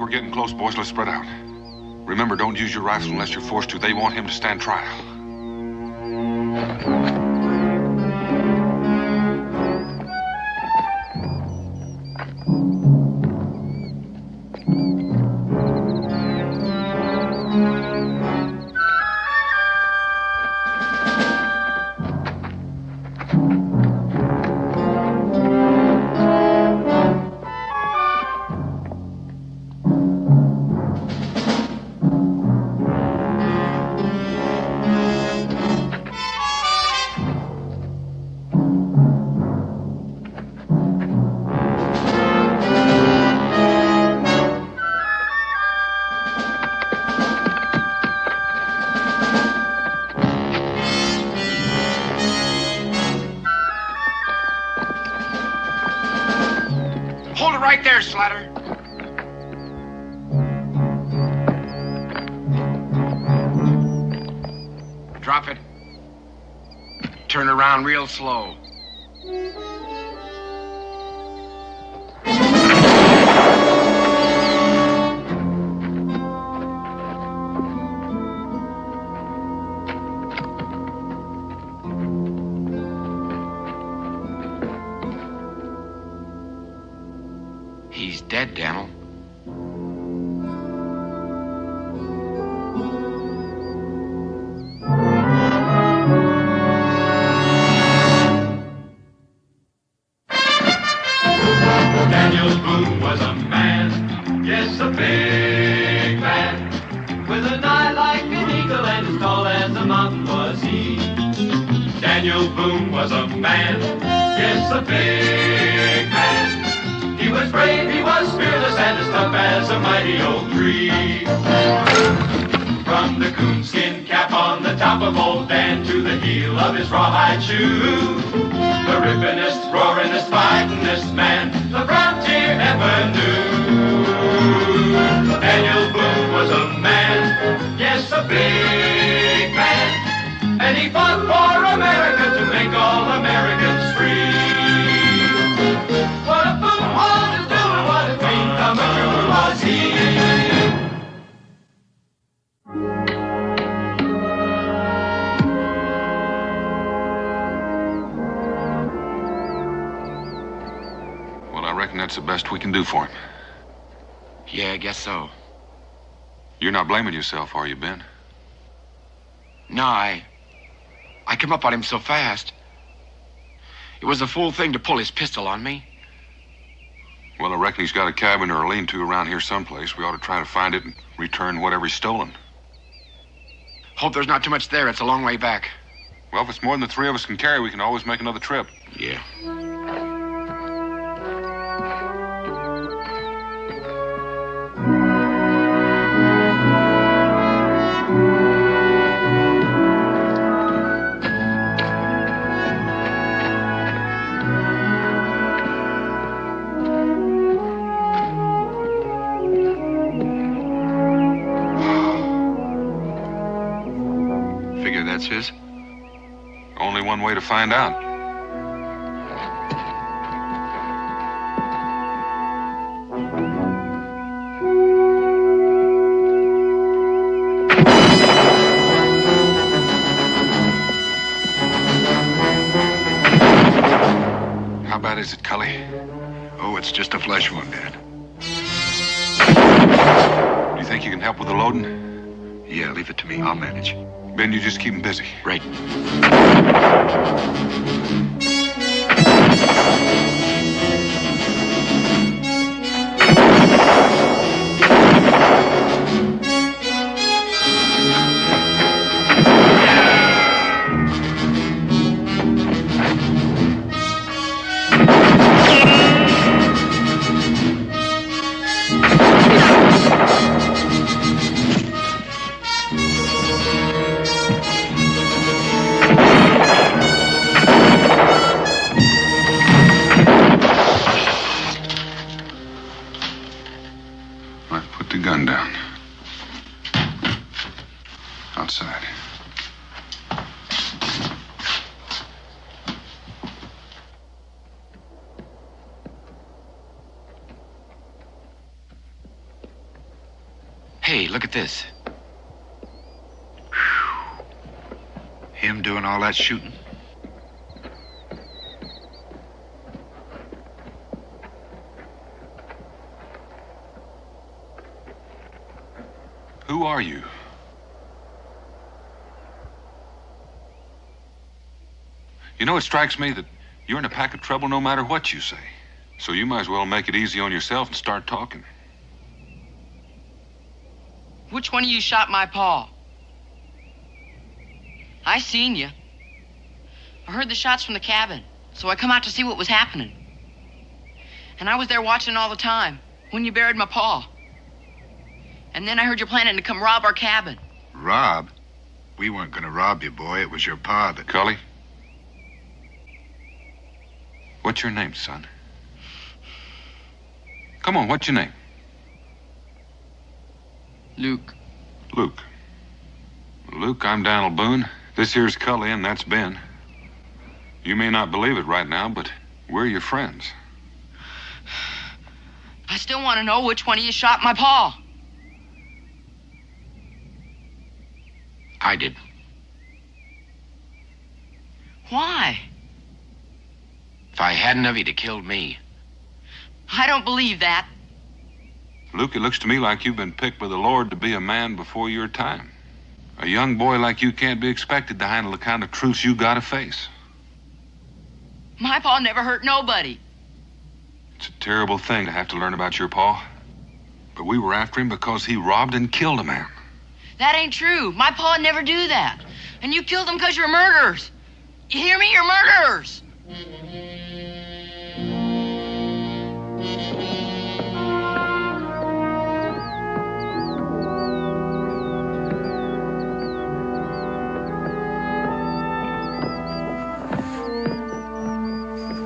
we're getting close, boys. Let's spread out. Remember, don't use your rifle unless you're forced to. They want him to stand trial. Drop it. Turn around real slow. He's dead, Daniel. Daniel Boone was a man, yes, a big man, with an eye like an eagle and as tall as a mountain was he. Daniel Boone was a man, yes, a big man. He was brave, he was fearless, and as tough as a mighty oak tree. From the coonskin cap on the top of old Dan to the heel of his rawhide shoe, the rippinest, roaringest, fightingest man the frontier ever knew. Daniel Boone was a man, yes, a big man, and he fought for America to make all Americans free. What a Boone wanted to do and what a dream come true was he. That's the best we can do for him. Yeah, I guess so. You're not blaming yourself, are you, Ben? No, I come up on him so fast. It was a fool thing to pull his pistol on me. Well, I reckon he's got a cabin or a lean-to around here someplace. We ought to try to find it and return whatever he's stolen. Hope there's not too much there. It's a long way back. Well, if it's more than the three of us can carry, we can always make another trip. Yeah. His? Only one way to find out. How bad is it, Cully? Oh, it's just a flesh wound, Dad. Do you think you can help with the loading? Yeah, leave it to me. I'll manage. Ben, you just keep him busy. Right. look at this. Him doing all that shooting? Who are you? You know, it strikes me that you're in a pack of trouble no matter what you say. So you might as well make it easy on yourself and start talking. Which one of you shot my pa? I seen you. I heard the shots from the cabin, so I come out to see what was happening. And I was there watching all the time, when you buried my pa. And then I heard you planning to come rob our cabin. Rob? We weren't gonna rob you, boy. It was your pa that... Cully? What's your name, son? Come on, what's your name? Luke. Luke. Luke, I'm Daniel Boone. This here's Cully, and that's Ben. You may not believe it right now, but we're your friends. I still want to know which one of you shot my pa. I did. Why? If I hadn't of, he'd have killed me. I don't believe that. Luke, it looks to me like you've been picked by the Lord to be a man before your time. A young boy like you can't be expected to handle the kind of truths you gotta face. My pa never hurt nobody. It's a terrible thing to have to learn about your pa. But we were after him because he robbed and killed a man. That ain't true. My pa never do that. And you killed him because you're murderers. You hear me? You're murderers.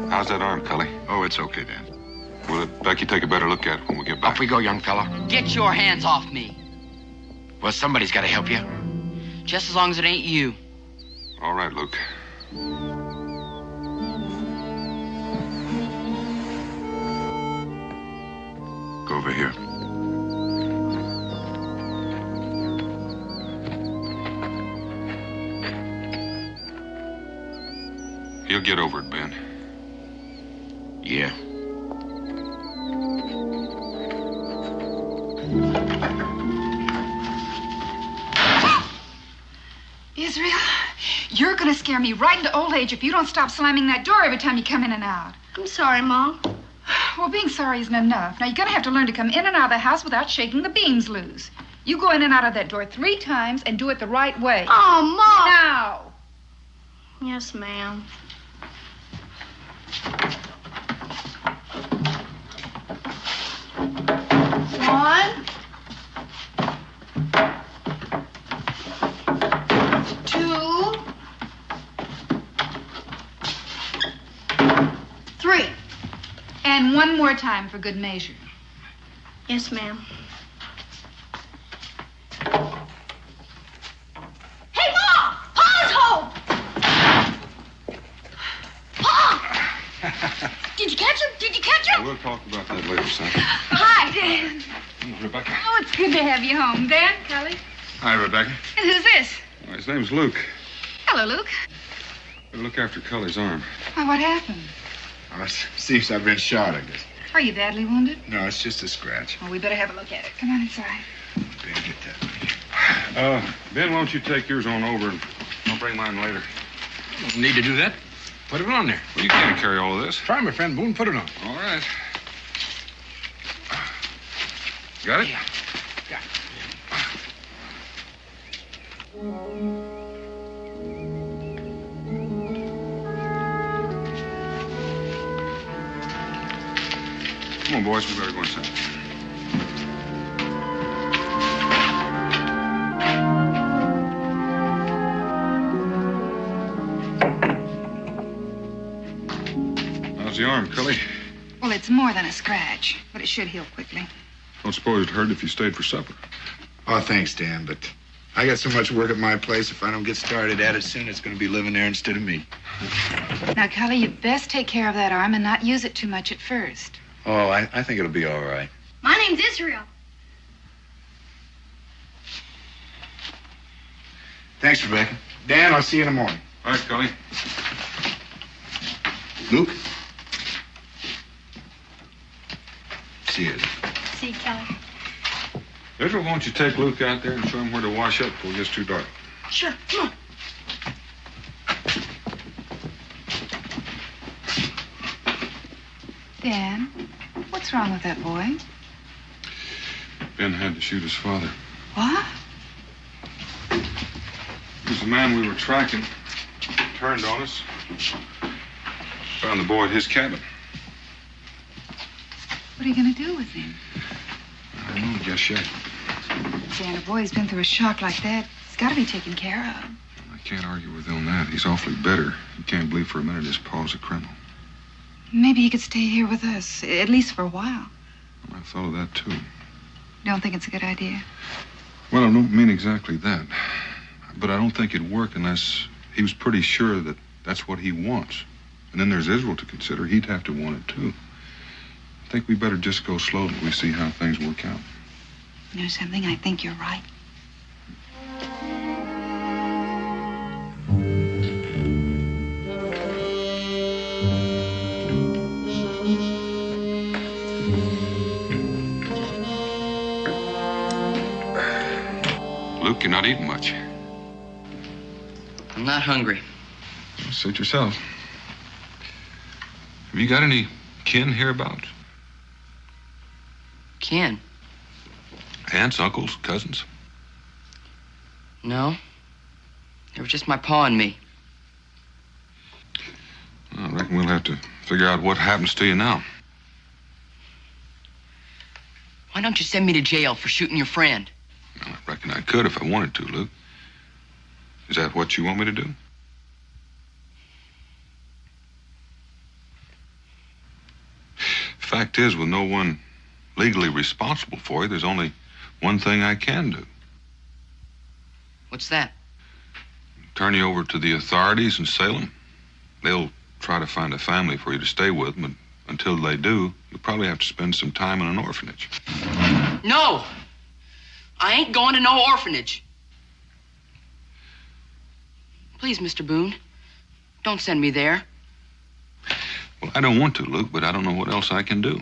How's that arm, Cully? Oh, it's okay, Dan. We'll let Becky take a better look at it when we get back. Off we go, young fella. Get your hands off me. Well, somebody's got to help you. Just as long as it ain't you. All right, Luke. Go over here. He'll get over it, Ben. Yeah. Israel, you're gonna scare me right into old age if you don't stop slamming that door every time you come in and out. I'm sorry, Mom. Well, being sorry isn't enough. Now, you're gonna have to learn to come in and out of the house without shaking the beams loose. You go in and out of that door 3 times and do it the right way. Oh, Mom! Now! Yes, ma'am. One. 2. 3. And one more time for good measure. Yes, ma'am. Hey, Mom! Pa's home! Pa! Did you catch him? Did you catch him? We'll talk about that later, son. Hi, Dan. Rebecca. Oh, it's good to have you home. Dan, Cully. Hi, Rebecca. And who's this? Well, his name's Luke. Hello, Luke. Better look after Cully's arm. Why, what happened? Oh, it seems I've been shot, I guess. Are you badly wounded? No, it's just a scratch. Well, we better have a look at it. Come on inside. Ben, get that. Ben, why don't you take yours on over and I'll bring mine later. Don't need to do that. Put it on there. Well, you can't carry all of this. Try, my friend Boone. Put it on. All right. Got it? Yeah. Yeah. Come on, boys. We better go inside. How's the arm, Cully? Well, it's more than a scratch, but it should heal quickly. Don't suppose it'd hurt if you stayed for supper. Oh, thanks, Dan, but I got so much work at my place. If I don't get started at it soon, it's going to be living there instead of me. Now, Cully, you'd best take care of that arm and not use it too much at first. Oh, I think it'll be all right. My name's Israel. Thanks, Rebecca. Dan, I'll see you in the morning. All right, Scully. Luke? See you. See you, Kelly. Israel, why don't you take Luke out there and show him where to wash up before it gets too dark? Sure, come on. Dan, what's wrong with that boy? Ben had to shoot his father. What? He was the man we were tracking. Turned on us. Found the boy at his cabin. What are you going to do with him? I don't know just yet. Dan, a boy's been through a shock like that. He's got to be taken care of. I can't argue with him on that. He's awfully bitter. He can't believe for a minute his pa's a criminal. Maybe he could stay here with us, at least for a while. I thought of that, too. Don't think it's a good idea? Well, I don't mean exactly that. But I don't think it'd work unless he was pretty sure that that's what he wants. And then there's Israel to consider. He'd have to want it, too. I think we better just go slow till we see how things work out. You know something? I think you're right. Luke, you're not eating much. I'm not hungry. Well, suit yourself. Have you got any kin hereabouts? Ken? Aunts, uncles, cousins? No. They were just my pa and me. I reckon we'll have to figure out what happens to you now. Why don't you send me to jail for shooting your friend? Well, I reckon I could if I wanted to, Luke. Is that what you want me to do? Fact is, with no one legally responsible for you, there's only one thing I can do. What's that? Turn you over to the authorities in Salem. They'll try to find a family for you to stay with, but until they do, you'll probably have to spend some time in an orphanage. No! I ain't going to no orphanage. Please, Mr. Boone, don't send me there. Well, I don't want to, Luke, but I don't know what else I can do.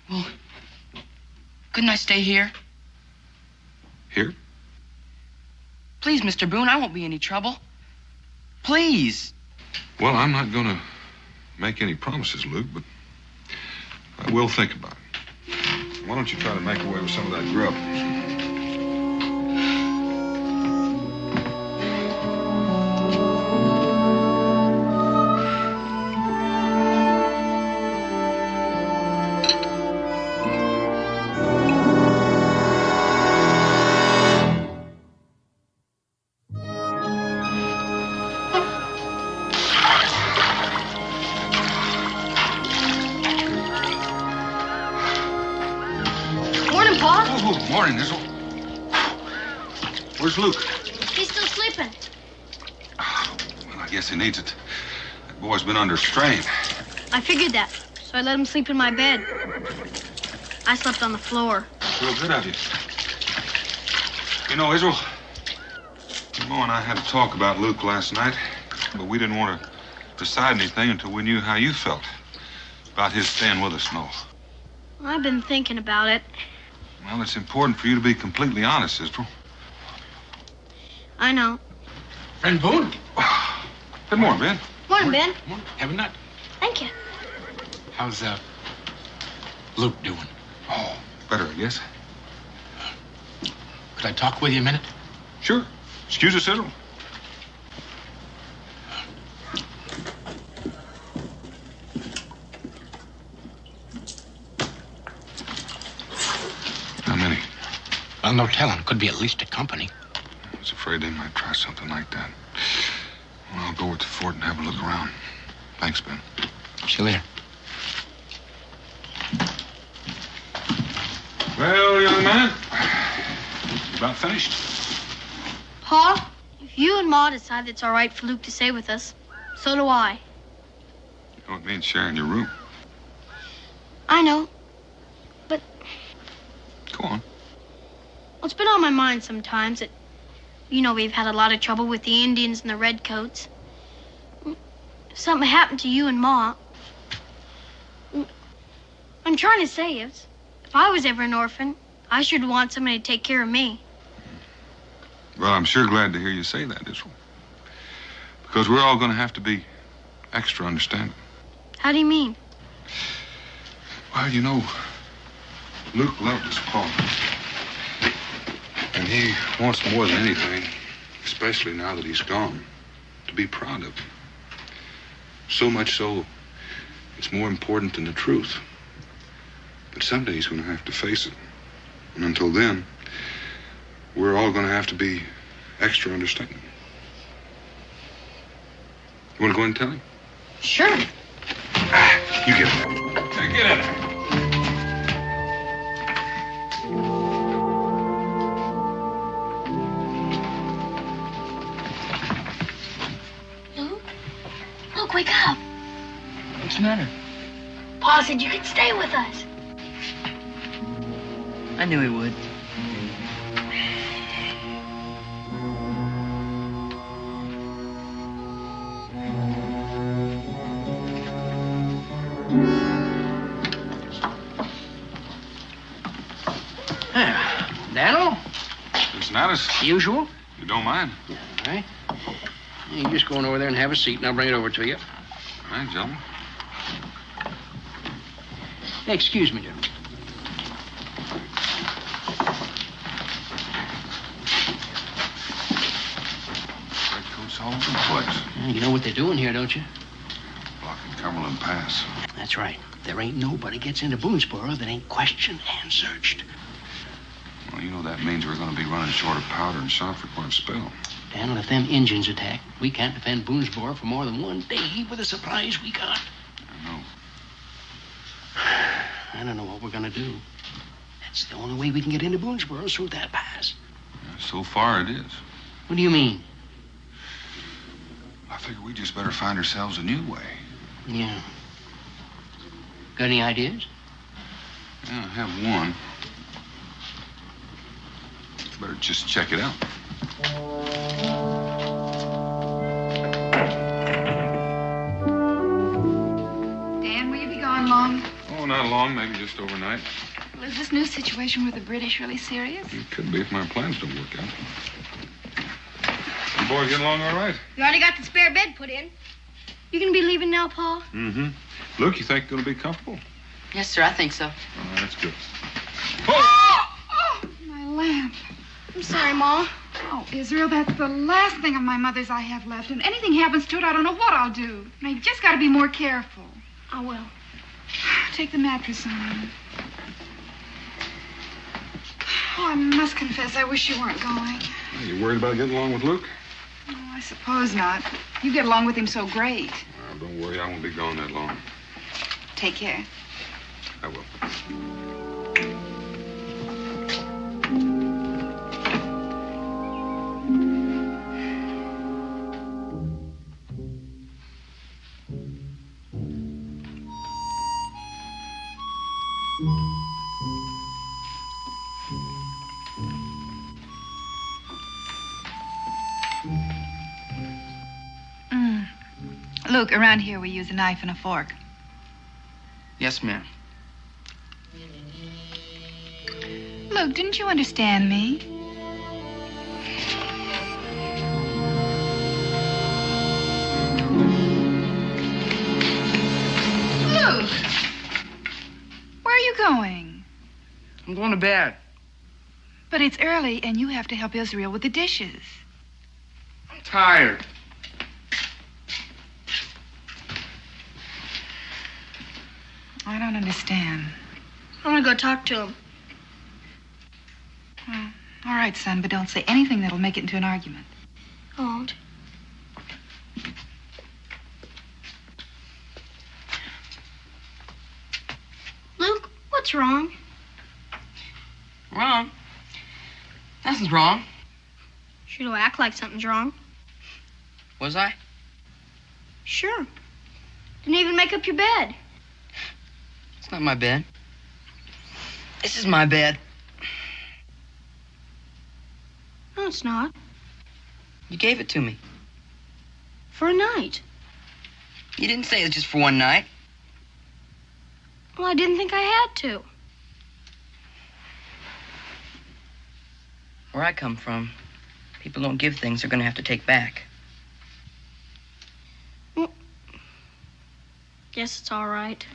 Well, couldn't I stay here? Here? Please, Mr. Boone, I won't be any trouble. Please. Well, I'm not going to make any promises, Luke, but I will think about it. Why don't you try to make away with some of that grub? Morning, Israel. Where's Luke? He's still sleeping. Well, I guess he needs it. That boy's been under strain. I figured that, so I let him sleep in my bed. I slept on the floor. Real good of you. You know, Israel, Mo and I had a talk about Luke last night, but we didn't want to decide anything until we knew how you felt about his staying with us, Mo. I've been thinking about it. Well, it's important for you to be completely honest, Israel. I know. Friend Boone? Good morning, Ben. Morning, Ben. Morning. Have a nut. Thank you. How's Luke doing? Oh, better, I guess. Could I talk with you a minute? Sure. Excuse us, Israel. How many? Well, no telling. Could be at least a company. I was afraid they might try something like that. Well, I'll go with the fort and have a look around. Thanks, Ben. See you later. Well, young man, you about finished? Pa, if you and Ma decide it's all right for Luke to stay with us, so do I. You know, it means sharing your room. I know. But Go on. well, it's been on my mind sometimes that, you know, we've had a lot of trouble with the Indians and the Redcoats. If something happened to you and Ma, I'm trying to say is, if I was ever an orphan, I should want somebody to take care of me. Well, I'm sure glad to hear you say that, Israel. Because we're all going to have to be extra understanding. How do you mean? Well, you know, Luke loved his pa. And he wants more than anything, especially now that he's gone, to be proud of him. So much so, it's more important than the truth. But someday he's going to have to face it. And until then, we're all going to have to be extra understanding. You want to go in and tell him? Sure. You get in there. Get in there. Luke, wake up. What's the matter? Pa said you could stay with us. I knew he would. Daniel? It's not as Usual? you don't mind. Yeah, all right. You just go on over there and have a seat, and I'll bring it over to you. All right, gentlemen. Hey, excuse me, gentlemen. Redcoats all over the place. Yeah, you know what they're doing here, don't you? Blocking Cumberland Pass. That's right. There ain't nobody gets into Boonesboro that ain't questioned and searched. Well, you know that means we're going to be running short of powder and shot for quite a spell. Daniel, if them Injuns attack, we can't defend Boonesboro for more than one day with the supplies we got. I know. I don't know what we're gonna do. That's the only way we can get into Boonesboro is through that pass. Yeah, so far it is. What do you mean? I figure we just better find ourselves a new way. Yeah. Got any ideas? Yeah, I have one. Better just check it out. Dan, will you be gone long? Oh, not long, maybe just overnight. Well, is this new situation with the British really serious? It could be if my plans don't work out. You boys getting along all right? You already got the spare bed put in. You gonna be leaving now, Pa? Mm-hmm. Luke, you think you're going to be comfortable? Yes, sir, I think so. Oh, that's good. Oh, my lamp. I'm sorry, Ma. Oh, Israel, that's the last thing of my mother's I have left. And anything happens to it, I don't know what I'll do. Now, you've just got to be more careful. I will. Take the mattress on. Oh, I must confess, I wish you weren't going. Are you worried about getting along with Luke? Oh, I suppose not. You get along with him so great. Well, don't worry, I won't be gone that long. Take care. I will. Luke, around here we use a knife and a fork. Yes, ma'am. Luke, didn't you understand me? Luke! Where are you going? I'm going to bed. But it's early, and you have to help Israel with the dishes. I'm tired. I don't understand. I'm gonna go talk to him. Well, all right, son, but don't say anything that'll make it into an argument. I won't. Luke, what's wrong? Wrong? Nothing's wrong. Sure do act like something's wrong. Was I? Sure. Didn't even make up your bed. It's not my bed. This is my bed. it's not. You gave it to me. For a night. You didn't say it was just for one night. Well, I didn't think I had to. Where I come from, people don't give things they're going to have to take back. Well, guess it's all right.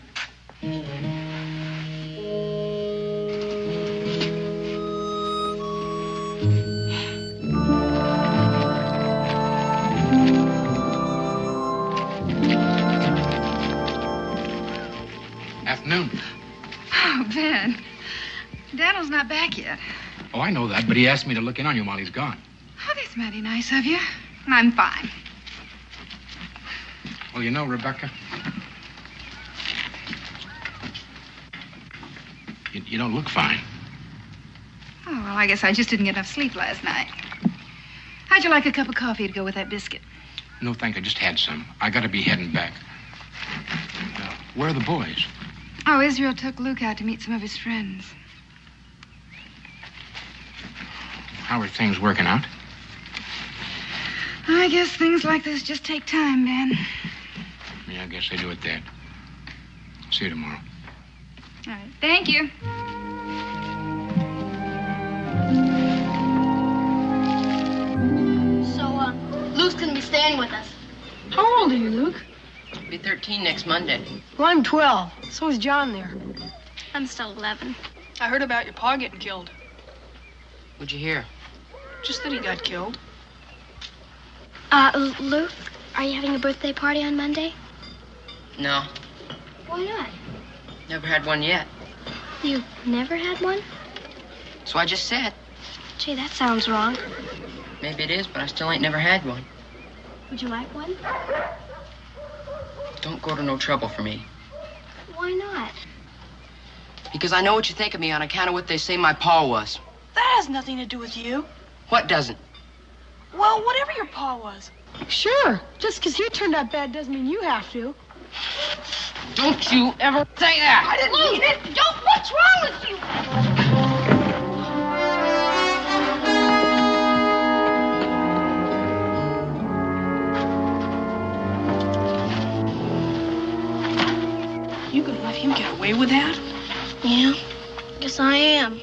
Afternoon. Oh, Ben. Daniel's not back yet. Oh, I know that, but he asked me to look in on you while he's gone. Oh, that's mighty nice of you. I'm fine. Well, you know, Rebecca, you don't look fine. Oh, well, I guess I just didn't get enough sleep last night. How'd you like a cup of coffee to go with that biscuit? No, thank you. I just had some. I gotta be heading back. Where are the boys? Oh, Israel took Luke out to meet some of his friends. How are things working out? I guess things like this just take time, Ben. Yeah, I guess they do it then. See you tomorrow. All right. Thank you. So, Luke's gonna be staying with us. How old are you, Luke? I'll be 13 next Monday. Well, I'm 12. So is John there. I'm still 11. I heard about your pa getting killed. What'd you hear? Just that he got killed. Luke, are you having a birthday party on Monday? No, Why not? never had one yet. You've never had one? So I just said. Gee, that sounds wrong. Maybe it is, but I still ain't never had one. Would you like one? Don't go to no trouble for me. Why not? Because I know what you think of me on account of what they say my pa was. That has nothing to do with you. What doesn't? Well, whatever your pa was. Sure. Just because he turned out bad doesn't mean you have to. Don't you ever say that! I didn't mean it. Don't. What's wrong with you? You gonna let him get away with that? Yeah, guess I am.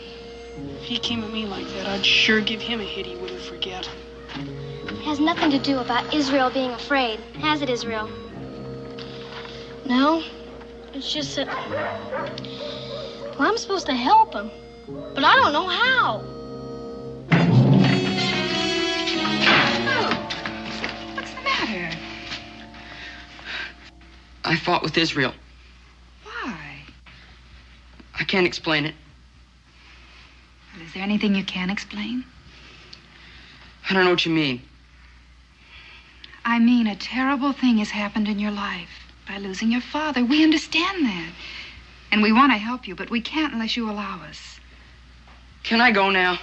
If he came at me like that, I'd sure give him a hit he wouldn't forget. It has nothing to do about Israel being afraid, has it, Israel? No, it's just that... Well, I'm supposed to help him, but I don't know how. Oh, what's the matter? I fought with Israel. Why? I can't explain it. Well, is there anything you can explain? I don't know what you mean. I mean, a terrible thing has happened in your life by losing your father. We understand that. And we want to help you, but we can't unless you allow us. Can I go now?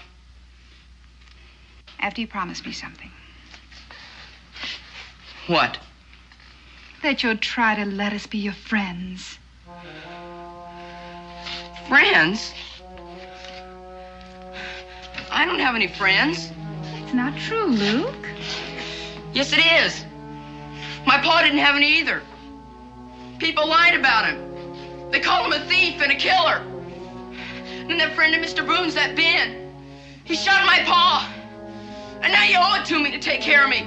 After you promise me something. What? That you'll try to let us be your friends. Friends? I don't have any friends. It's not true, Luke. Yes, it is. My pa didn't have any either. People lied about him. They called him a thief and a killer. And that friend of Mr. Boone's, that Ben, he shot my pa. And now you owe it to me to take care of me.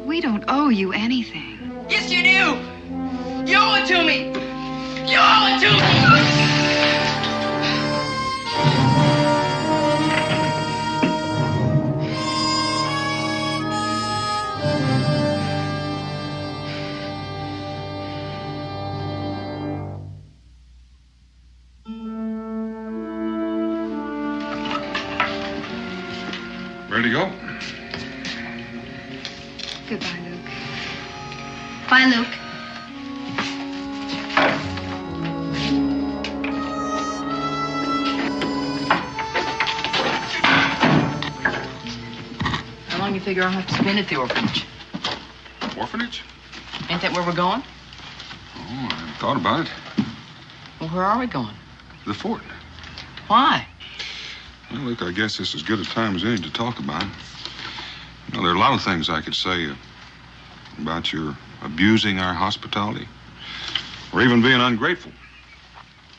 We don't owe you anything. Yes, you do. You owe it to me. You owe it to me. Ready to go? Goodbye, Luke. Bye, Luke. How long you figure I'll have to spend at the orphanage? Orphanage? Ain't that where we're going? Oh, I haven't thought about it. Well, where are we going? The fort. Why? Well, look, I guess this is as good a time as any to talk about it. You know, there are a lot of things I could say about your abusing our hospitality, or even being ungrateful.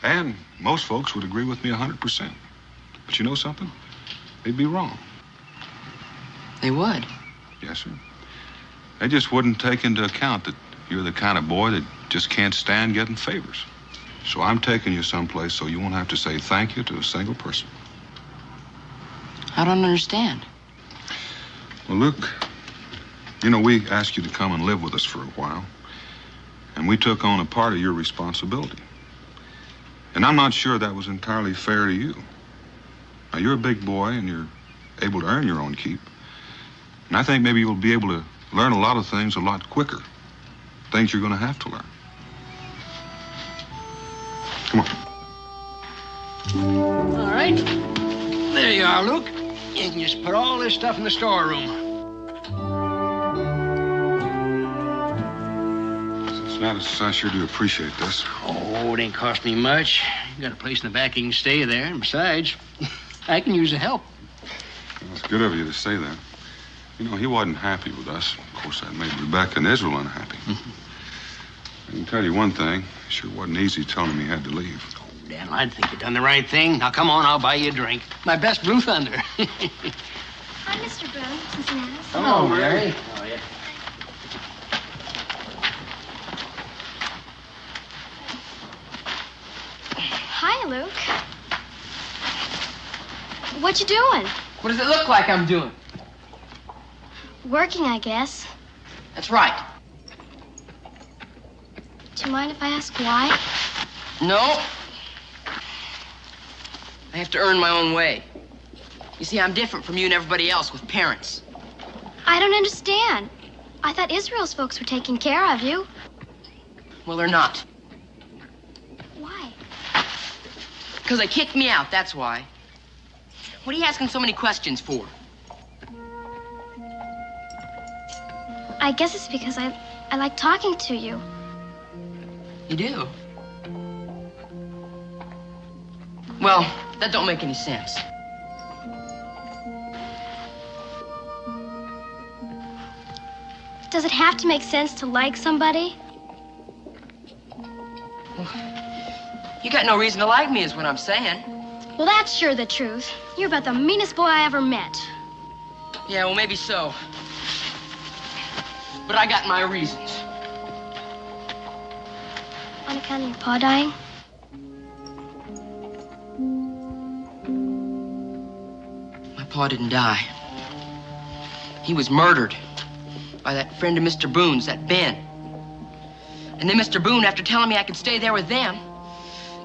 And most folks would agree with me 100%. But you know something? They'd be wrong. They would? Yes, sir. They just wouldn't take into account that you're the kind of boy that just can't stand getting favors. So I'm taking you someplace so you won't have to say thank you to a single person. I don't understand. Well, look, you know, we asked you to come and live with us for a while, and we took on a part of your responsibility. And I'm not sure that was entirely fair to you. Now, you're a big boy, and you're able to earn your own keep. And I think maybe you'll be able to learn a lot of things a lot quicker. Things you're going to have to learn. Come on. All right. There you are, Luke. You can just put all this stuff in the storeroom. Cincinnatus, I sure do appreciate this. Oh, it ain't cost me much. You got a place in the back you can stay there. And besides, I can use the help. Well, it's good of you to say that. You know, he wasn't happy with us. Of course, that made Rebecca and Israel unhappy. I can tell you one thing. It sure wasn't easy telling him he had to leave. Oh, Dan, I think you done the right thing. Now, come on, I'll buy you a drink. My best Blue Thunder. Hi, Mr. Boone, Cincinnatus. Hello, Mary. How are you? Hi, Luke. What you doing? What does it look like I'm doing? Working, I guess. That's right. Do you mind if I ask why? No. I have to earn my own way. You see, I'm different from you and everybody else with parents. I don't understand. I thought Israel's folks were taking care of you. Well, they're not. Why? Because they kicked me out, that's why. What are you asking so many questions for? I guess it's because I like talking to you. You do? Well, that don't make any sense. Does it have to make sense to like somebody? You got no reason to like me, is what I'm saying. Well, that's sure the truth. You're about the meanest boy I ever met. Yeah, well, maybe so. But I got my reasons. On account of your pa dying? My pa didn't die. He was murdered by that friend of Mr. Boone's, that Ben. And then Mr. Boone, after telling me I could stay there with them,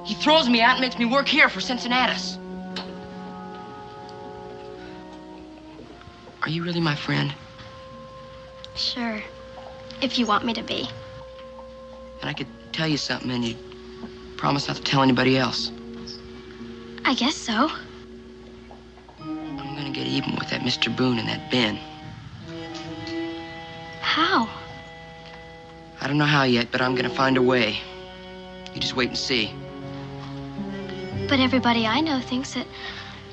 he throws me out and makes me work here for Cincinnatus. Are you really my friend? Sure. If you want me to be. And I could tell you something and you'd promise not to tell anybody else. I guess so. I'm gonna get even with that Mr. Boone and that Ben. How? I don't know how yet, but I'm gonna find a way. You just wait and see. But everybody I know thinks that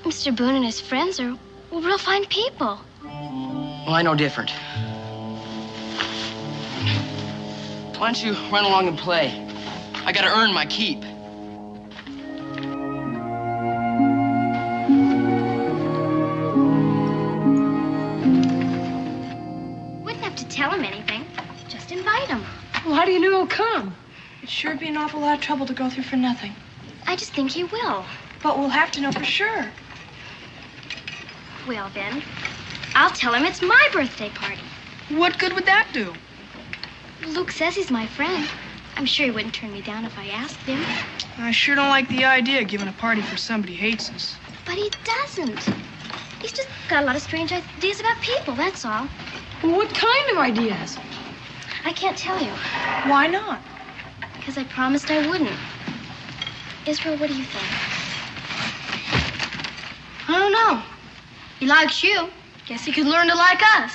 Mr. Boone and his friends are real fine people. Well, I know different. Why don't you run along and play? I gotta earn my keep. Wouldn't have to tell him anything. Just invite him. Well, how do you know he'll come? It'd sure be an awful lot of trouble to go through for nothing. I just think he will. But we'll have to know for sure. Well, then, I'll tell him it's my birthday party. What good would that do? Luke says he's my friend. I'm sure he wouldn't turn me down if I asked him. I sure don't like the idea of giving a party for somebody who hates us. But he doesn't. He's just got a lot of strange ideas about people, that's all. What kind of ideas? I can't tell you. Why not? Because I promised I wouldn't. Israel, what do you think? I don't know. He likes you. Guess he could learn to like us.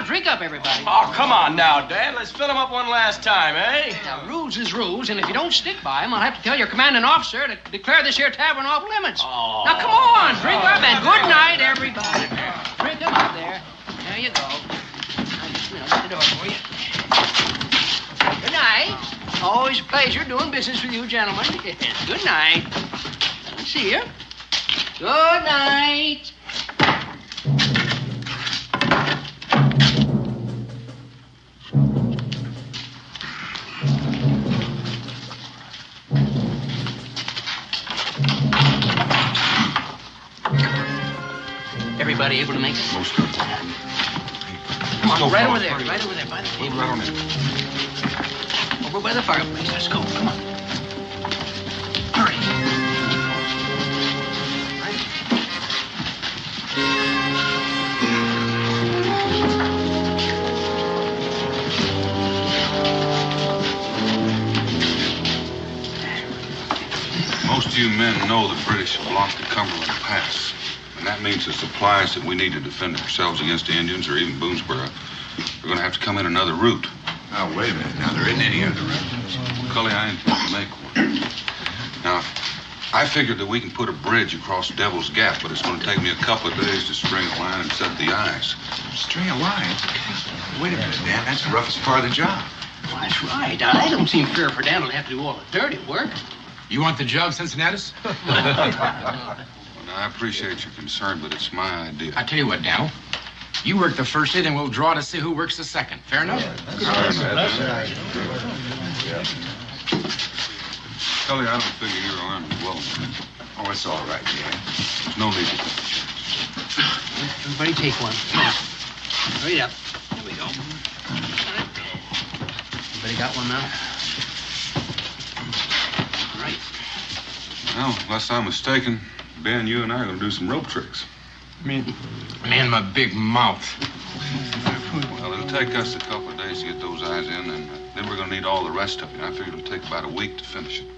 Now, drink up, everybody. Oh, come on now, Dad. Let's fill them up one last time, eh? Now, rules is rules, and if you don't stick by them, I'll have to tell your commanding officer to declare this here tavern off limits. Oh. Now, come on, drink up, and good night, everybody. Drink them up there. There you go. I'll just, get the door for you. Good night. Always a pleasure doing business with you, gentlemen. Yes, good night. See you. Good night. Everybody able to make it? Most of them. Come on, right over there, by the table. Right on it. Over by the fireplace. Let's go. Come on. Hurry. Most of you men know the British have blocked the Cumberland Pass. And that means the supplies that we need to defend ourselves against the Indians or even Boonesboro are going to have to come in another route. Oh, wait a minute. Now, there isn't any other route. Cully, I intend to make one. Now, I figured that we can put a bridge across Devil's Gap, but it's going to take me a couple of days to string a line and set the ice. String of lines? Wait a minute, Dan. That's the roughest part of the job. Well, that's right. I don't seem fair for Daniel to have to do all the dirty work. You want the job, Cincinnatus? Well, now, I appreciate your concern, but it's my idea. I tell you what, Daniel. You work the first day, then we'll draw to see who works the second. Fair enough? Cully, I don't figure you're armed well. Oh, it's all right, Dan. There's no need to. Everybody take one. Come on. Hurry up. There we go. Everybody got one now? All right. Well, unless I'm mistaken, Ben, you and I are going to do some rope tricks. Man, my big mouth. Well, it'll take us a couple of days to get those eyes in, and then we're going to need all the rest of it. I figure it'll take about a week to finish it.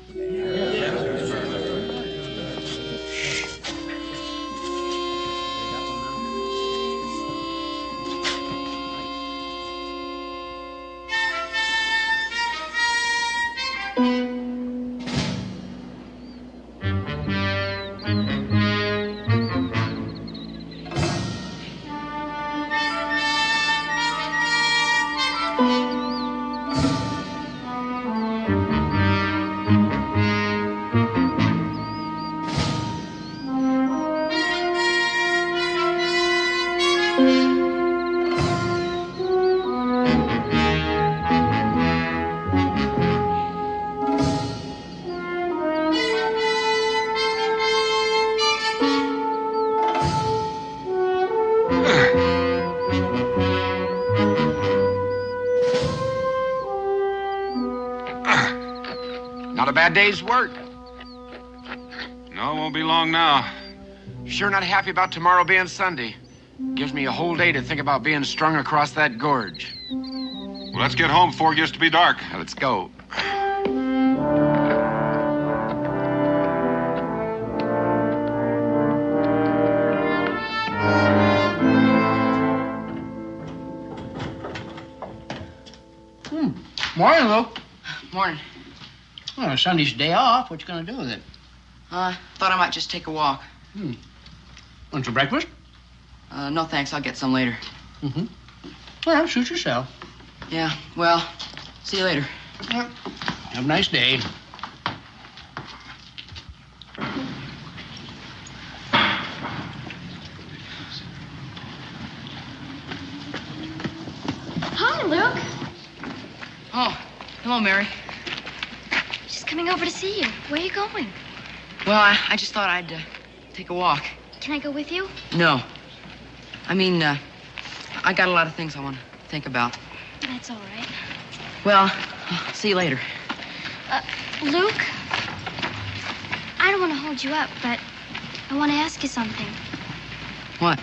Not a bad day's work. No, it won't be long now. Sure not happy about tomorrow being Sunday. Gives me a whole day to think about being strung across that gorge. Well, let's get home before it gets to be dark. Now, let's go. Morning, Luke. Morning. Well, Sunday's day off. What you gonna do with it? Thought I might just take a walk. Want some breakfast? No, thanks. I'll get some later. Mm-hmm. Well, suit yourself. Yeah, well, see you later. Well, have a nice day. Hi, Luke. Oh, hello, Mary. Just coming over to see you. Where are you going? Well, I just thought I'd take a walk. Can I go with you? No. I mean, I got a lot of things I want to think about. That's all right. Well, I'll see you later. Luke, I don't want to hold you up, but I want to ask you something. What?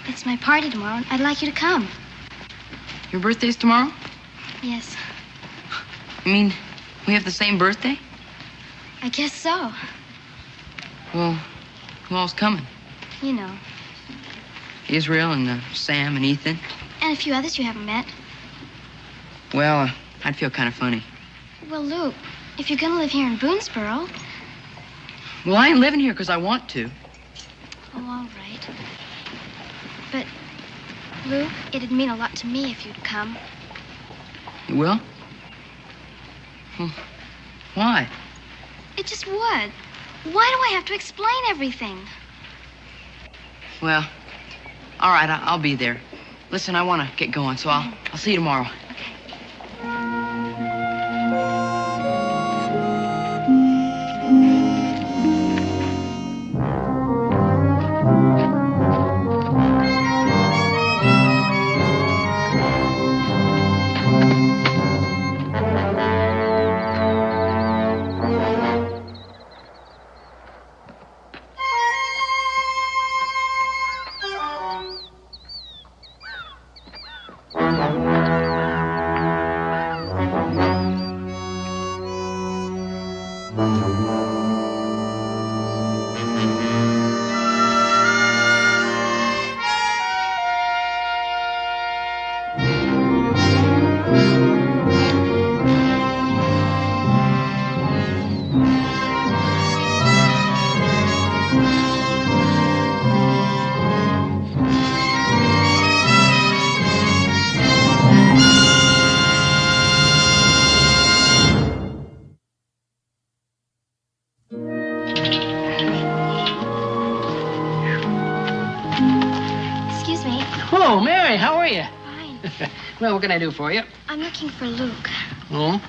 It's my party tomorrow, and I'd like you to come. Your birthday's tomorrow? Yes, You mean we have the same birthday? I guess so. Well, who all's coming? You know. Israel and Sam and Ethan. And And a few others you haven't met. Well, I'd feel kind of funny. Well, Luke, if you're going to live here in Boonesboro... Well, I ain't living here because I want to. Oh, all right. But, Luke, it'd mean a lot to me if you'd come. You will? Why? It just would. Why do I have to explain everything? Well, all right, I'll be there. Listen, I want to get going, so I'll see you tomorrow. Well, what can I do for you? I'm looking for Luke. Oh?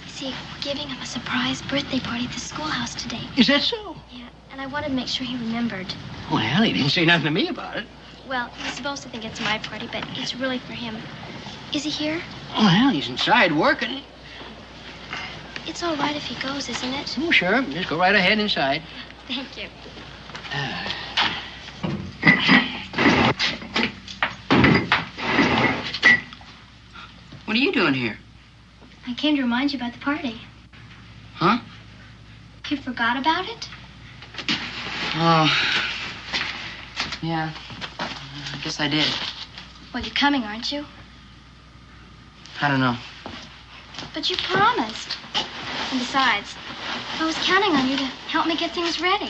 See, we're giving him a surprise birthday party at the schoolhouse today. Is that so? Yeah, and I wanted to make sure he remembered. Well, he didn't say nothing to me about it. Well, he's supposed to think it's my party, but it's really for him. Is he here? Well, he's inside working. It's all right if he goes, isn't it? Oh, sure. Just go right ahead inside. Thank you. What are you doing here? I came to remind you about the party. Huh? You forgot about it? Oh. Yeah. I guess I did. Well, you're coming, aren't you? I don't know. But you promised. And besides, I was counting on you to help me get things ready.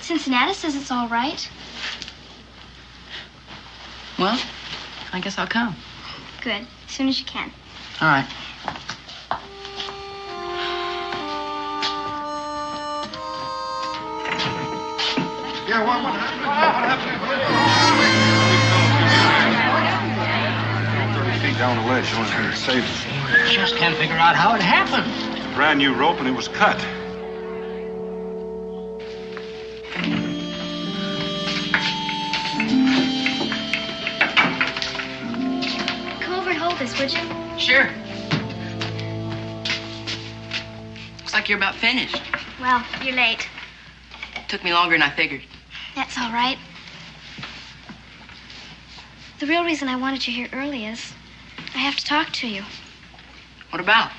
Cincinnati says it's all right. Well, I guess I'll come. Good. As soon as you can. All right. Yeah, what happened? 30 feet down the ledge, showing how to save us. Just can't figure out how it happened. Brand new rope, and it was cut. This, would you? Sure. Looks like you're about finished. Well, you're late. Took me longer than I figured. That's all right. The real reason I wanted you here early is I have to talk to you. What about?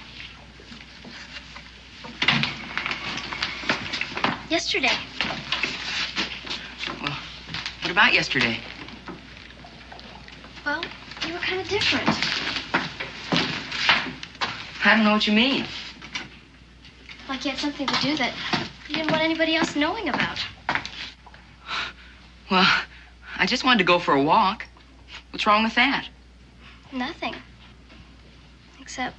Yesterday. Well, what about yesterday? Well, you were kind of different. I don't know what you mean. Like you had something to do that you didn't want anybody else knowing about. Well, I just wanted to go for a walk. What's wrong with that? Nothing. Except,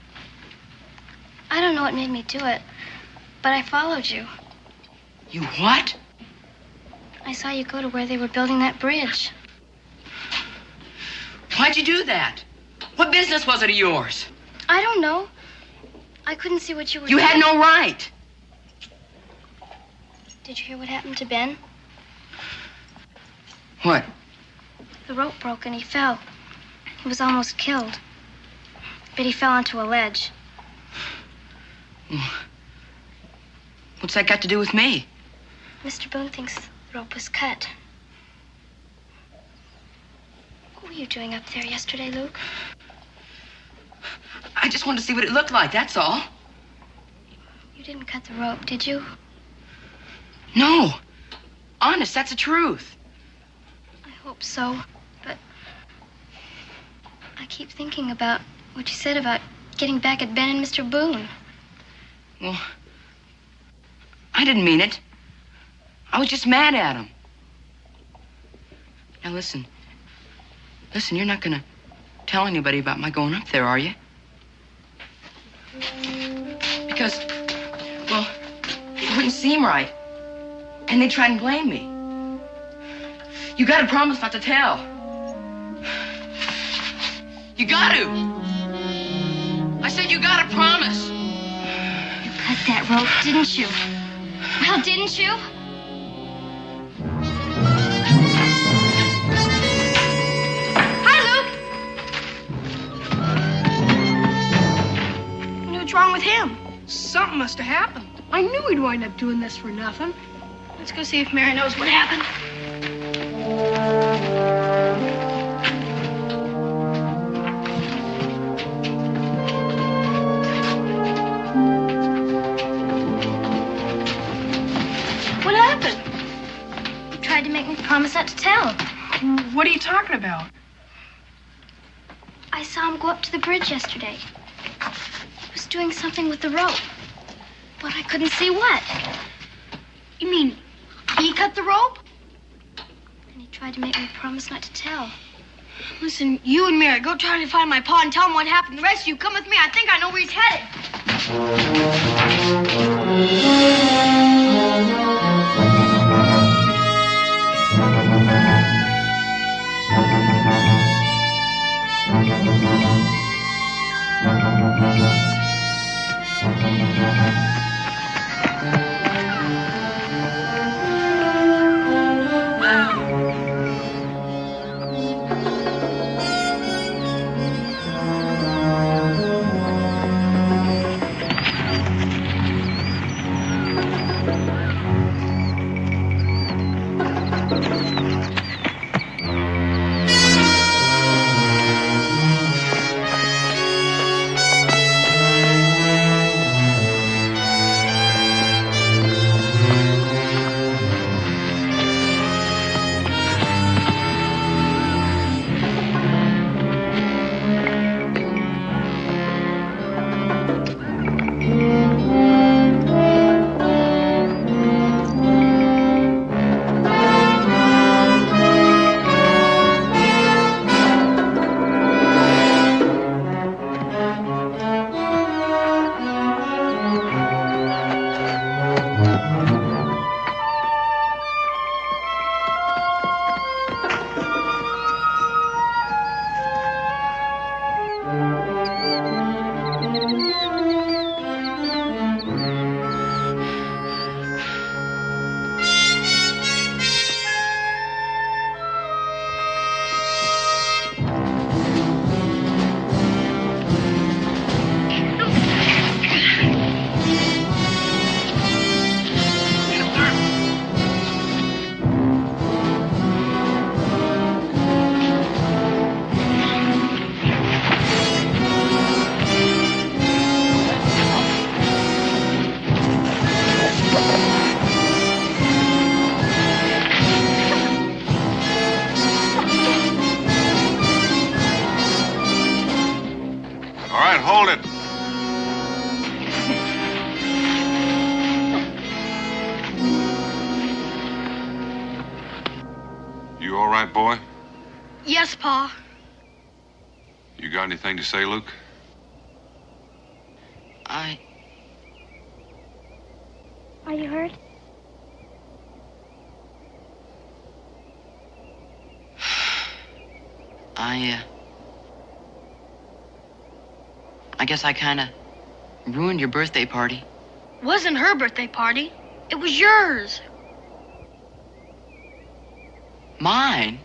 I don't know what made me do it, but I followed you. You what? I saw you go to where they were building that bridge. Why'd you do that? What business was it of yours? I don't know. I couldn't see what you were doing. You had no right. Did you hear what happened to Ben? What? The rope broke and he fell. He was almost killed. But he fell onto a ledge. What's that got to do with me? Mr. Boone thinks the rope was cut. What were you doing up there yesterday, Luke? I just wanted to see what it looked like, that's all. You didn't cut the rope, did you? No. Honest, that's the truth. I hope so, but I keep thinking about what you said about getting back at Ben and Mr. Boone. Well, I didn't mean it. I was just mad at him. Now listen. Listen, you're not gonna tell anybody about my going up there, are you? Because, well, it wouldn't seem right. And they'd try and blame me. You gotta promise not to tell. You got to. I said you gotta promise. You cut that rope, didn't you? Well, didn't you? Hi, Luke. What's wrong with him? Something must have happened. I knew he'd wind up doing this for nothing. Let's go see if Mary knows what happened. What happened? He tried to make me promise not to tell. What are you talking about? I saw him go up to the bridge yesterday. He was doing something with the rope, but I couldn't see what. You mean he cut the rope? And he tried to make me promise not to tell. Listen, you and Mary, go try to find my pa and tell him what happened. The rest of you, come with me. I think I know where he's headed. Hold it. You all right, boy? Yes, Pa. You got anything to say, Luke? Are you hurt? I guess I kind of ruined your birthday party. It wasn't her birthday party. It was yours. Mine?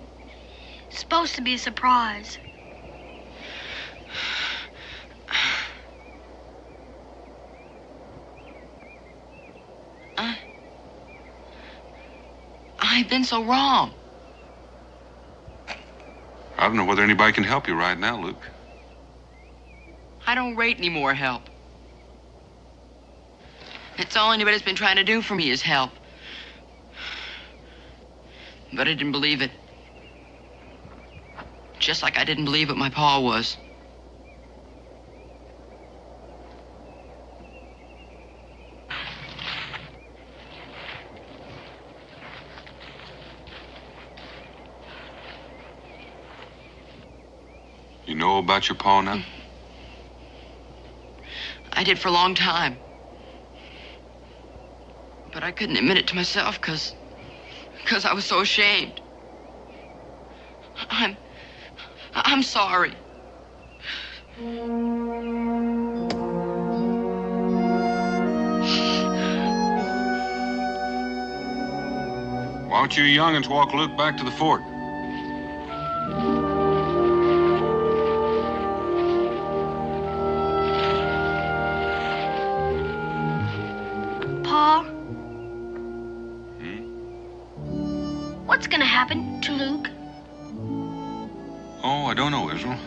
It's supposed to be a surprise. I've been so wrong. I don't know whether anybody can help you right now, Luke. I don't rate any more help. It's all anybody's been trying to do for me is help. But I didn't believe it. Just like I didn't believe what my pa was. You know about your pa now? I did for a long time. But I couldn't admit it to myself because I was so ashamed. I'm sorry. Why don't you young'uns walk Luke back to the fort? Pa? What's gonna happen to Luke? Oh, I don't know, Israel.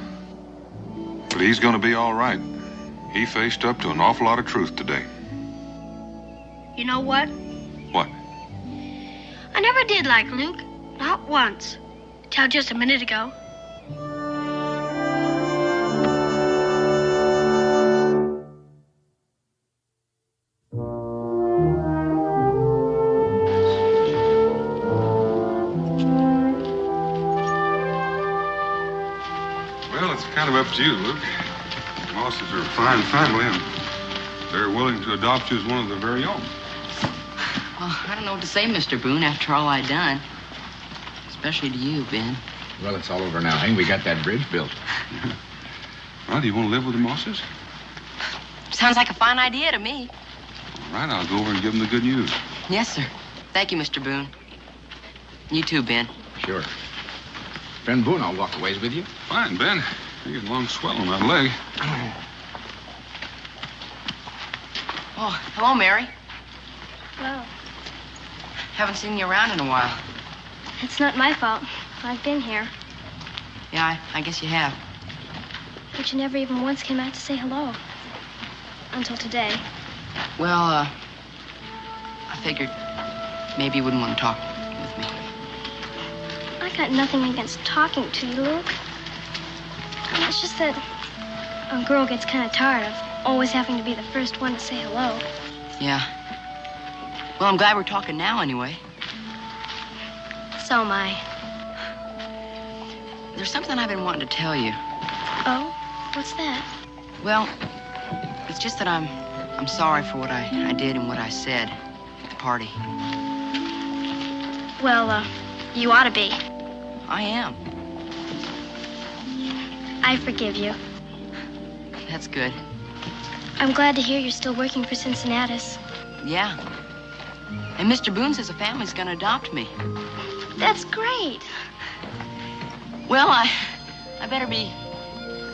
But he's gonna be all right. He faced up to an awful lot of truth today. You know what? What? I never did like Luke. Not once. Till just a minute ago. Well, it's kind of up to you, Luke. The Mosses are a fine family, and they're willing to adopt you as one of their very own. Well, I don't know what to say, Mr. Boone, after all I'd done. Especially to you, Ben. Well, it's all over now, eh? We got that bridge built. Well, do you want to live with the Mosses? Sounds like a fine idea to me. All right, I'll go over and give them the good news. Yes, sir. Thank you, Mr. Boone. You too, Ben. Sure. Ben Boone, I'll walk a ways with you. Fine, Ben. You're getting a long swell on that leg. Oh, hello, Mary. Well, Haven't seen you around in a while. it's not my fault. I've been here. Yeah, I guess you have. But you never even once came out to say hello. Until today. Well, I figured maybe you wouldn't want to talk with me. I got nothing against talking to you, Luke. It's just that a girl gets kind of tired of always having to be the first one to say hello. Yeah. Well, I'm glad we're talking now anyway. So am I. There's something I've been wanting to tell you. Oh? What's that? Well, it's just that I'm sorry for what I did and what I said at the party. Well, you ought to be. I am. I forgive you. That's good. I'm glad to hear you're still working for Cincinnatus. Yeah. And Mr. Boone says the family's gonna adopt me. That's great. Well, I better be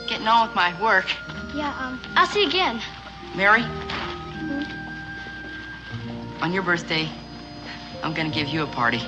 getting on with my work. Yeah, I'll see you again. Mary? On your birthday, I'm gonna give you a party.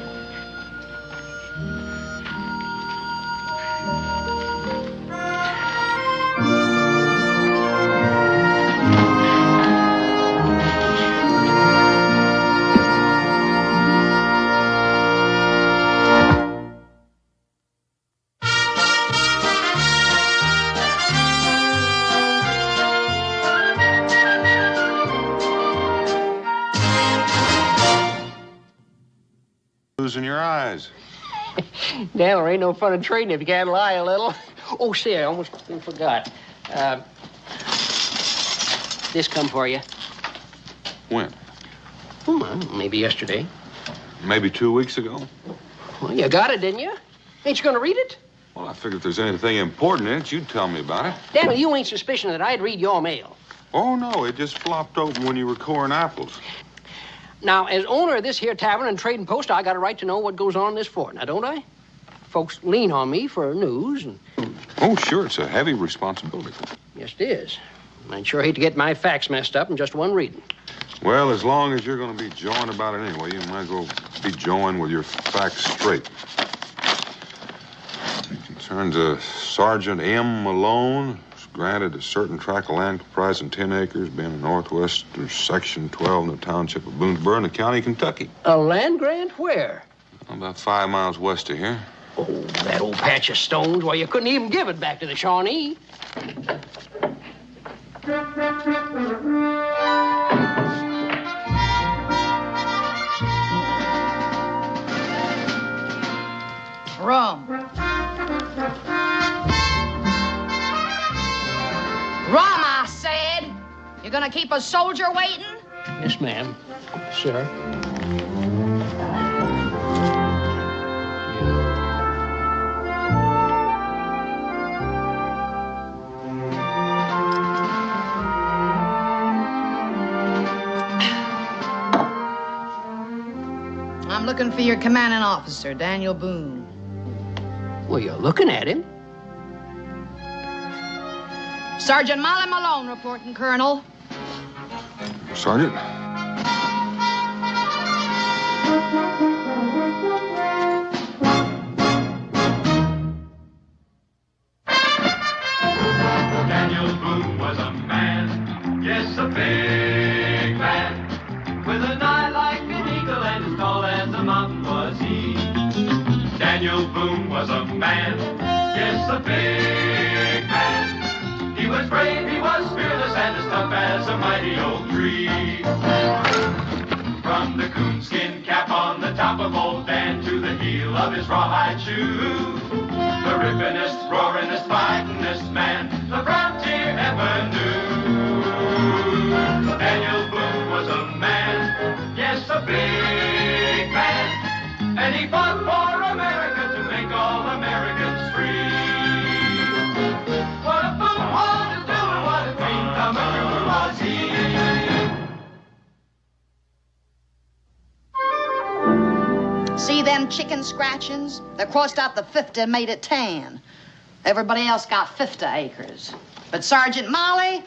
In your eyes. Daniel, ain't no fun in trading if you can't lie a little. Oh, see, I almost forgot. This come for you. When? Well, maybe yesterday. Maybe 2 weeks ago. Well, you got it, didn't you? Ain't you gonna read it? Well, I figured if there's anything important in it, you'd tell me about it. Daniel, you ain't suspicious that I'd read your mail. Oh, no, it just flopped open when you were coring apples. Now, as owner of this here tavern and trading post, I got a right to know what goes on in this fort, now don't I? Folks lean on me for news and... Oh, sure, it's a heavy responsibility. Yes, it is. I'd sure hate to get my facts messed up in just one reading. Well, as long as you're going to be jawing about it anyway, you might as well be jawing with your facts straight. It concerns a Sergeant M. Malone, who's granted a certain tract of land comprising 10 acres, being in northwestern section 12 in the township of Boonesboro in the county of Kentucky. A land grant where? About 5 miles west of here. Oh, that old patch of stones. Why, you couldn't even give it back to the Shawnee. Rum. Rum, I said. You gonna keep a soldier waiting? Yes, ma'am. Sir. I'm looking for your commanding officer, Daniel Boone. Well, you're looking at him. Sergeant Molly Malone reporting, Colonel. Sergeant? Daniel Boone was a man, yes, a big man, with an eye like an eagle and as tall as a mountain was he. Daniel Boone was a man, yes, a big man. He was brave, he was fearless, and as tough as a mighty oak tree. From the coonskin cap on the top of old Dan to the heel of his rawhide shoe, the rippinest, roaringest, fightingest man the frontier ever knew. Daniel Boone was a man, yes, a big man, and he fought for America to make all Americans free. What a Boone wanted to do and what a dream come true was he. See them chicken scratchings? They crossed out the 50 and made it 10. Everybody else got 50 acres. But Sergeant Molly,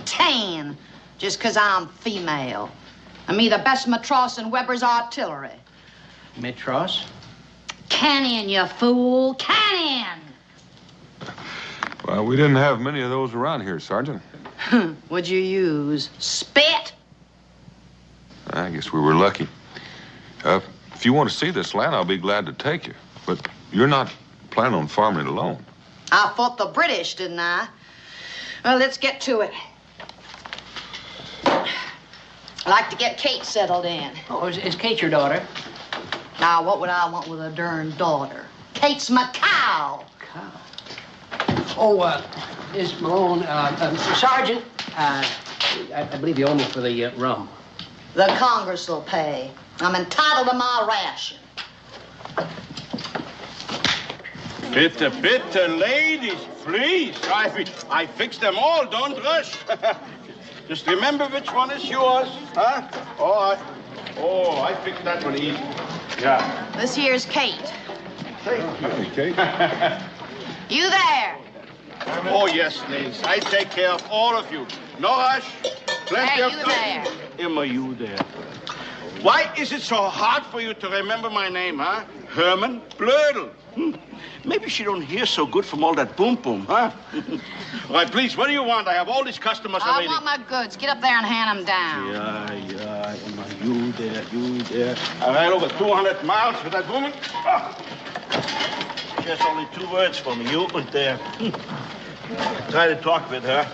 10, just 'cause I'm female. And me the best matros in Weber's artillery. Mitros? Cannon, you fool, cannon! Well, we didn't have many of those around here, Sergeant. What'd you use? Spit? I guess we were lucky. If you want to see this land, I'll be glad to take you. But you're not planning on farming it alone. I fought the British, didn't I? Well, let's get to it. I like to get Kate settled in. Oh, is Kate your daughter? Now, what would I want with a darn daughter? Kate's my cow. Oh, Miss Malone, Sergeant, I believe you owe me for the rum. The Congress will pay. I'm entitled to my ration. Bitte, ladies, please. I fixed them all. Don't rush. Just remember which one is yours, huh? Oh, I fixed that one easy. Yeah. This here's Kate. Thank you. Hey, Kate. You there? Oh, yes, ladies. I take care of all of you. No rush. Plenty Hey, of you time. there? Emma, you there. Why is it so hard for you to remember my name, huh? Herman Blödel. Maybe she don't hear so good from all that boom, huh? All right, please, what do you want? I have all these customers already. I want my goods. Get up there and hand them down. Yeah, Emma, you there. I ride over 200 miles with that woman. Oh. She has only 2 words for me, you and there. Try to talk with her.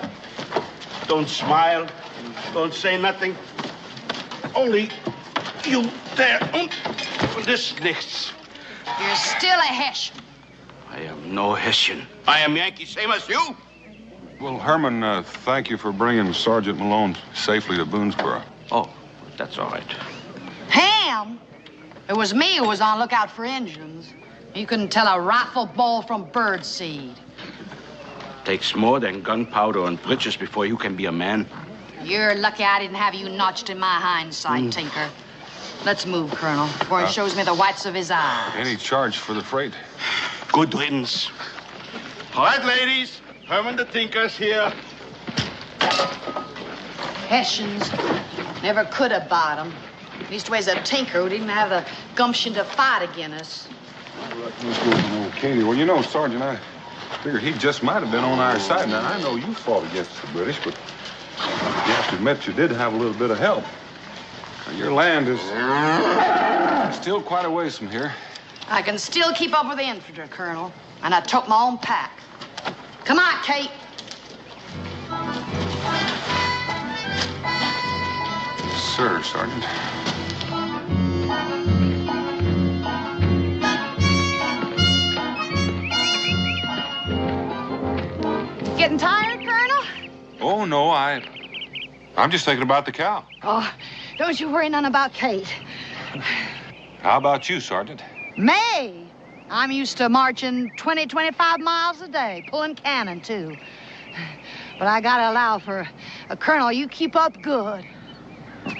Don't smile. Don't say nothing. Only you there. This nichts. You're still a Hessian. I am no Hessian. I am Yankee, same as you. Well, Herman, thank you for bringing Sergeant Malone safely to Boonesboro. Oh, that's all right. Ham? It was me who was on lookout for Injuns. You couldn't tell a rifle ball from bird seed. Takes more than gunpowder and britches before you can be a man. You're lucky I didn't have you notched in my hindsight, Tinker. Let's move, Colonel, before he shows me the whites of his eyes. Any charge for the freight? Good riddance. All right, ladies. Herman the Tinker's here. Hessians never could have bought them. Leastways a tinker who didn't have the gumption to fight against us. What's going on, Katie? Well, you know, Sergeant, I figured he just might have been on our side. Now, I know you fought against the British, but you have to admit you did have a little bit of help. Now, your land is still quite a ways from here. I can still keep up with the infantry, Colonel. And I took my own pack. Come on, Kate. Sir, Sergeant. Getting tired, Colonel? Oh, no, I'm just thinking about the cow. Oh, don't you worry none about Kate. How about you, Sergeant? Me? I'm used to marching 20, 25 miles a day, pulling cannon, too. But I gotta allow for a Colonel, you keep up good.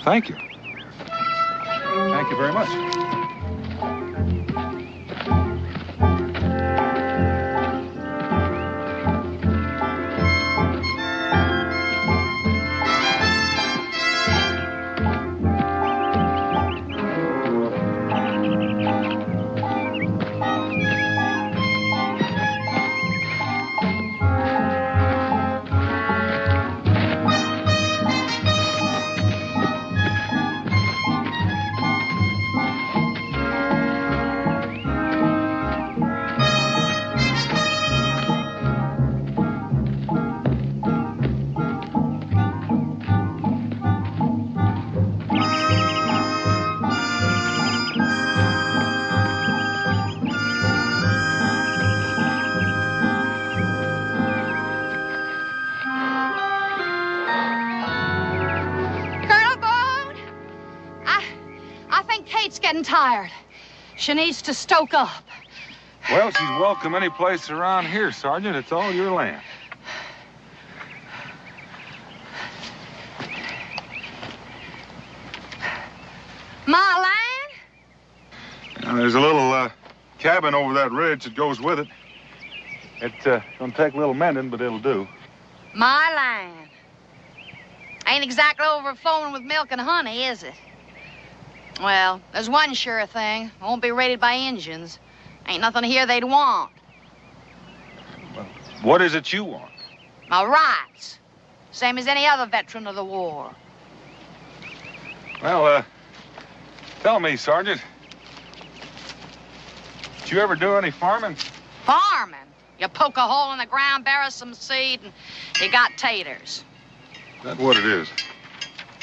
Thank you. Thank you very much. Getting tired. She needs to stoke up. Well, she's welcome any place around here, Sergeant. It's all your land. My land? Now, there's a little cabin over that ridge that goes with it. It's gonna take a little mending, but it'll do. My land. Ain't exactly overflowing with milk and honey, is it? Well, there's one sure thing. Won't be raided by Indians. Ain't nothing here they'd want. Well, what is it you want? My rights. Same as any other veteran of the war. Well, tell me, Sergeant. Did you ever do any farming? Farming? You poke a hole in the ground, bury some seed, and you got taters. That's what it is.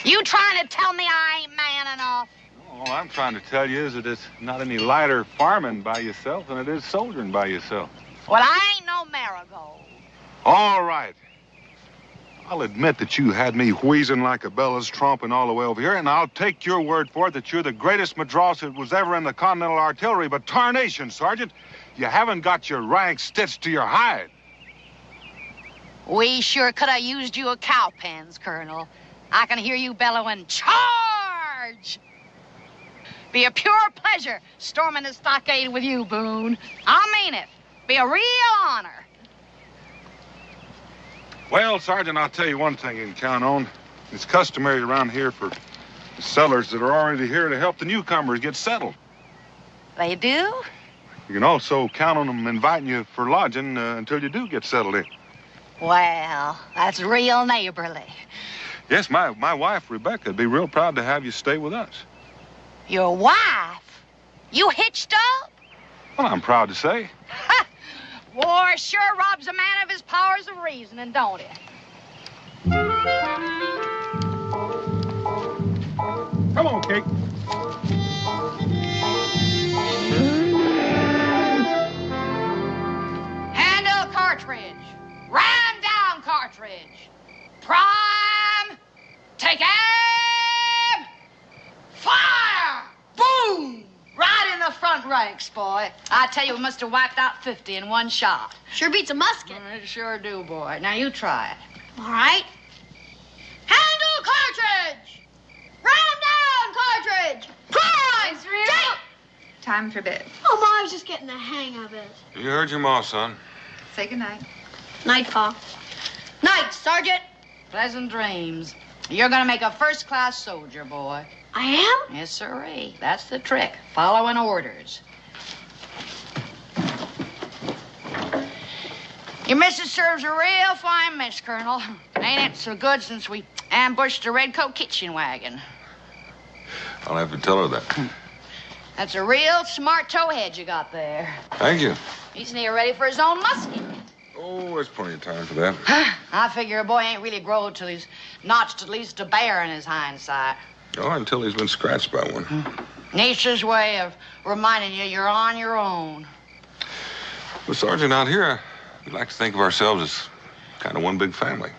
You trying to tell me I ain't man enough? All I'm trying to tell you is that it's not any lighter farming by yourself than it is soldiering by yourself. Well, I ain't no marigold. All right. I'll admit that you had me wheezing like a bellows tromping all the way over here, and I'll take your word for it that you're the greatest madross that was ever in the Continental Artillery, but tarnation, Sergeant, you haven't got your rank stitched to your hide. We sure could have used you a cowpens, Colonel. I can hear you bellowing, charge! Be a pure pleasure storming the stockade with you, Boone. I mean it. Be a real honor. Well, Sergeant, I'll tell you one thing you can count on. It's customary around here for the settlers that are already here to help the newcomers get settled. They do? You can also count on them inviting you for lodging until you do get settled in. Well, that's real neighborly. Yes, my wife, Rebecca, would be real proud to have you stay with us. Your wife? You hitched up? Well, I'm proud to say. War sure robs a man of his powers of reasoning, don't it? Come on, Kate. Handle cartridge. Ram down cartridge. Prime. Take aim. Fire! Boom! Right in the front ranks, boy. I tell you, we must have wiped out 50 in one shot. Sure beats a musket. It sure do, boy. Now you try it. All right. Handle cartridge! Ram down cartridge! Prime! Israel! Time for bed. Oh, Ma, I was just getting the hang of it. You heard your ma, son. Say goodnight. Night, Pa. Night, Sergeant. Pleasant dreams. You're gonna make a first-class soldier, boy. I am? Yes, sirree. That's the trick. Following orders. Your missus serves a real fine mess, Colonel. Ain't it so good since we ambushed the Redcoat kitchen wagon? I'll have to tell her that. That's a real smart towhead you got there. Thank you. He's near ready for his own musket. Oh, there's plenty of time for that. I figure a boy ain't really grown till he's notched at least a bear in his hindsight. Oh, until he's been scratched by one. Nature's way of reminding you you're on your own. Well, Sergeant, out here, we like to think of ourselves as kind of one big family.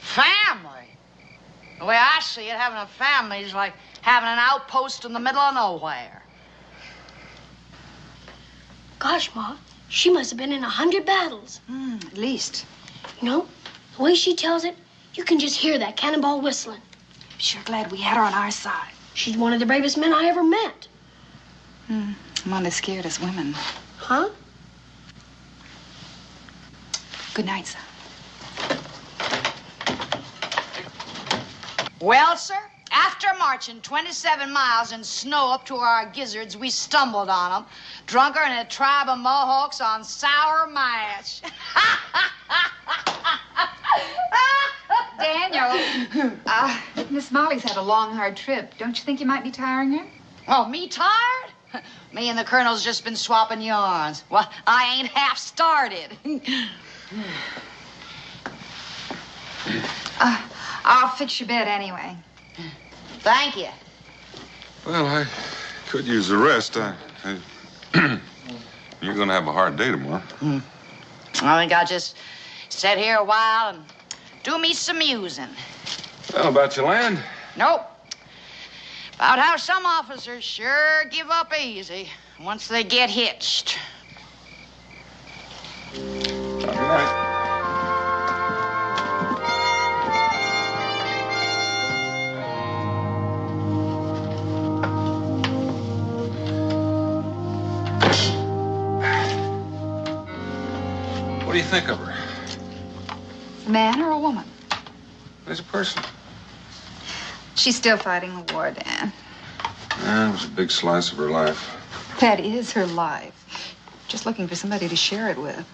Family? The way I see it, having a family is like having an outpost in the middle of nowhere. Gosh, Ma, she must have been in 100 battles. At least. You know, the way she tells it, you can just hear that cannonball whistling. Sure glad we had her on our side. She's one of the bravest men I ever met. I'm not as scared as women. Huh? Good night, son. Well, sir, after marching 27 miles in snow up to our gizzards, we stumbled on them, drunker than a tribe of Mohawks on sour mash. Daniel, Miss Molly's had a long, hard trip. Don't you think you might be tiring her? Oh, me tired? Me and the Colonel's just been swapping yarns. Well, I ain't half started. I'll fix your bed anyway. Thank you. Well, I could use the rest. You're going to have a hard day tomorrow. I think I'll just sit here a while and do me some musing. Well, about your land? Nope. About how some officers sure give up easy once they get hitched. Good night. What do you think of her? A man or a woman? As a person. She's still fighting the war, Dan. It was a big slice of her life. That is her life. Just looking for somebody to share it with.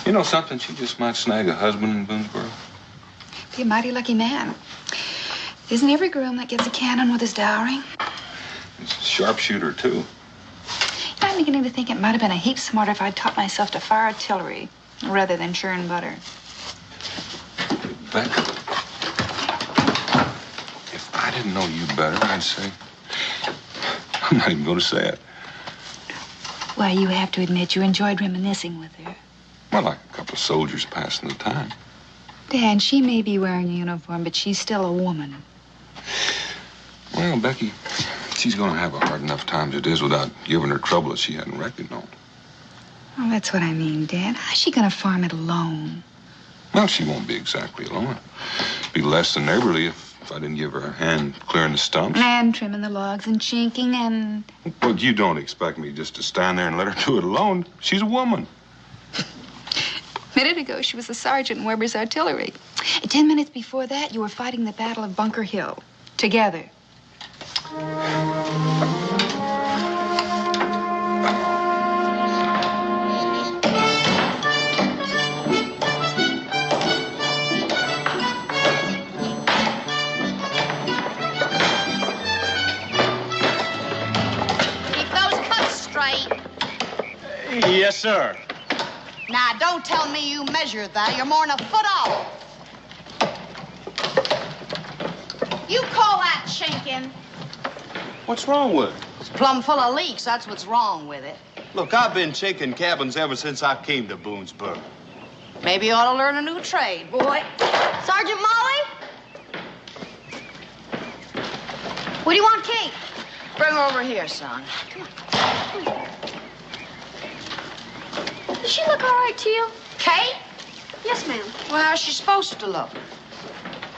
You know something? She just might snag a husband in Boonesboro. Be a mighty lucky man. Isn't every groom that gets a cannon with his dowry? He's a sharpshooter, too. I'm beginning to think it might have been a heap smarter if I'd taught myself to fire artillery rather than churn butter. Beck, if I didn't know you better, I'd say... I'm not even going to say it. Why, you have to admit you enjoyed reminiscing with her. Well, like a couple of soldiers passing the time. Dan, she may be wearing a uniform, but she's still a woman. Well, Becky, she's going to have a hard enough time as it is without giving her trouble that she hadn't reckoned on. Well, that's what I mean, Dan. How's she going to farm it alone? Well, she won't be exactly alone. Be less than neighborly if I didn't give her a hand clearing the stumps. And trimming the logs and chinking and... Well, you don't expect me just to stand there and let her do it alone. She's a woman. A minute ago, she was a sergeant in Weber's artillery. 10 minutes before that, you were fighting the Battle of Bunker Hill. Together. Yes, sir. Now, don't tell me you measured that. You're more than a foot off. You call that chinking? What's wrong with it? It's plumb full of leaks. That's what's wrong with it. Look, I've been chinking cabins ever since I came to Boonesboro. Maybe you ought to learn a new trade, boy. Sergeant Molly? What do you want, Kate? Bring her over here, son. Come on. Does she look all right to you? Kate? Yes, ma'am. Well, how's she supposed to look?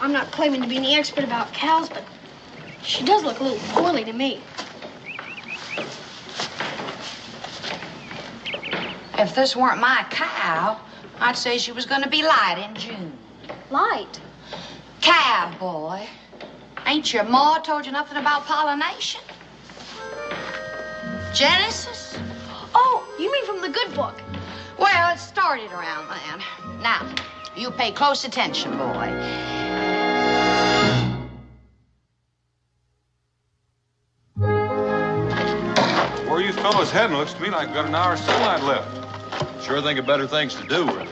I'm not claiming to be any expert about cows, but she does look a little poorly to me. If this weren't my cow, I'd say she was going to be light in June. Light? Calf, boy. Ain't your ma told you nothing about pollination? Genesis? Oh, you mean from the good book? Well, it started around then. Now, you pay close attention, boy. was heading, looks to me like we've got an hour of sunlight left. Sure think of better things to do with it.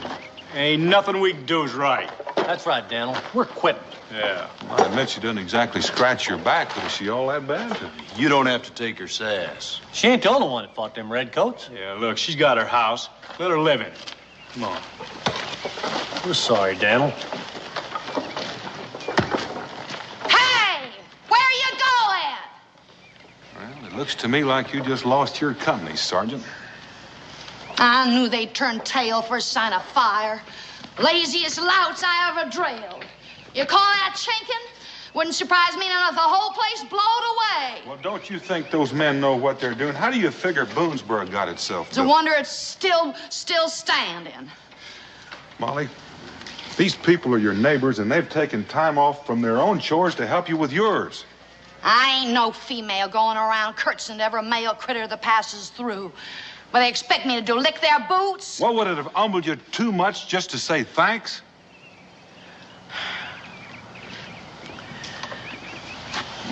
Ain't nothing we can do is right. That's right, Daniel. We're quitting. Yeah. Well, I admit she doesn't exactly scratch your back, but is she all that bad? You don't have to take her sass. She ain't the only one that fought them redcoats. Yeah, look, she's got her house. Let her live in it. Come on. We're sorry, Daniel. Hey! Where are you going? Well, it looks to me like you just lost your company, Sergeant. I knew they'd turn tail for a sign of fire. Laziest louts I ever drilled. You call that chinking? Wouldn't surprise me none if the whole place blowed away. Well, don't you think those men know what they're doing? How do you figure Boonesboro got itself It's a built? wonder it's still standing. Molly, these people are your neighbors, and they've taken time off from their own chores to help you with yours. I ain't no female going around curtsying to every male critter that passes through. But they expect me to do lick their boots? Well, would it have humbled you too much just to say thanks?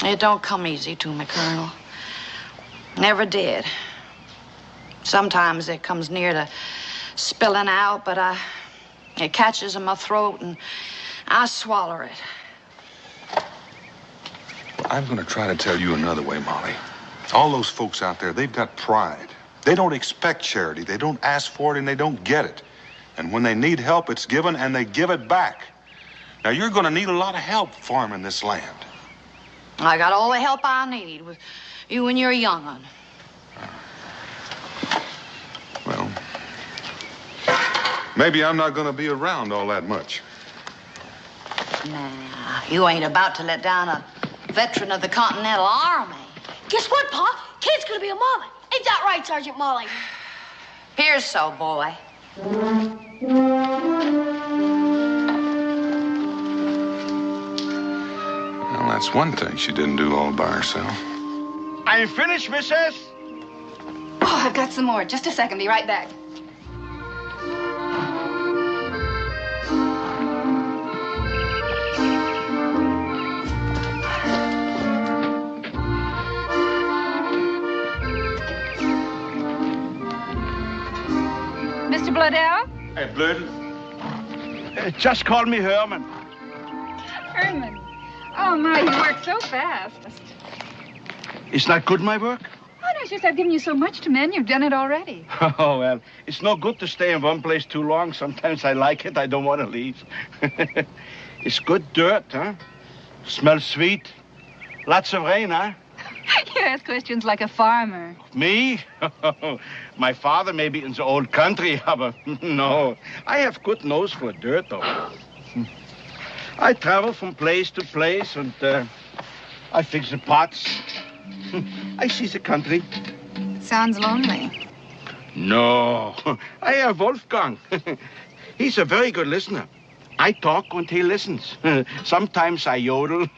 It don't come easy to me, Colonel. Never did. Sometimes it comes near to spilling out, but it catches in my throat and I swallow it. I'm going to try to tell you another way, Molly. All those folks out there, they've got pride. They don't expect charity. They don't ask for it, and they don't get it. And when they need help, it's given, and they give it back. Now, you're going to need a lot of help farming this land. I got all the help I need with you and your young'un. Well, maybe I'm not going to be around all that much. Nah, you ain't about to let down a veteran of the Continental Army. Guess what, Pa? Kid's gonna be a mama. Ain't that right, Sergeant Molly? Here's so, boy. Well, that's one thing she didn't do all by herself. I'm finished, Mrs. Oh, I've got some more. Just a second. Be right back. Mr. Bloodell? Hey, Blood. Just call me Herman. Herman. Oh, my, you work so fast. It's not good, my work? Oh, no, it's just I've given you so much to mend. You've done it already. Oh, well, it's no good to stay in one place too long. Sometimes I like it. I don't want to leave. It's good dirt, huh? Smells sweet. Lots of rain, huh? You ask questions like a farmer. Me? My father may be in the old country, but no. I have good nose for dirt, though. I travel from place to place, and I fix the pots. I see the country. Sounds lonely. No, I have Wolfgang. He's a very good listener. I talk and he listens. Sometimes I yodel.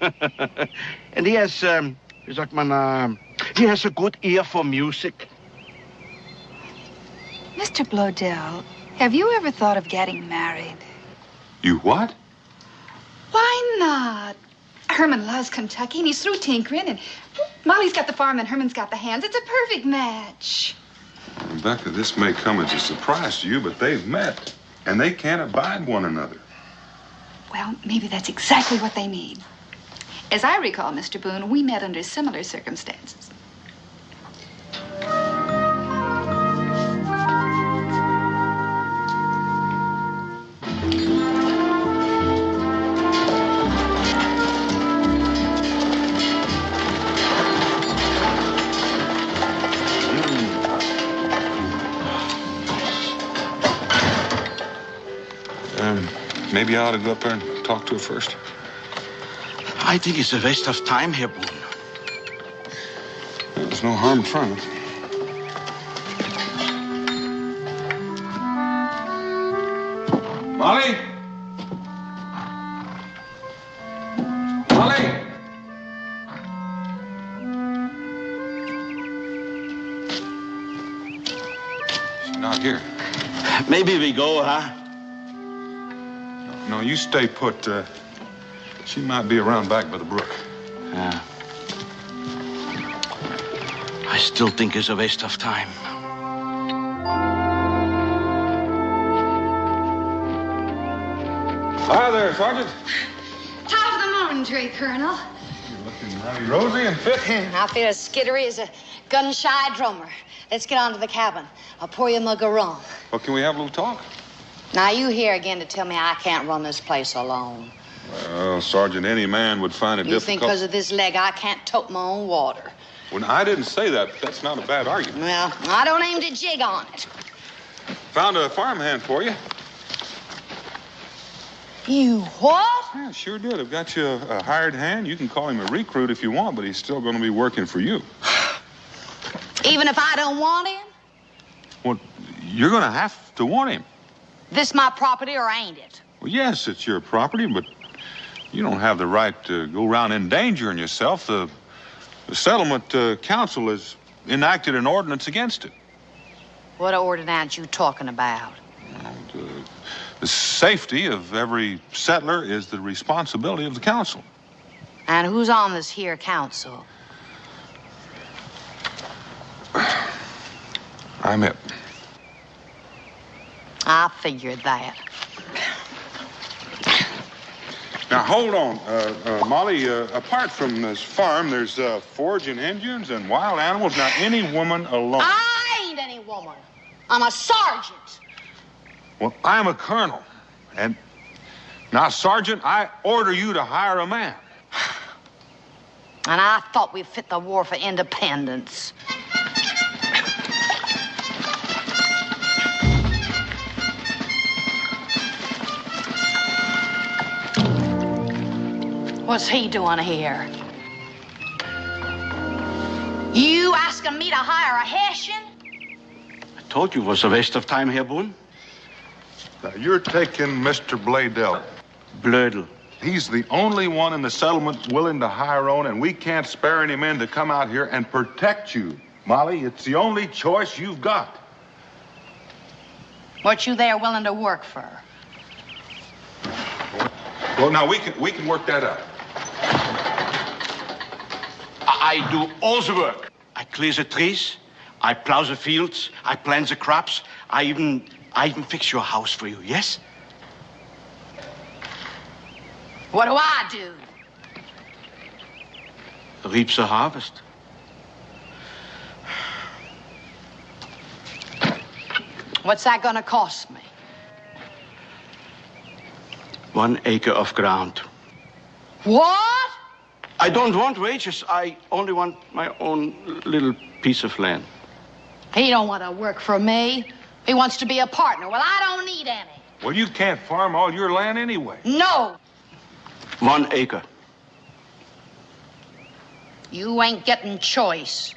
And he has, wie sagt man, he has a good ear for music. Mr. Bloedel, have you ever thought of getting married? You what? Why not? Herman loves Kentucky, and he's through tinkering, and Molly's got the farm, and Herman's got the hands. It's a perfect match. Rebecca, this may come as a surprise to you, but they've met, and they can't abide one another. Well, maybe that's exactly what they need. As I recall, Mr. Boone, we met under similar circumstances. Maybe I ought to go up there and talk to her first. I think it's a waste of time here, Boone. There's no harm trying. Molly? Molly? She's not here. Maybe we go, huh? No, you stay put. She might be around back by the brook. Yeah. I still think it's a waste of time. Hi there, Sergeant. Top of the morning to you, Colonel. You're looking mighty rosy and fit. I feel as skittery as a gun-shy drummer. Let's get on to the cabin. I'll pour you a mug of rum. Well, can we have a little talk? Now, you here again to tell me I can't run this place alone. Well, Sergeant, any man would find it You think because of this leg I can't tote my own water? Well, I didn't say that, but that's not a bad argument. Well, I don't aim to jig on it. Found a farmhand for you. You what? Yeah, sure did. I've got you a hired hand. You can call him a recruit if you want, but he's still going to be working for you. Even if I don't want him? Well, you're going to have to want him. This my property or ain't it? Well, yes, it's your property, but you don't have the right to go around endangering yourself. The settlement council has enacted an ordinance against it. What ordinance you talking about? The safety of every settler is the responsibility of the council. And who's on this here council? I'm it. I figured that. Now, hold on, Molly. Apart from this farm, there's foraging Indians and wild animals. Now, any woman alone. I ain't any woman. I'm a sergeant. Well, I'm a colonel. And now, Sergeant, I order you to hire a man. And I thought we fit the war for independence. What's he doing here? You asking me to hire a Hessian? I told you it was a waste of time here, Boone. Now, you're taking Mr. Bladel. Bladel. He's the only one in the settlement willing to hire on, and we can't spare any men to come out here and protect you. Molly, it's the only choice you've got. What you there willing to work for? Well, now, we can work that out. I do all the work. I clear the trees, I plow the fields, I plant the crops, I even fix your house for you, yes? What do I do? Reap the harvest. What's that gonna cost me? 1 acre of ground. What? I don't want wages. I only want my own little piece of land. He don't want to work for me. He wants to be a partner. Well, I don't need any. Well, you can't farm all your land anyway. No. 1 acre. You ain't getting choice.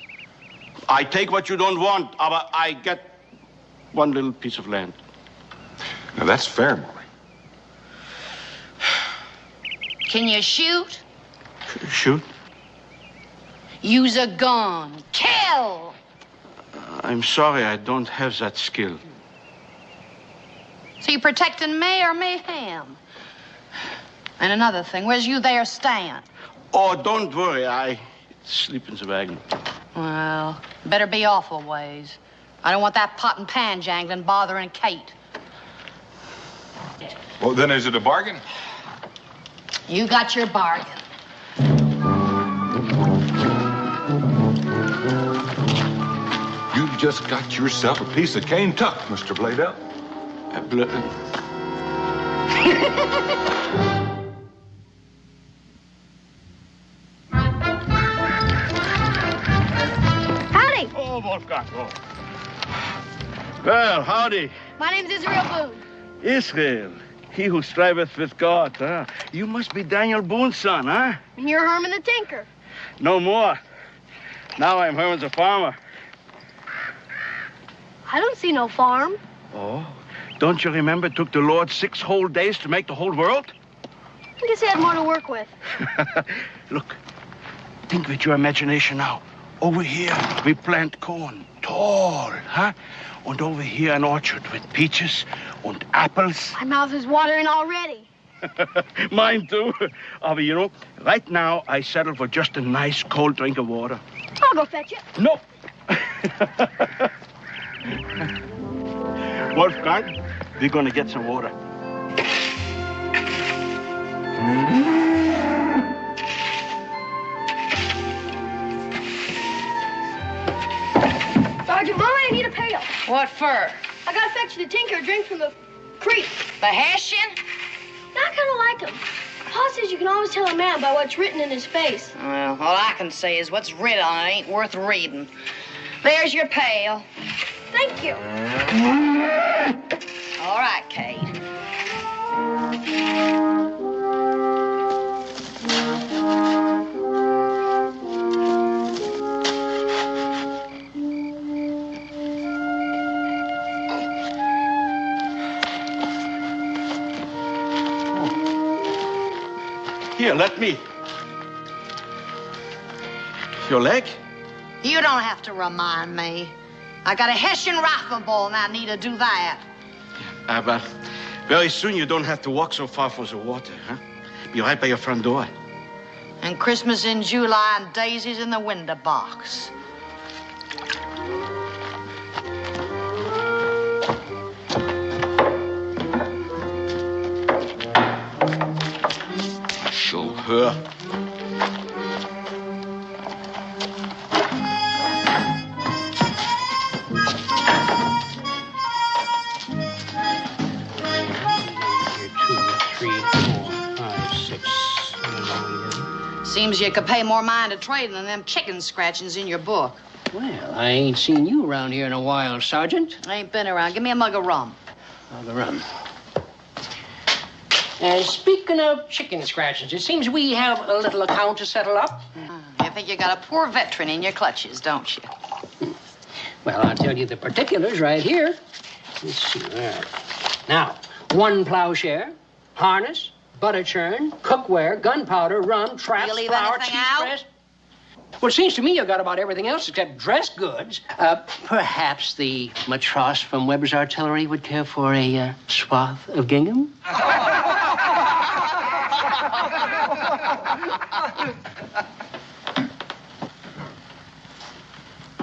I take what you don't want, but I get 1 little piece of land. Now, that's fair, Molly. Can you shoot? Shoot? Use a gun. Kill! I'm sorry, I don't have that skill. So you protecting me or me him? And another thing, where's you there stand? Oh, don't worry, I sleep in the wagon. Well, better be awful ways. I don't want that pot and pan jangling bothering Kate. Well, then is it a bargain? You got your bargain. You just got yourself a piece of cane tuck, Mr. Bladel. Howdy. Oh, Wolfgang. Oh. Well, howdy. My name's Israel Boone. Israel, he who striveth with God, huh? You must be Daniel Boone's son, huh? And you're Herman the Tinker. No more. Now I'm Herman the farmer. I don't see no farm. Oh, don't you remember it took the Lord 6 whole days to make the whole world? I guess he had more to work with. Look, think with your imagination now. Over here, we plant corn, tall, huh? And over here, an orchard with peaches and apples. My mouth is watering already. Mine too. But you know, right now, I settle for just a nice cold drink of water. I'll go fetch it. No, Wolfgang, we're gonna get some water. Sergeant, Mama, I need a pail. What for? I gotta fetch the tinker a drink from the creek. The Hessian? I kind of like him. Pa says you can always tell a man by what's written in his face. Well, all I can say is what's written on it ain't worth reading. There's your pail. Thank you. All right, Kate. Here, let me. Your leg? You don't have to remind me. I got a Hessian rifle ball and I need to do that. But very soon you don't have to walk so far for the water, huh? Be right by your front door. And Christmas in July and daisies in the window box. Show her. Seems you could pay more mind to trading than them chicken scratchings in your book. Well, I ain't seen you around here in a while, Sergeant. I ain't been around. Give me a mug of rum. Mug of rum. Speaking of chicken scratchings, it seems we have a little account to settle up. You think you got a poor veteran in your clutches, don't you? Well, I'll tell you the particulars right here. Let's see. There. Now, 1 plowshare, harness, butter churn, cookware, gunpowder, rum, traps, You leave flour, anything cheese out? press. Well, it seems to me you got about everything else except dress goods. Perhaps the matros from Weber's Artillery would care for a swath of gingham?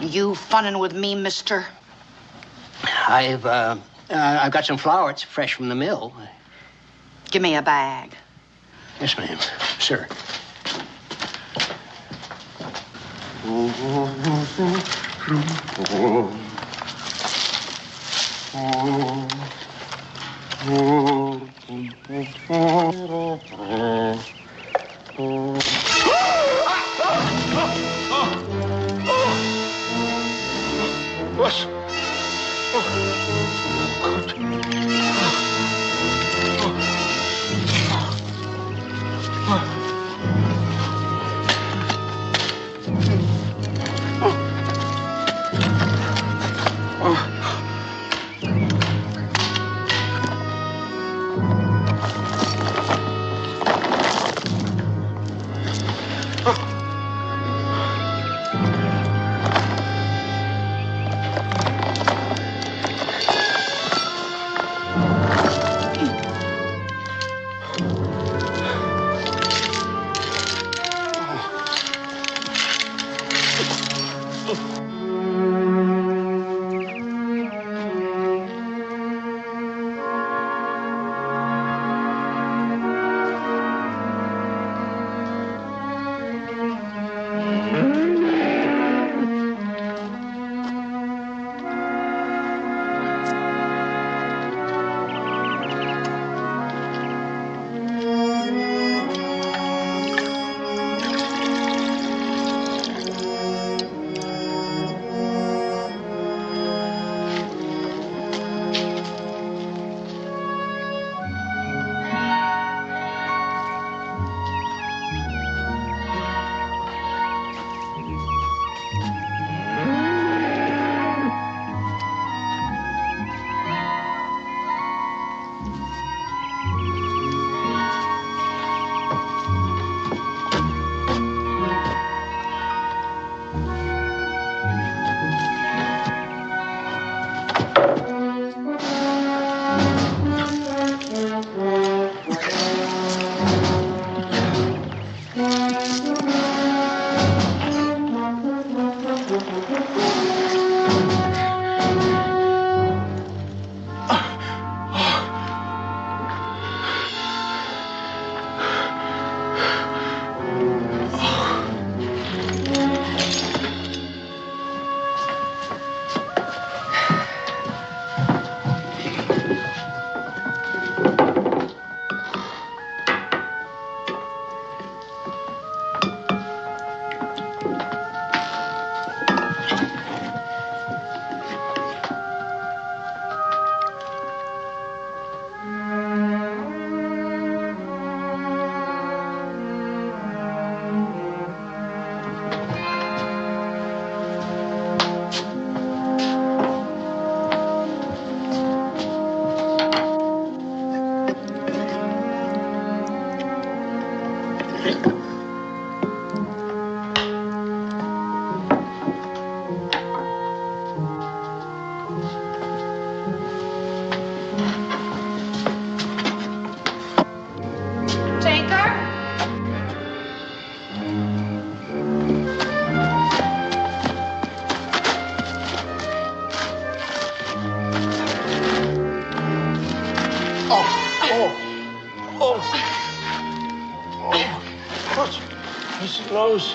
You funning with me, mister? I've got some flour. It's fresh from the mill. Give me a bag. Yes, ma'am. Sir. Was?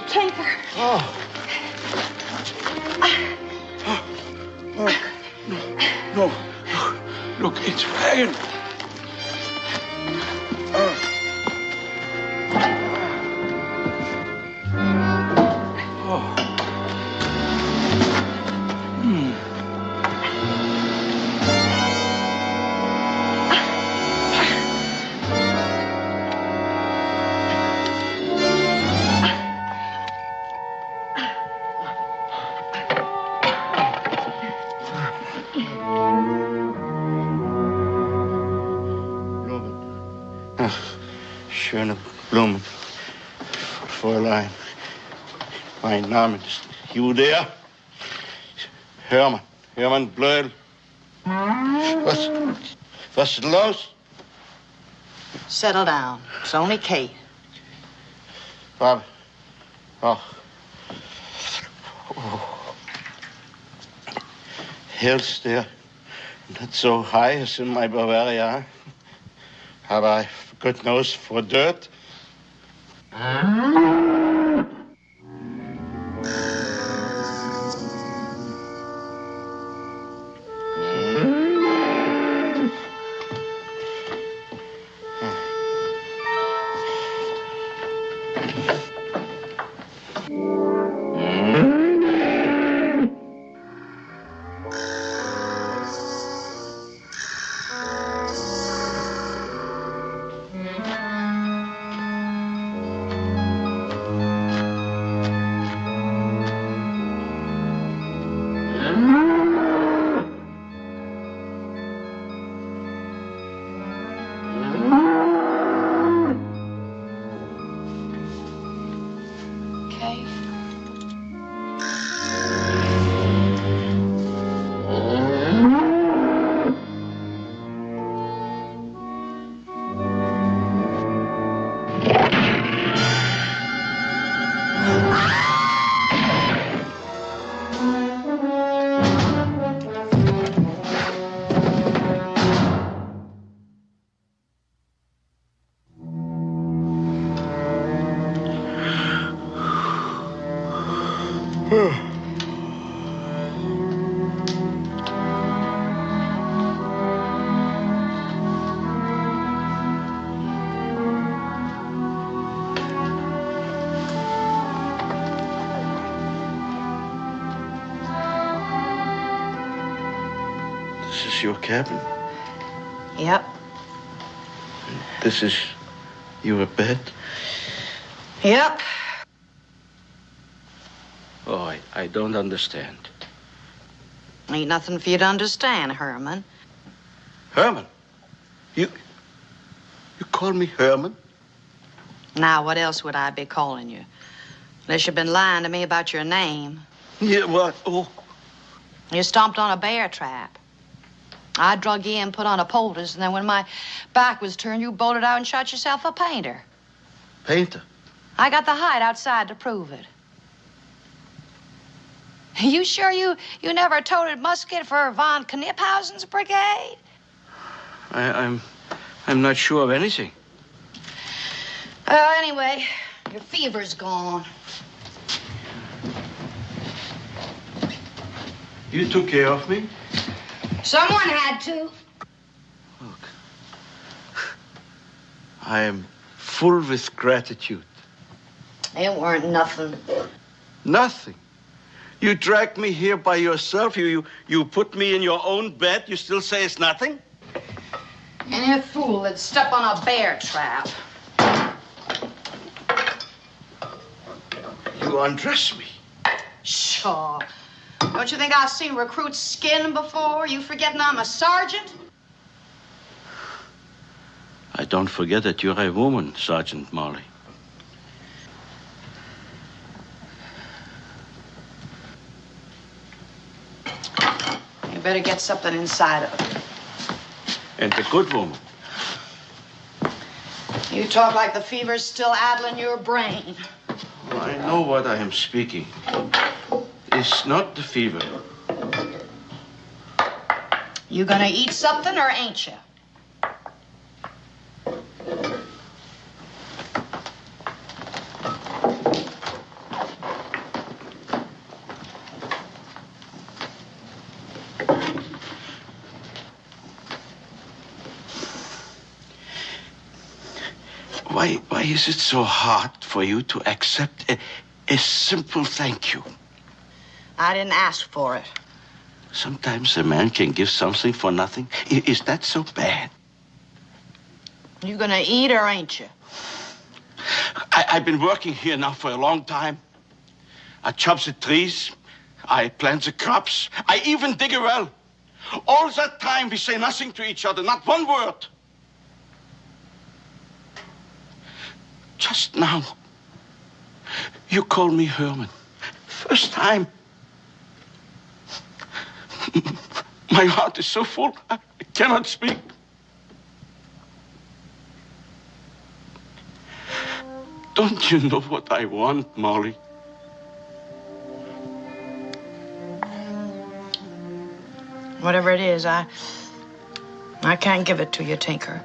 Tinker. No. Look, it's wagon. Schöne Blumen. Fräulein. Mein Name ist Judea. Hermann Blödel. Was ist los? Settle down. It's only Kate. Bob. Hills there. Not so high as in my Bavaria. Have I, good nose for dirt? This is your cabin? Yep. This is your bed? Yep. Oh, I don't understand. Ain't nothing for you to understand, Herman. Herman? You call me Herman? Now, what else would I be calling you? Unless you've been lying to me about your name. Yeah, what? Oh. You stomped on a bear trap. I drug you in, put on a poultice, and then when my back was turned, you bolted out and shot yourself a painter. Painter? I got the hide outside to prove it. You sure you never toted musket for von Kniphausen's brigade? I'm not sure of anything. Anyway, your fever's gone. You took care of me? Someone had to. Look, I am full with gratitude. It weren't nothing. Nothing? You dragged me here by yourself. You put me in your own bed. You still say it's nothing? Any fool that'd step on a bear trap. You undress me. Sure. Don't you think I've seen recruits' skin before? You forgetting I'm a sergeant? I don't forget that you're a woman, Sergeant Molly. better get something inside of it. And the good woman. You talk like the fever's still addling your brain. Well, I know what I am speaking. It's not the fever. You gonna eat something or ain't you? Why is it so hard for you to accept a simple thank you? I didn't ask for it. Sometimes a man can give something for nothing. Is that so bad? You gonna eat or ain't you? I've been working here now for a long time. I chop the trees. I plant the crops. I even dig a well. All that time we say nothing to each other, not one word. Just now, you call me Herman. First time. My heart is so full, I cannot speak. Don't you know what I want, Molly? Whatever it is, I can't give it to you, Tinker.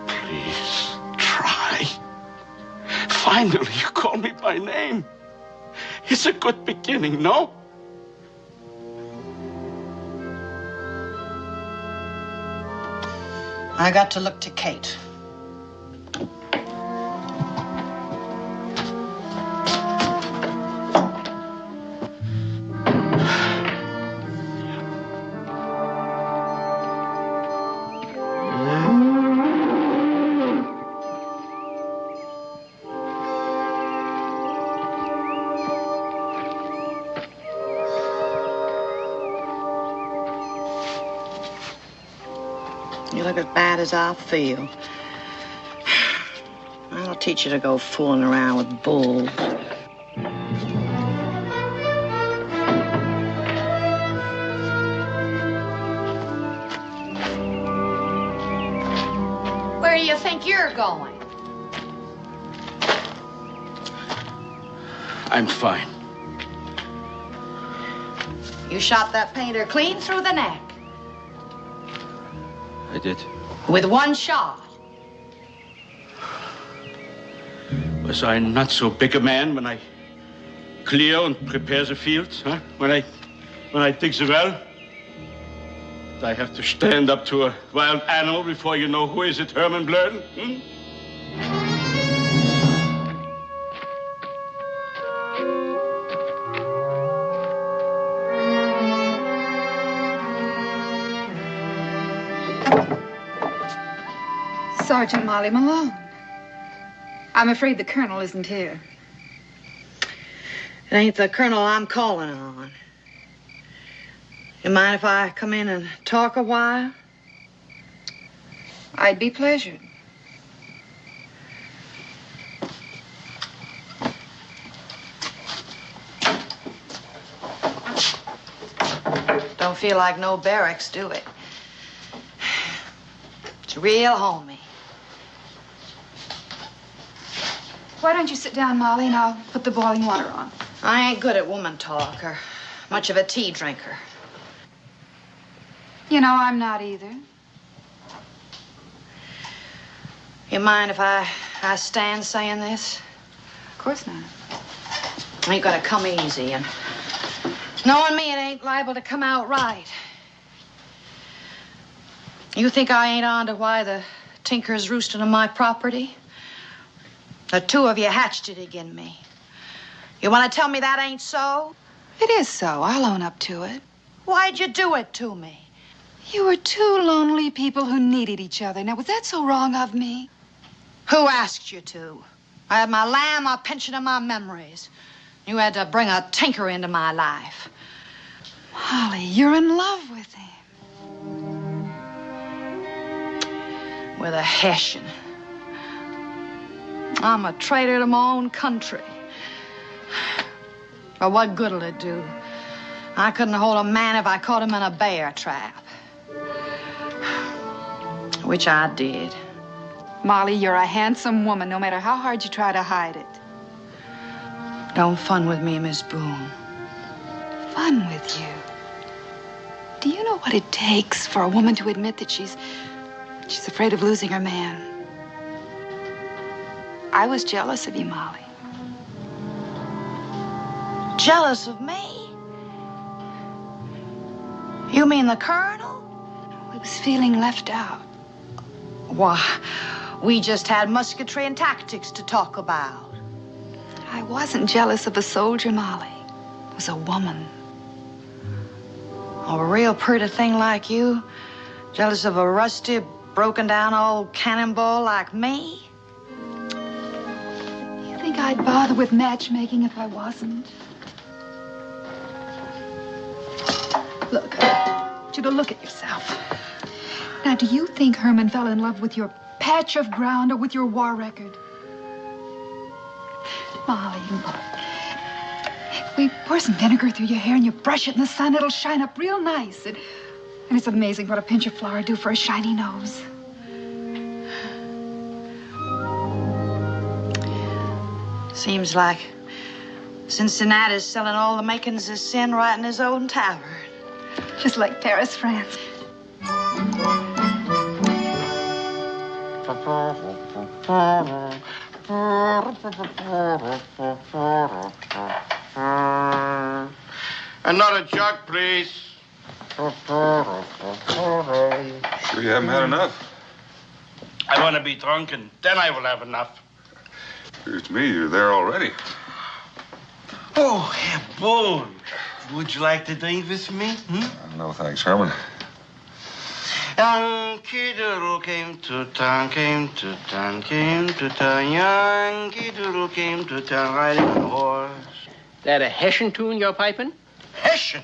Please, try. Finally, you call me by name. It's a good beginning, no? I got to look to Kate. You look as bad as I feel. I'll teach you to go fooling around with bulls. Where do you think you're going? I'm fine. You shot that painter clean through the neck. I did. With one shot. Was I not so big a man when I clear and prepare the fields, huh? When I dig the well? Do I have to stand up to a wild animal before you know who is it, Herman Blurden? Hmm? Sergeant Molly Malone. I'm afraid the Colonel isn't here. It ain't the Colonel I'm calling on. You mind if I come in and talk a while? I'd be pleasured. Don't feel like no barracks, do it? It's real homey. Why don't you sit down, Molly, and I'll put the boiling water on. I ain't good at woman talk or much of a tea drinker. You know, I'm not either. You mind if I stand saying this? Of course not. I ain't gonna come easy, and knowing me, it ain't liable to come out right. You think I ain't on to why the Tinker's roosting on my property? The two of you hatched it again me. You want to tell me that ain't so? It is so. I'll own up to it. Why'd you do it to me? You were two lonely people who needed each other. Now, was that so wrong of me? Who asked you to? I had my lamb, my pension, and my memories. You had to bring a Tinker into my life. Molly, you're in love with him. With a Hessian. I'm a traitor to my own country. But what good'll it do? I couldn't hold a man if I caught him in a bear trap. Which I did. Molly, you're a handsome woman, no matter how hard you try to hide it. Don't fun with me, Miss Boone. Fun with you? Do you know what it takes for a woman to admit that she's afraid of losing her man? I was jealous of you, Molly. Jealous of me? You mean the Colonel? I was feeling left out. Why, we just had musketry and tactics to talk about. I wasn't jealous of a soldier, Molly. It was a woman. A real pretty thing like you? Jealous of a rusty, broken-down old cannonball like me? You think I'd bother with matchmaking if I wasn't? Look, I want you to look at yourself. Now, do you think Herman fell in love with your patch of ground or with your war record? Molly, look. If we pour some vinegar through your hair and you brush it in the sun, it'll shine up real nice. And it's amazing what a pinch of flour do for a shiny nose. Seems like Cincinnati's selling all the makings of sin right in his own tavern. Just like Paris, France. Another jug, please. Sure you haven't had enough? I want to be drunk, and then I will have enough. Appears to me you're there already. Oh, Herr Boone. Would you like to drink with me? No, thanks, Herman. Yankee Doodle came to town, came to town, came to town. Yankee Doodle came to town riding a horse. That a Hessian tune you're piping? Hessian?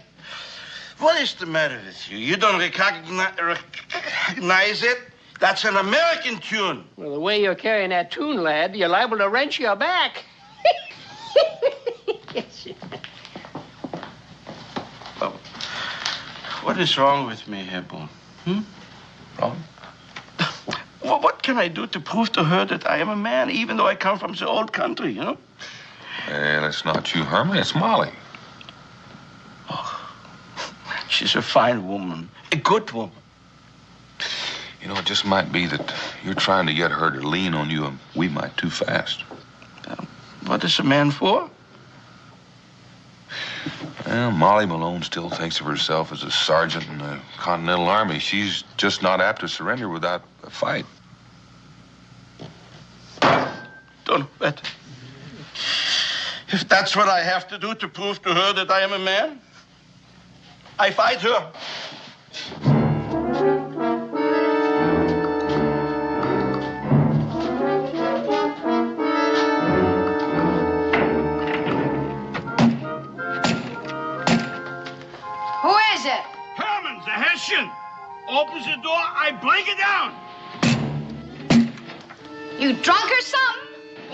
What is the matter with you? You don't recognize it? That's an American tune. Well, the way you're carrying that tune, lad, you're liable to wrench your back. Oh, what is wrong with me, Herr Boone? Wrong? Well, what can I do to prove to her that I am a man, even though I come from the old country, you know? And it's not you, Herman, it's Molly. Oh, she's a fine woman, a good woman. You know, it just might be that you're trying to get her to lean on you and we might too fast. What is a man for? Well, Molly Malone still thinks of herself as a sergeant in the Continental Army. She's just not apt to surrender without a fight. Don't bet. If that's what I have to do to prove to her that I am a man, I fight her. Who is it? Herman, the Hessian. Opens the door, I break it down. You drunk or something?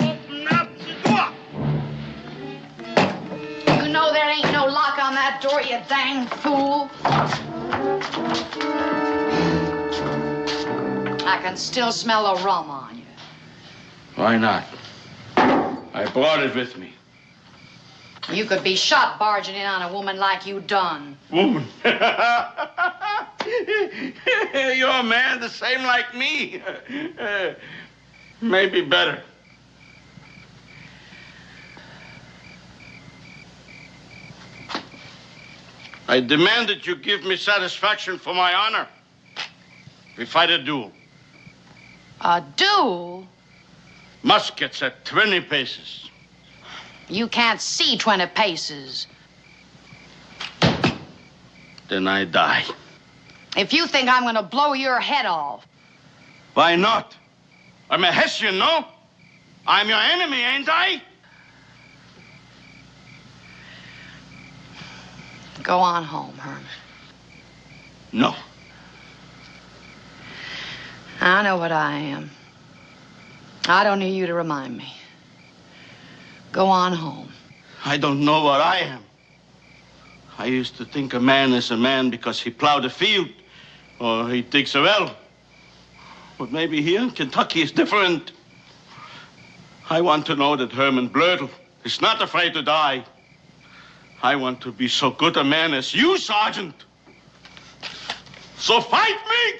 Open up the door. You know there ain't no lock on that door, you dang fool. I can still smell the rum on you. Why not? I brought it with me. You could be shot barging in on a woman like you done. Woman. You're a man the same like me. Maybe better. I demand that you give me satisfaction for my honor. We fight a duel. A duel? Muskets at 20 paces. You can't see 20 paces. Then I die. If you think I'm gonna blow your head off. Why not? I'm a Hessian, no? I'm your enemy, ain't I? Go on home, Herman. No. I know what I am. I don't need you to remind me. Go on home. I don't know what I am. I used to think a man is a man because he plowed a field or he digs a well. But maybe here in Kentucky is different. I want to know that Herman Blödel is not afraid to die. I want to be so good a man as you, Sergeant. So fight me!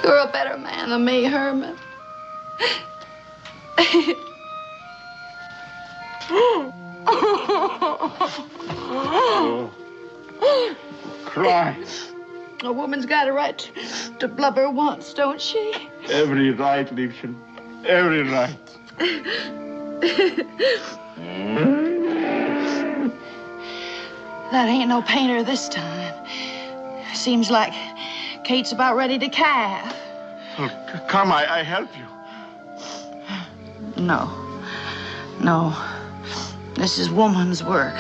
You're a better man than me, Herman. Cry. A woman's got a right to blubber once, don't she? Every right, Liebchen. Every right. That ain't no painter this time. Seems like Kate's about ready to calve. Oh, come, I help you. No. No. This is woman's work.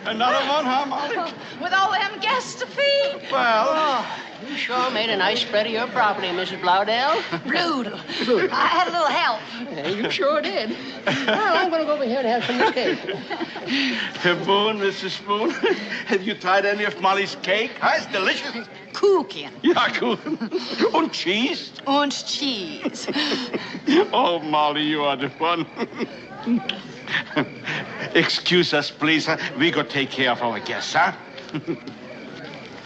Another one, huh, Molly? With all them guests to feed. Well, You sure made a nice spread of your property, Mrs. Blowdell. Brutal. I had a little help. Yeah, you sure did. Well, I'm going to go over here and have some of this cake. Boone, Mrs. Boone, have you tried any of Molly's cake? Huh? It's delicious. Kuchen. Ja, Kuchen. And cheese. Und cheese. Oh, Molly, you are the one. Excuse us, please. Huh? We go take care of our guests, huh?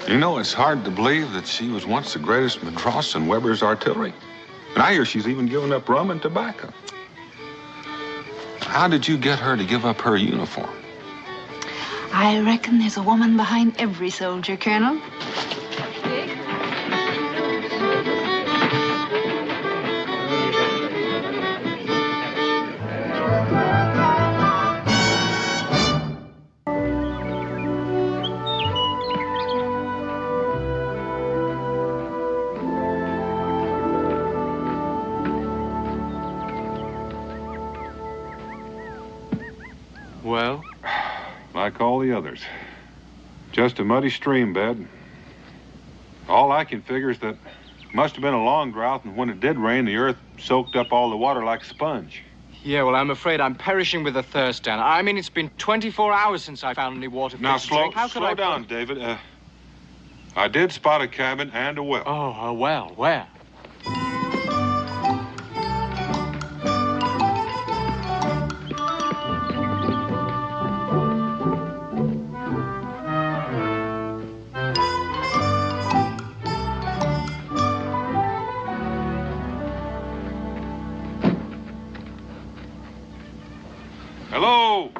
You know, it's hard to believe that she was once the greatest Madross in Weber's artillery. And I hear she's even given up rum and tobacco. How did you get her to give up her uniform? I reckon there's a woman behind every soldier, Colonel. Well? Like all the others. Just a muddy stream bed. All I can figure is that it must have been a long drought, and when it did rain, the earth soaked up all the water like a sponge. Yeah, well, I'm afraid I'm perishing with a thirst, Dan. I mean, it's been 24 hours since I found any water. Now, slow down, David. I did spot a cabin and a well. Oh, a well. Where? Hello?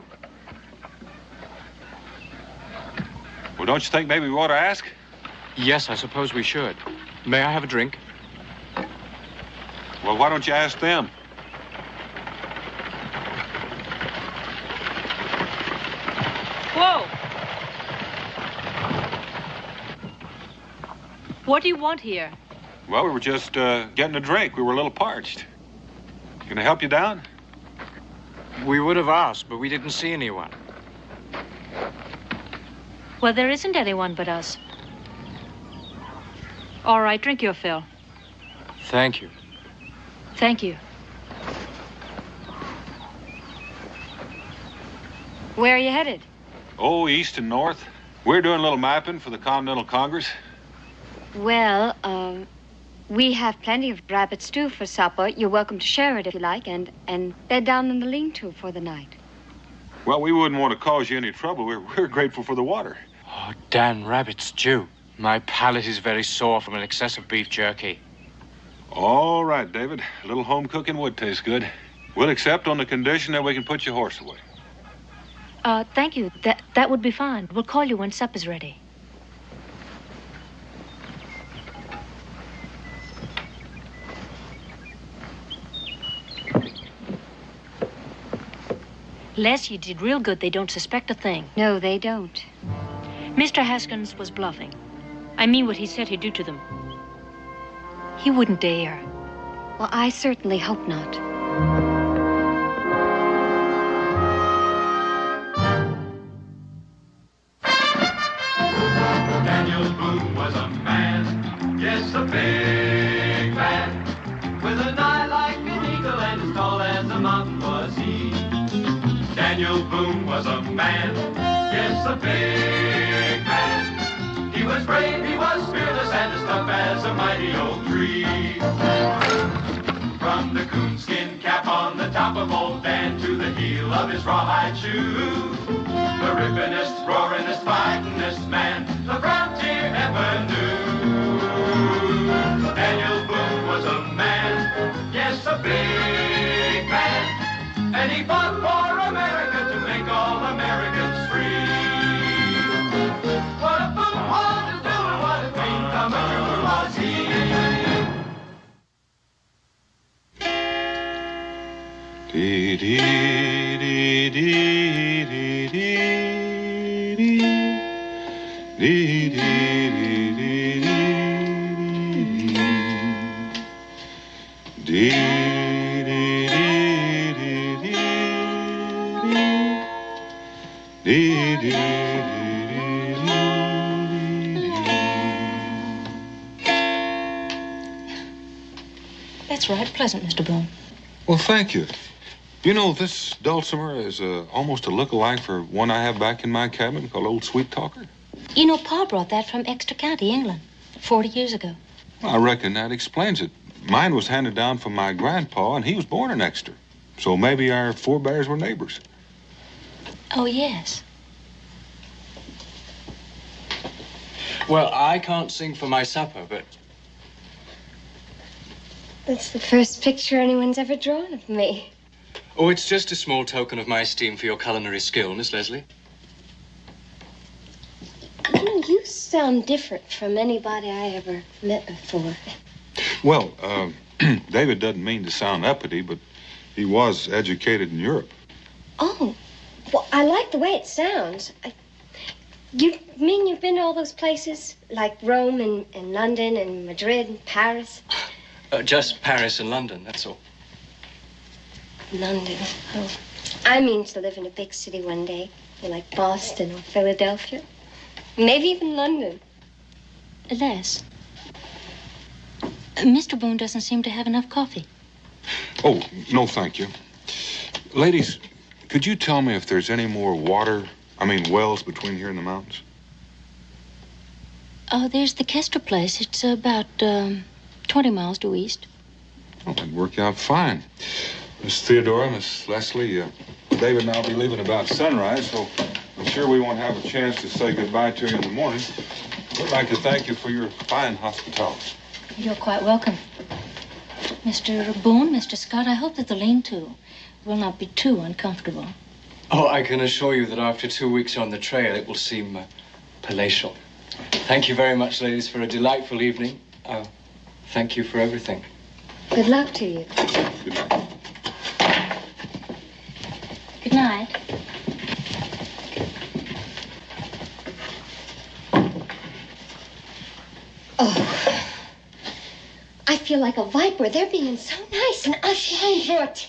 Well, don't you think maybe we ought to ask? Yes, I suppose we should. May I have a drink? Well, why don't you ask them? Whoa! What do you want here? Well, we were just getting a drink. We were a little parched. Can I help you down? We would have asked, but we didn't see anyone. Well, there isn't anyone but us. All right, drink your fill. Thank you. Thank you. Where are you headed? Oh, east and north. We're doing a little mapping for the Continental Congress. Well, we have plenty of rabbit stew for supper. You're welcome to share it if you like, and bed down in the lean-to for the night. Well, we wouldn't want to cause you any trouble. We're grateful for the water. Oh, Dan, rabbit stew. My palate is very sore from an excess of beef jerky. All right, David. A little home cooking would taste good. We'll accept on the condition that we can put your horse away. Thank you. That would be fine. We'll call you when supper's ready. Les, you did real good. They don't suspect a thing. No, they don't. Mr. Haskins was bluffing. I mean what he said he'd do to them. He wouldn't dare. Well, I certainly hope not. Daniel Boone was a man, yes, a big man, with an eye like an eagle and as tall as a mountain was he. Daniel Boone was a man, yes, a big man. He was brave, he was fearless, and as tough as a mighty oak tree. From the coonskin cap on the top of old Dan to the heel of his rawhide shoe, the rippinest, roaringest, fightingest man the frontier ever knew. Daniel Boone was a man, yes, a big man, and he fought for America to make all Americans free. What a Boone wanted to do and what a dream come true was he. Dee dee dee dee dee dee dee dee That's right. Pleasant, Mr. Boone. Well, thank you. You know, this dulcimer is almost a look-alike for one I have back in my cabin called Old Sweet Talker. You know, Pa brought that from Exeter County, England, 40 years ago. I reckon that explains it. Mine was handed down from my grandpa, and he was born in Exeter. So maybe our forebears were neighbors. Oh, yes. Well, I can't sing for my supper, but... That's the first picture anyone's ever drawn of me. Oh, it's just a small token of my esteem for your culinary skill, Miss Leslie. You know, you sound different from anybody I ever met before. Well, David doesn't mean to sound uppity, but he was educated in Europe. Oh, well, I like the way it sounds. You mean you've been to all those places? Like Rome and London and Madrid and Paris? Just Paris and London, that's all. London. Oh. I mean to live in a big city one day. Like Boston or Philadelphia. Maybe even London. Les, Mr. Boone doesn't seem to have enough coffee. Oh, no, thank you. Ladies, could you tell me if there's any more wells between here and the mountains? Oh, there's the Kester place. It's about 20 miles due east. Oh, that'd work out fine. Miss Theodora, Miss Leslie, David and I'll be leaving about sunrise, so I'm sure we won't have a chance to say goodbye to you in the morning. I'd like to thank you for your fine hospitality. You're quite welcome. Mr. Boone, Mr. Scott, I hope that the lean-to will not be too uncomfortable. Oh, I can assure you that after 2 weeks on the trail, it will seem palatial. Thank you very much, ladies, for a delightful evening. Thank you for everything. Good luck to you. Good night. Good night. Oh, I feel like a viper. They're being so nice, and us lying for it.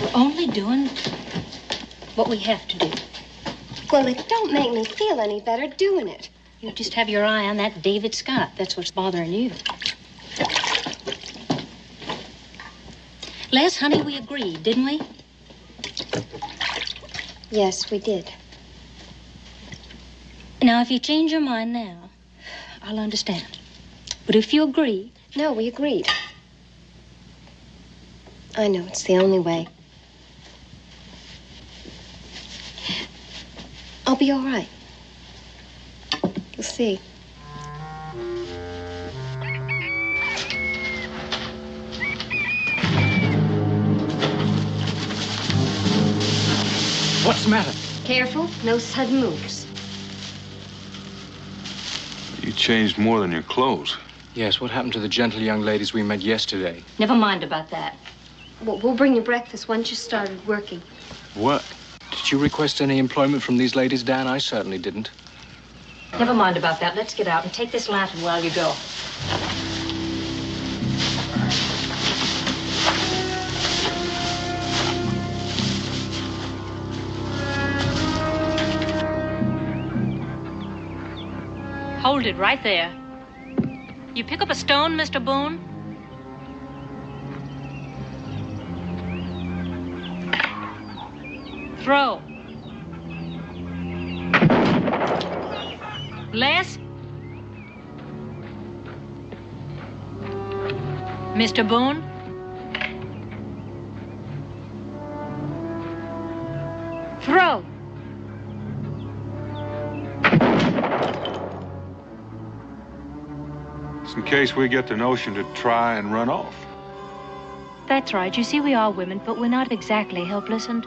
We're only doing what we have to do. Well, it don't make me feel any better doing it. You just have your eye on that David Scott. That's what's bothering you. Les, honey, we agreed, didn't we? Yes, we did. Now, if you change your mind now, I'll understand. But if you agree... No, we agreed. I know, it's the only way. I'll be all right. You'll see. What's the matter? Careful, no sudden moves. You changed more than your clothes. Yes, what happened to the gentle young ladies we met yesterday? Never mind about that. Well, we'll bring you breakfast once you started working. Work? Did you request any employment from these ladies, Dan? I certainly didn't. Never mind about that. Let's get out and take this lantern while you go. Hold it right there. You pick up a stone, Mr. Boone? Throw. Les? Mr. Boone? Throw. Just in case we get the notion to try and run off. That's right. You see, we are women, but we're not exactly helpless, and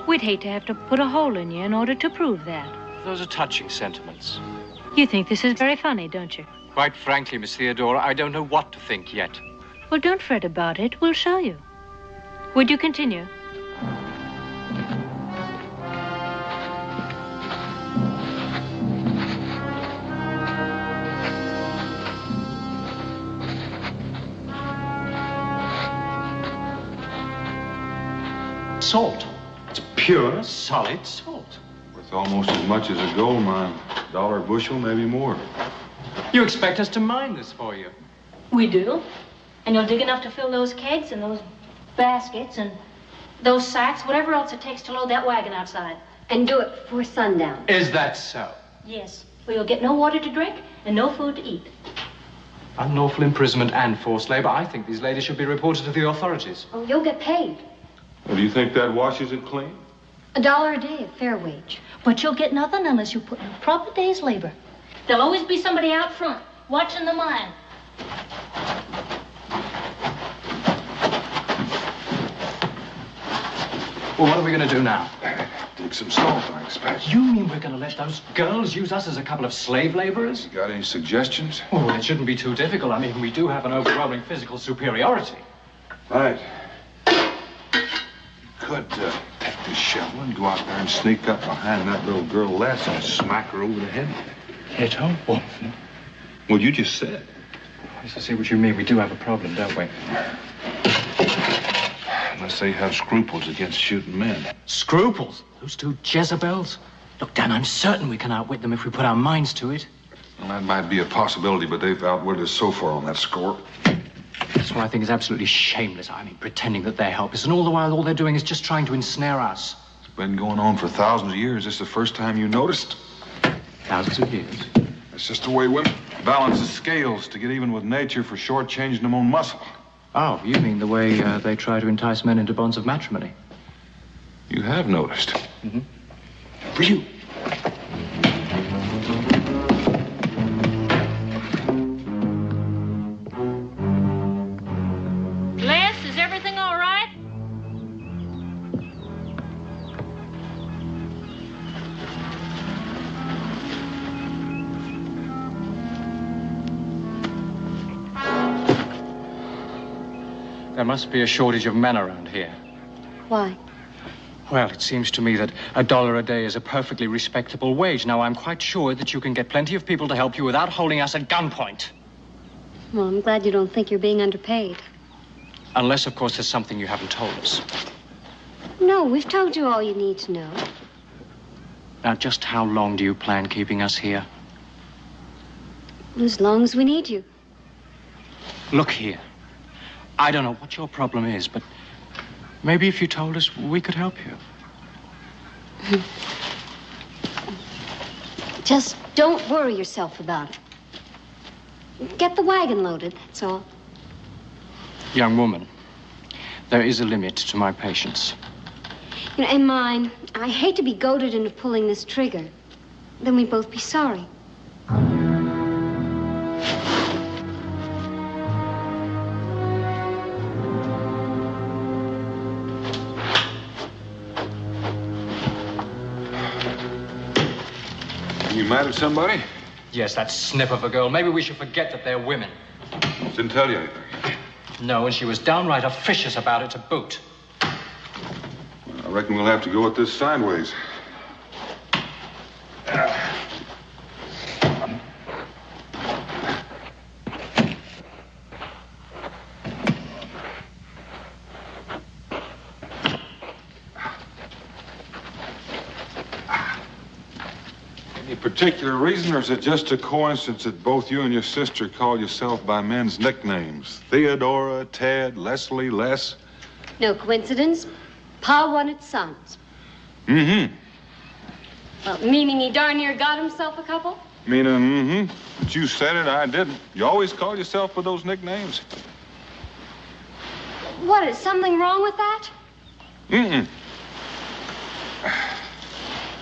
we'd hate to have to put a hole in you in order to prove that. Those are touching sentiments. You think this is very funny, don't you? Quite frankly, Miss Theodora, I don't know what to think yet. Well, don't fret about it. We'll show you. Would you continue? Salt. It's pure, solid salt. Worth almost as much as a gold mine. $1 a bushel, maybe more. You expect us to mine this for you? We do. And you'll dig enough to fill those kegs and those baskets and those sacks, whatever else it takes to load that wagon outside. And do it before sundown. Is that so? Yes. Well, you'll get no water to drink and no food to eat. Unlawful imprisonment and forced labor. I think these ladies should be reported to the authorities. Oh, you'll get paid. Well, do you think that washes it clean? $1 a day, a fair wage. But you'll get nothing unless you put in a proper day's labor. There'll always be somebody out front watching the mine. Well, what are we going to do now? Dig some salt, I expect. You mean we're going to let those girls use us as a couple of slave laborers? You got any suggestions? Oh, it shouldn't be too difficult. I mean, we do have an overwhelming physical superiority. Right. Could take this shovel and go out there and sneak up behind that little girl Les and smack her over the head. Hit her? What? Well, you just said. Yes, I see what you mean. We do have a problem, don't we? Unless they have scruples against shooting men. Scruples? Those two Jezebels? Look, Dan, I'm certain we can outwit them if we put our minds to it. Well, that might be a possibility, but they've outwitted us so far on that score. That's what I think is absolutely shameless. I mean, pretending that they're helpless, and all the while, all they're doing is just trying to ensnare us. It's been going on for thousands of years. This is the first time you noticed? Thousands of years. It's just the way women balance the scales to get even with nature for shortchanging them on muscle. Oh, you mean the way they try to entice men into bonds of matrimony? You have noticed. Mm-hmm. For you. Les, is everything all right? There must be a shortage of men around here. Why? Well, it seems to me that $1 a day is a perfectly respectable wage. Now, I'm quite sure that you can get plenty of people to help you without holding us at gunpoint. Well, I'm glad you don't think you're being underpaid. Unless, of course, there's something you haven't told us. No, we've told you all you need to know. Now, just how long do you plan keeping us here? As long as we need you. Look here. I don't know what your problem is, but maybe if you told us, we could help you. Just don't worry yourself about it. Get the wagon loaded, that's all. Young woman, there is a limit to my patience. You know, and mine. I hate to be goaded into pulling this trigger. Then we'd both be sorry. You mad at somebody? Yes, that snip of a girl. Maybe we should forget that they're women. Didn't tell you anything. No, and she was downright officious about it to boot. I reckon we'll have to go at this sideways. Any particular reason, or is it just a coincidence that both you and your sister call yourself by men's nicknames? Theodora, Ted, Leslie, Les? No coincidence. Pa wanted sons. Mm-hmm. Well, meaning he darn near got himself a couple? Meaning, But you said it, I didn't. You always call yourself with those nicknames. What, is something wrong with that? Mm-mm.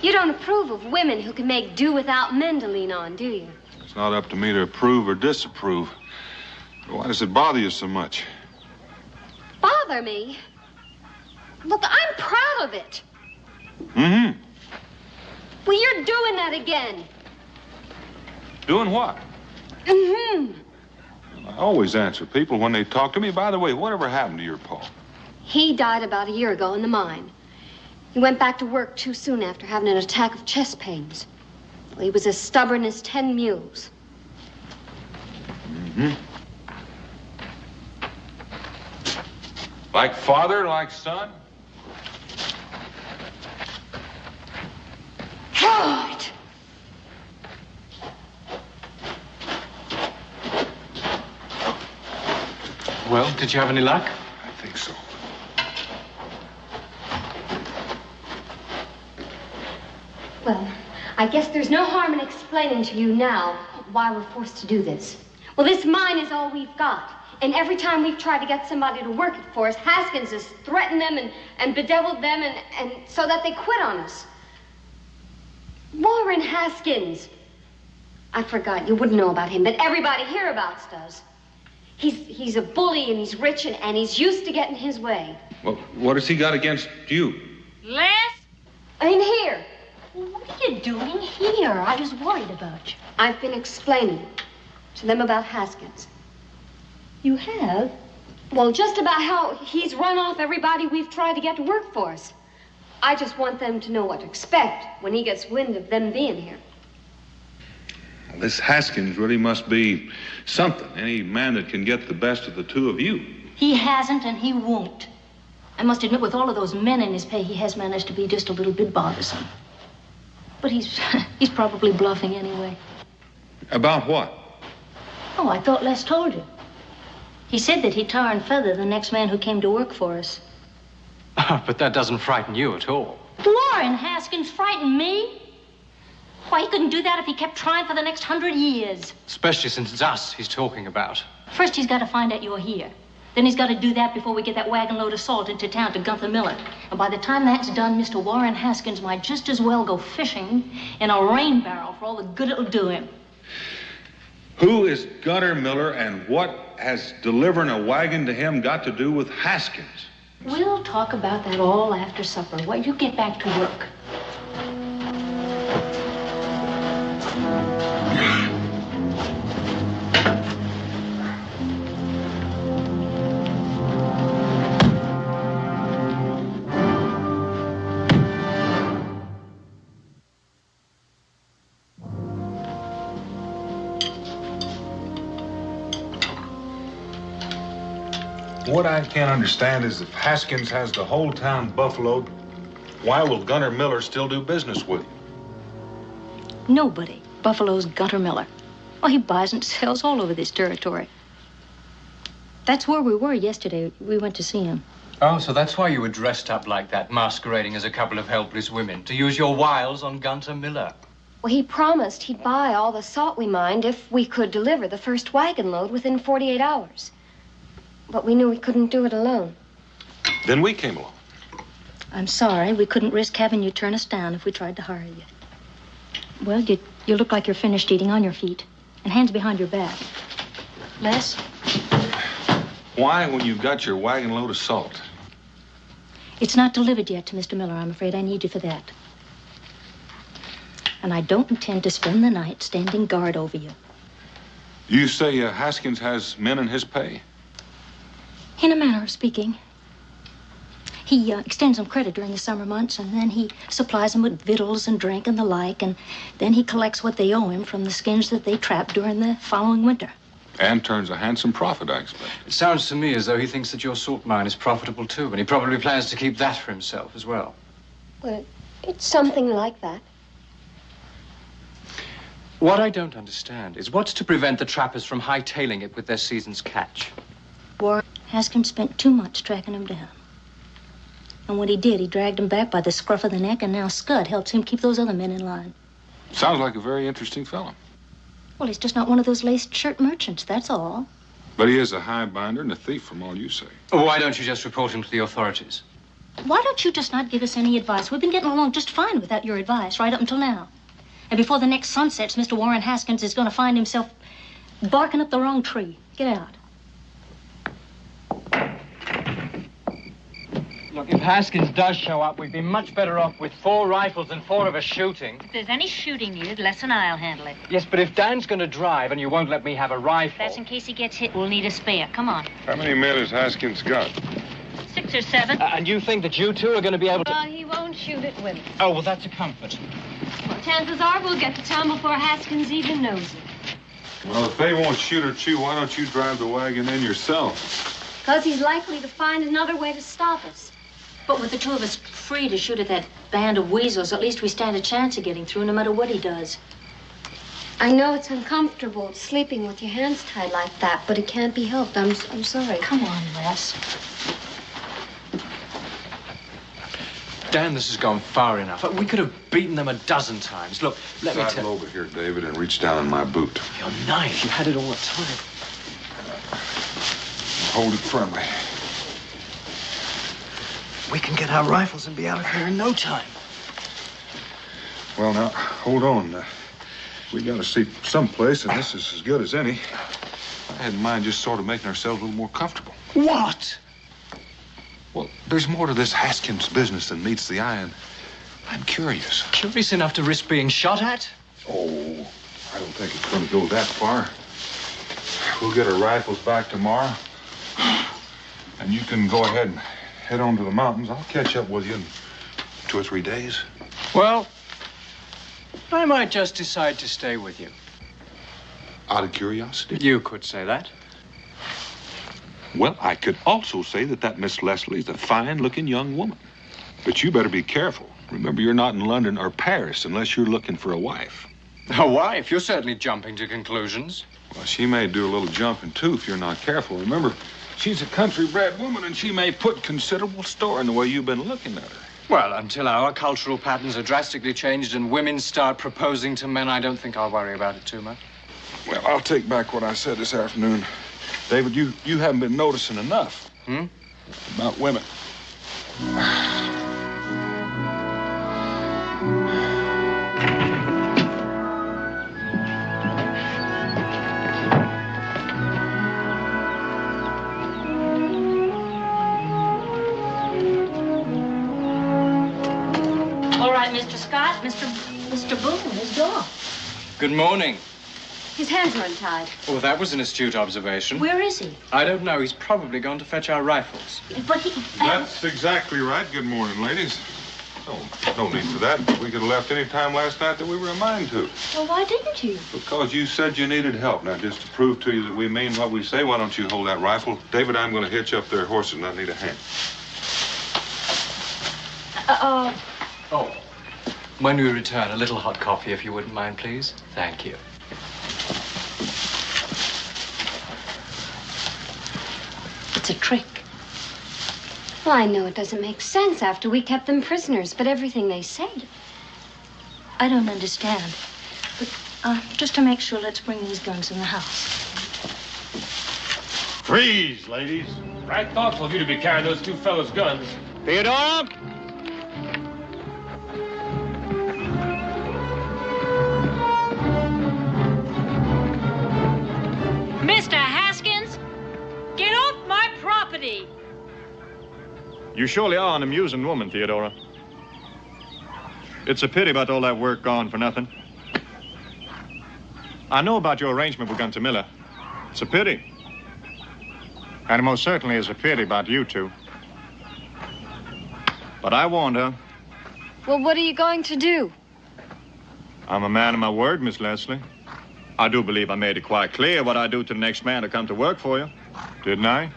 You don't approve of women who can make do without men to lean on, do you? It's not up to me to approve or disapprove. Why does it bother you so much? Bother me? Look, I'm proud of it. Mm-hmm. Well, you're doing that again. Doing what? Mm-hmm. I always answer people when they talk to me. By the way, whatever happened to your pa? He died about a year ago in the mine. He went back to work too soon after having an attack of chest pains. Well, he was as stubborn as 10 mules. Mm-hmm. Like father, like son? God! Well, did you have any luck? I think so. Well, I guess there's no harm in explaining to you now why we're forced to do this. Well, this mine is all we've got. And every time we've tried to get somebody to work it for us, Haskins has threatened them and bedeviled them and so that they quit on us. Warren Haskins. I forgot, you wouldn't know about him, but everybody hereabouts does. He's a bully and he's rich and he's used to getting his way. Well, what has he got against you? Les? In here. What are you doing here? I was worried about you. I've been explaining to them about Haskins. You have? Well, just about how he's run off everybody we've tried to get to work for us. I just want them to know what to expect when he gets wind of them being here. Well, this Haskins really must be something. Any man that can get the best of the two of you. He hasn't and he won't. I must admit, with all of those men in his pay, he has managed to be just a little bit bothersome. But he's probably bluffing anyway. About what? Oh, I thought Les told you. He said that he'd tar and feather the next man who came to work for us. But that doesn't frighten you at all. Warren Haskins frightened me. Why, he couldn't do that if he kept trying for the next 100 years. Especially since it's us he's talking about. First, he's got to find out you're here. Then he's got to do that before we get that wagon load of salt into town to Gunther Miller. And by the time that's done, Mr. Warren Haskins might just as well go fishing in a rain barrel for all the good it'll do him. Who is Gunther Miller and what has delivering a wagon to him got to do with Haskins? We'll talk about that all after supper. While you get back to work. What I can't understand is if Haskins has the whole town buffaloed, why will Gunther Miller still do business with you? Nobody buffaloes Gunther Miller. Well, he buys and sells all over this territory. That's where we were yesterday. We went to see him. Oh, so that's why you were dressed up like that, masquerading as a couple of helpless women, to use your wiles on Gunther Miller. Well, he promised he'd buy all the salt we mined if we could deliver the first wagon load within 48 hours. But we knew we couldn't do it alone. Then we came along. I'm sorry. We couldn't risk having you turn us down if we tried to hire you. Well, you look like you're finished eating on your feet. And hands behind your back. Les? Why, when you've got your wagon load of salt? It's not delivered yet to Mr. Miller. I'm afraid I need you for that. And I don't intend to spend the night standing guard over you. You say Haskins has men in his pay? In a manner of speaking. He extends them credit during the summer months, and then he supplies them with victuals and drink and the like, and then he collects what they owe him from the skins that they trapped during the following winter. And turns a handsome profit, I expect. It sounds to me as though he thinks that your salt mine is profitable too, and he probably plans to keep that for himself as well. Well, it's something like that. What I don't understand is what's to prevent the trappers from hightailing it with their season's catch? Warren Haskins spent 2 months tracking him down. And when he did, he dragged him back by the scruff of the neck, and now Scud helps him keep those other men in line. Sounds like a very interesting fellow. Well, he's just not one of those laced shirt merchants, that's all. But he is a high binder and a thief from all you say. Why don't you just report him to the authorities? Why don't you just not give us any advice? We've been getting along just fine without your advice right up until now. And before the next sun sets, Mr. Warren Haskins is going to find himself barking up the wrong tree. Get out. Look, if Haskins does show up, we'd be much better off with 4 rifles and 4 of us shooting. If there's any shooting needed, Les and I'll handle it. Yes, but if Dan's going to drive and you won't let me have a rifle... That's in case he gets hit. We'll need a spare. Come on. How many men has Haskins got? 6 or 7. And you think that you two are going to be able to... He won't shoot it with us. Oh, well, that's a comfort. Well, chances are we'll get to town before Haskins even knows it. Well, if they won't shoot at you, why don't you drive the wagon in yourself? Because he's likely to find another way to stop us. But with the 2 of us free to shoot at that band of weasels, at least we stand a chance of getting through no matter what he does. I know it's uncomfortable sleeping with your hands tied like that, but it can't be helped. I'm sorry. Come on, Les. Dan, this has gone far enough. We could have beaten them a dozen times. Look, let me tell... Sidle over here, David, and reach down in my boot. Your knife. You had it all the time. Hold it firmly. We can get our rifles and be out of here in no time. Well, now, hold on. We got to sleep someplace, and this is as good as any. I had in mind just sort of making ourselves a little more comfortable. What? Well, there's more to this Haskins business than meets the eye, and I'm curious. Curious enough to risk being shot at? Oh, I don't think it's going to go that far. We'll get our rifles back tomorrow, and you can go ahead and head on to the mountains. I'll catch up with you in 2 or 3 days. Well, I might just decide to stay with you. Out of curiosity? You could say that. Well, I could also say that Miss Leslie's a fine-looking young woman. But you better be careful. Remember, you're not in London or Paris unless you're looking for a wife. A wife? You're certainly jumping to conclusions. Well, she may do a little jumping, too, if you're not careful. Remember, she's a country-bred woman, and she may put considerable store in the way you've been looking at her. Well, until our cultural patterns are drastically changed and women start proposing to men, I don't think I'll worry about it too much. Well, I'll take back what I said this afternoon. David, you haven't been noticing enough. About women. All right, Mr. Scott, Mr. Boone is gone. Good morning. His hands are untied. Oh, that was an astute observation. Where is he? I don't know. He's probably gone to fetch our rifles. But he... That's exactly right. Good morning, ladies. Oh, no need for that. We could have left any time last night that we were in mind to. Well, why didn't you? Because you said you needed help. Now, just to prove to you that we mean what we say, why don't you hold that rifle? David, I'm going to hitch up their horses, and I need a hand. Oh. When we return, a little hot coffee, if you wouldn't mind, please. Thank you. It's a trick. Well, I know it doesn't make sense after we kept them prisoners, but everything they said. I don't understand. But just to make sure, let's bring these guns in the house. Freeze, ladies. Right thoughtful of you to be carrying those 2 fellows' guns. Theodora? Mr. Haskins, get off my property. You surely are an amusing woman, Theodora. It's a pity about all that work gone for nothing. I know about your arrangement with Gunther Miller. It's a pity. And it most certainly is a pity about you two. But I warned her. Well, what are you going to do? I'm a man of my word, Miss Leslie. I do believe I made it quite clear what I do to the next man to come to work for you. Didn't I?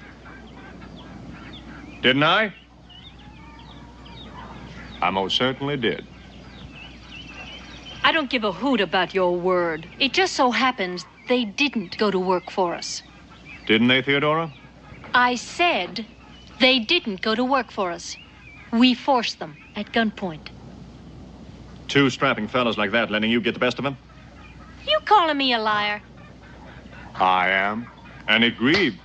Didn't I? I most certainly did. I don't give a hoot about your word. It just so happens they didn't go to work for us. Didn't they, Theodora? I said they didn't go to work for us. We forced them at gunpoint. Two strapping fellas like that letting you get the best of them? You calling me a liar? I am. And it grieves.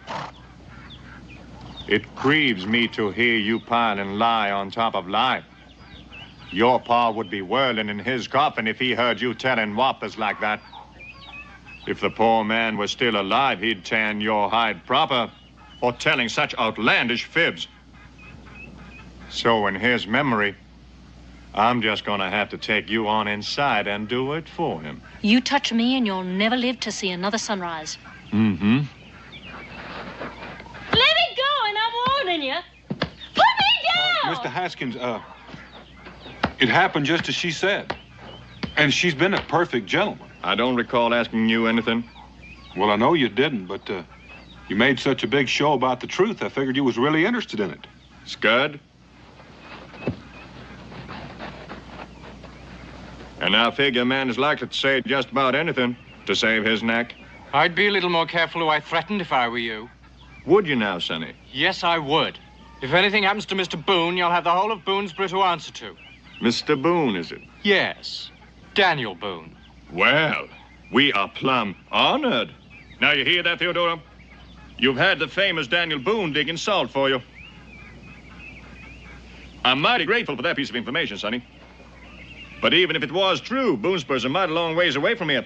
It grieves me to hear you piling lie on top of lie. Your pa would be whirling in his coffin if he heard you telling whoppers like that. If the poor man was still alive, he'd tan your hide proper for telling such outlandish fibs. So in his memory, I'm just gonna have to take you on inside and do it for him. You touch me and you'll never live to see another sunrise. Mm-hmm. Let it go, and I'm warning you. Put me down! Mr. Haskins, it happened just as she said. And she's been a perfect gentleman. I don't recall asking you anything. Well, I know you didn't, but you made such a big show about the truth, I figured you was really interested in it. Scud? And I figure a man is likely to say just about anything to save his neck. I'd be a little more careful who I threatened if I were you. Would you now, Sonny? Yes, I would. If anything happens to Mr. Boone, you'll have the whole of Boonesboro to answer to. Mr. Boone, is it? Yes. Daniel Boone. Well, we are plumb honored. Now, you hear that, Theodora? You've had the famous Daniel Boone digging salt for you. I'm mighty grateful for that piece of information, Sonny. But even if it was true, Boonesboro's a mighty long ways away from here.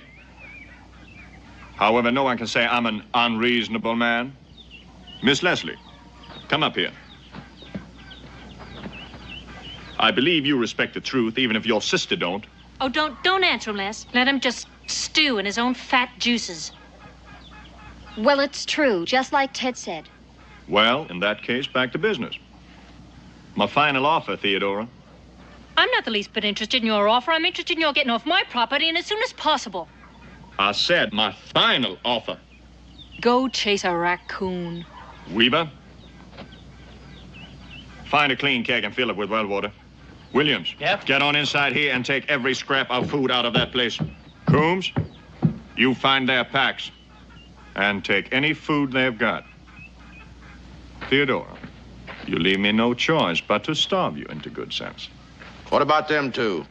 However, no one can say I'm an unreasonable man. Miss Leslie, come up here. I believe you respect the truth, even if your sister don't. Oh, don't answer him, Les. Let him just stew in his own fat juices. Well, it's true, just like Ted said. Well, in that case, back to business. My final offer, Theodora. I'm not the least bit interested in your offer. I'm interested in your getting off my property and as soon as possible. I said my final offer. Go chase a raccoon. Weaver, find a clean keg and fill it with well water. Williams, yep. Get on inside here and take every scrap of food out of that place. Coombs, you find their packs and take any food they've got. Theodora, you leave me no choice but to starve you into good sense. What about them two?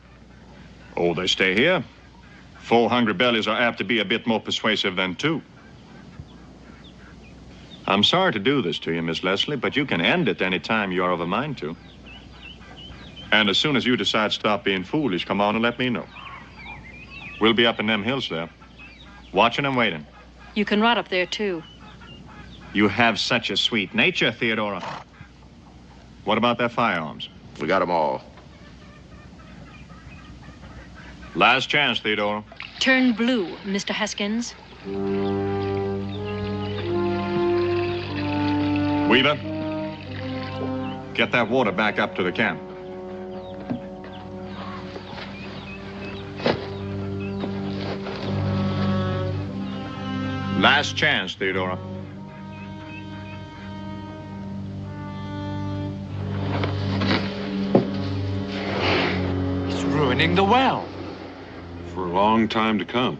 Oh, they stay here. 4 hungry bellies are apt to be a bit more persuasive than 2. I'm sorry to do this to you, Miss Leslie, but you can end it any time you are of a mind to. And as soon as you decide to stop being foolish, come on and let me know. We'll be up in them hills there, watching and waiting. You can rot up there, too. You have such a sweet nature, Theodora. What about their firearms? We got them all. Last chance, Theodora. Turn blue, Mr. Haskins. Weaver, get that water back up to the camp. Last chance, Theodora. It's ruining the well. For a long time to come.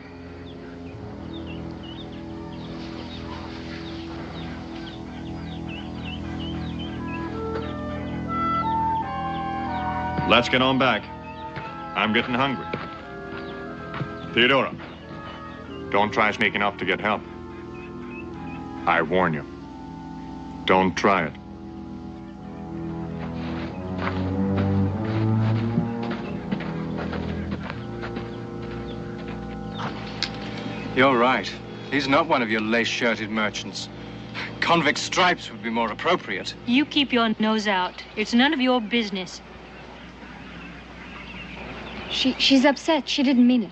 Let's get on back. I'm getting hungry. Theodora, don't try sneaking up to get help. I warn you. Don't try it. You're right. He's not one of your lace-shirted merchants. Convict stripes would be more appropriate. You keep your nose out. It's none of your business. She's upset. She didn't mean it.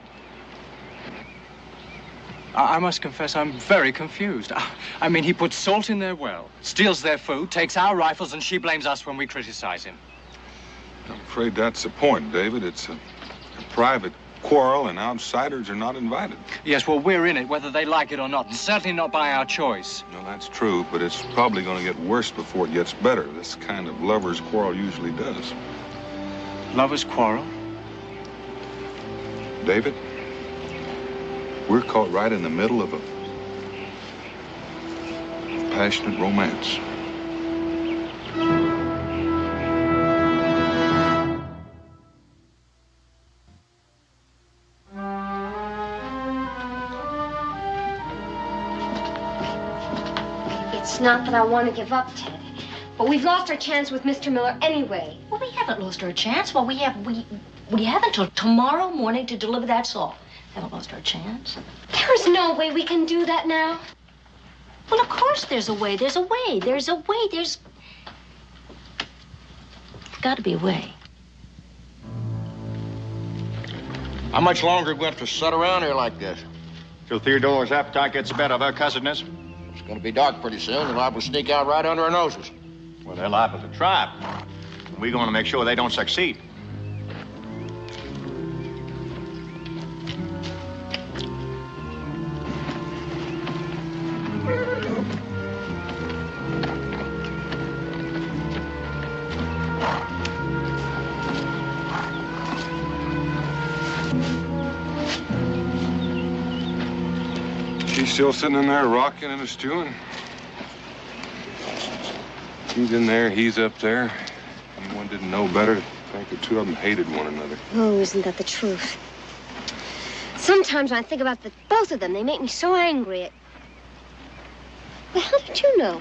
I must confess I'm very confused. I mean, he puts salt in their well, steals their food, takes our rifles, and she blames us when we criticize him. I'm afraid that's the point, David. It's a private quarrel, and outsiders are not invited. Yes, well, we're in it, whether they like it or not, and certainly not by our choice. No, that's true, but it's probably going to get worse before it gets better. This kind of lovers' quarrel usually does. Lovers' quarrel? David, we're caught right in the middle of a passionate romance. It's not that I want to give up, Ted, but we've lost our chance with Mr. Miller anyway. Well, we haven't lost our chance. Well, we have until tomorrow morning to deliver that salt. Haven't lost our chance. There's no way we can do that now. Well, of course there's a way. There's a way. There's a way. There's got to be a way. How much longer are we going to have to sit around here like this? Till Theodora's appetite gets the better of her cussedness. It's going to be dark pretty soon. They're liable to sneak out right under our noses. Well, they're liable to try. We're going to make sure they don't succeed. She's still sitting in there rocking and stewing. He's in there, he's up there. Anyone didn't know better to think the two of them hated one another. Oh, isn't that the truth? Sometimes when I think about both of them, they make me so angry. Well, how did you know?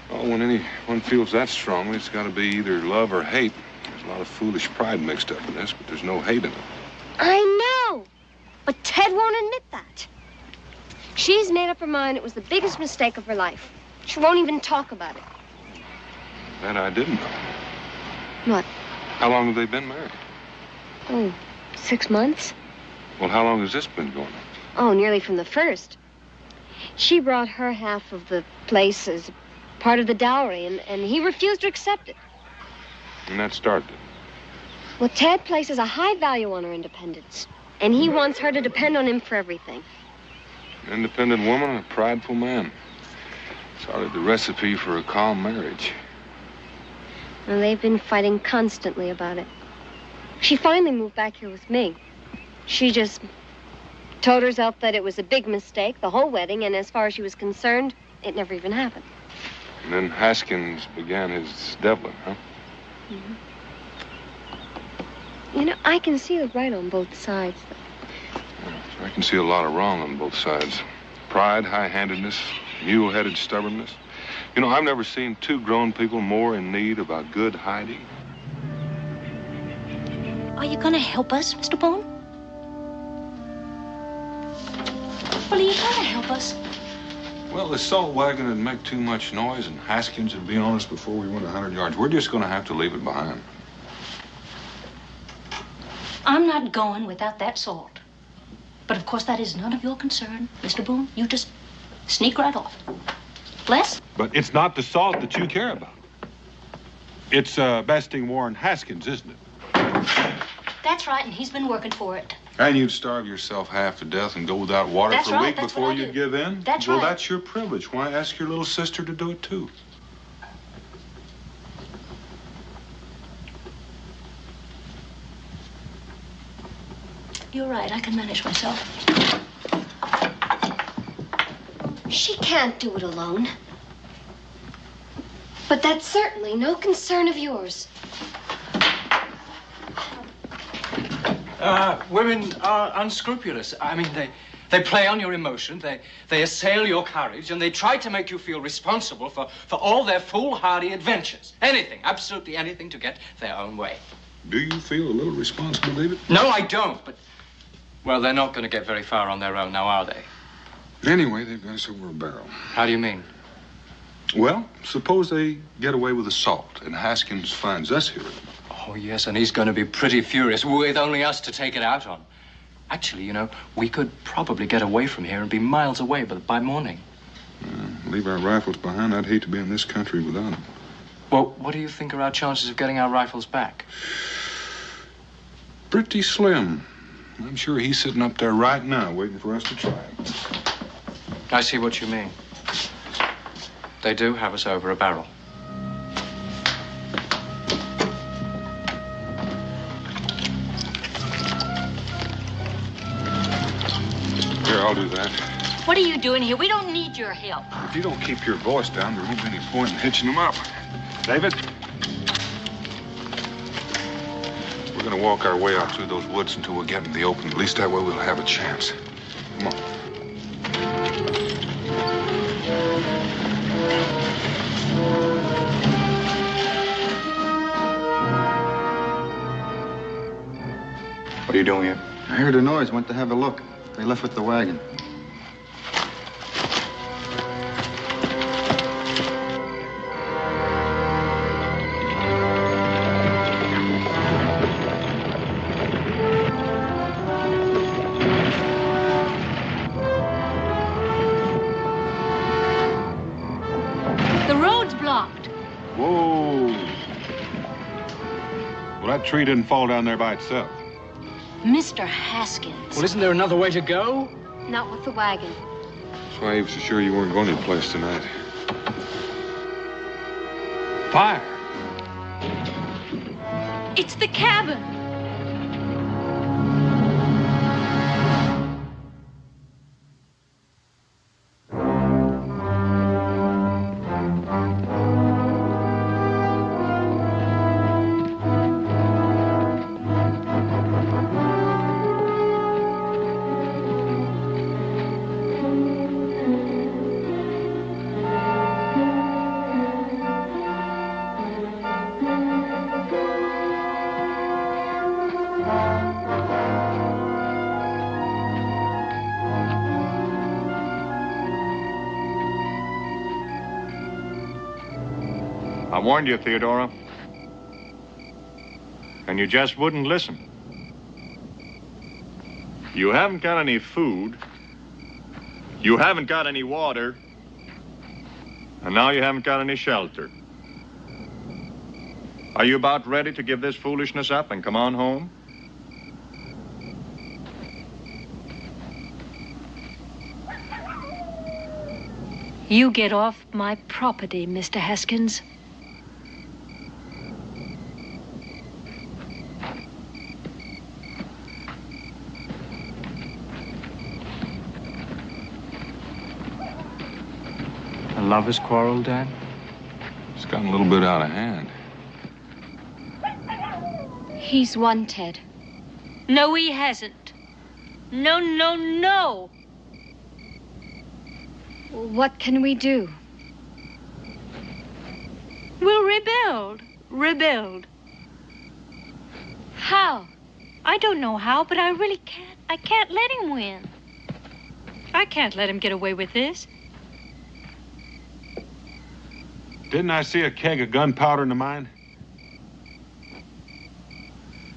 Oh, when anyone feels that strongly, it's got to be either love or hate. There's a lot of foolish pride mixed up in this, but there's no hate in it. I know, but Ted won't admit that. She's made up her mind it was the biggest mistake of her life. She won't even talk about it. That I didn't know. What? How long have they been married? Oh, 6 months. Well, how long has this been going on? Oh, nearly from the first. She brought her half of the place as part of the dowry, and he refused to accept it. And that started it. Well, Ted places a high value on her independence, and he wants her to depend on him for everything. An independent woman and a prideful man. It's hardly the recipe for a calm marriage. And they've been fighting constantly about it. She finally moved back here with me. She just told herself that it was a big mistake, the whole wedding, and as far as she was concerned, it never even happened. And then Haskins began his deviling, huh? Mm-hmm. You know, I can see the right on both sides, though. I can see a lot of wrong on both sides. Pride, high-handedness, mule-headed stubbornness. You know, I've never seen two grown people more in need of a good hiding. Are you going to help us, Mr. Boone? Well, are you going to help us? Well, the salt wagon would make too much noise, and Haskins would be on us before we went 100 yards. We're just going to have to leave it behind. I'm not going without that salt. But, of course, that is none of your concern, Mr. Boone. You just sneak right off. Bless? But it's not the salt that you care about. It's besting Warren Haskins, isn't it? That's right, and he's been working for it. And you'd starve yourself half to death and go without water for a week before you'd give in? That's right. Well, that's your privilege. Why ask your little sister to do it, too? You're right. I can manage myself. She can't do it alone. But that's certainly no concern of yours. Women are unscrupulous. I mean, they play on your emotion, they assail your courage, and they try to make you feel responsible for all their foolhardy adventures. Anything, absolutely anything to get their own way. Do you feel a little responsible, David? No, I don't, but... Well, they're not going to get very far on their own now, are they? Anyway, they've got us over a barrel. How do you mean? Well, suppose they get away with the salt and Haskins finds us here. Oh, yes, and he's going to be pretty furious with only us to take it out on. Actually, you know, we could probably get away from here and be miles away by morning. Leave our rifles behind. I'd hate to be in this country without them. Well, what do you think are our chances of getting our rifles back? Pretty slim. I'm sure he's sitting up there right now waiting for us to try it. I see what you mean. They do have us over a barrel. Here, I'll do that. What are you doing here? We don't need your help. If you don't keep your voice down, there won't be any point in hitching them up. David? We're gonna walk our way out through those woods until we get in the open. At least that way we'll have a chance. Come on. What are you doing here? I heard a noise, went to have a look. They left with the wagon. The road's blocked. Whoa. Well, that tree didn't fall down there by itself. Mr. Haskins. Well, isn't there another way to go? Not with the wagon. That's why he was so sure you weren't going anyplace tonight. Fire! It's the cabin. I warned you, Theodora. And you just wouldn't listen. You haven't got any food. You haven't got any water. And now you haven't got any shelter. Are you about ready to give this foolishness up and come on home? You get off my property, Mr. Haskins. A lover's quarrel, Dan? It's gotten a little bit out of hand. He's won, Ted. No, he hasn't. No, no, no. What can we do? We'll rebuild. Rebuild. How? I don't know how, but I really can't. I can't let him win. I can't let him get away with this. Didn't I see a keg of gunpowder in the mine?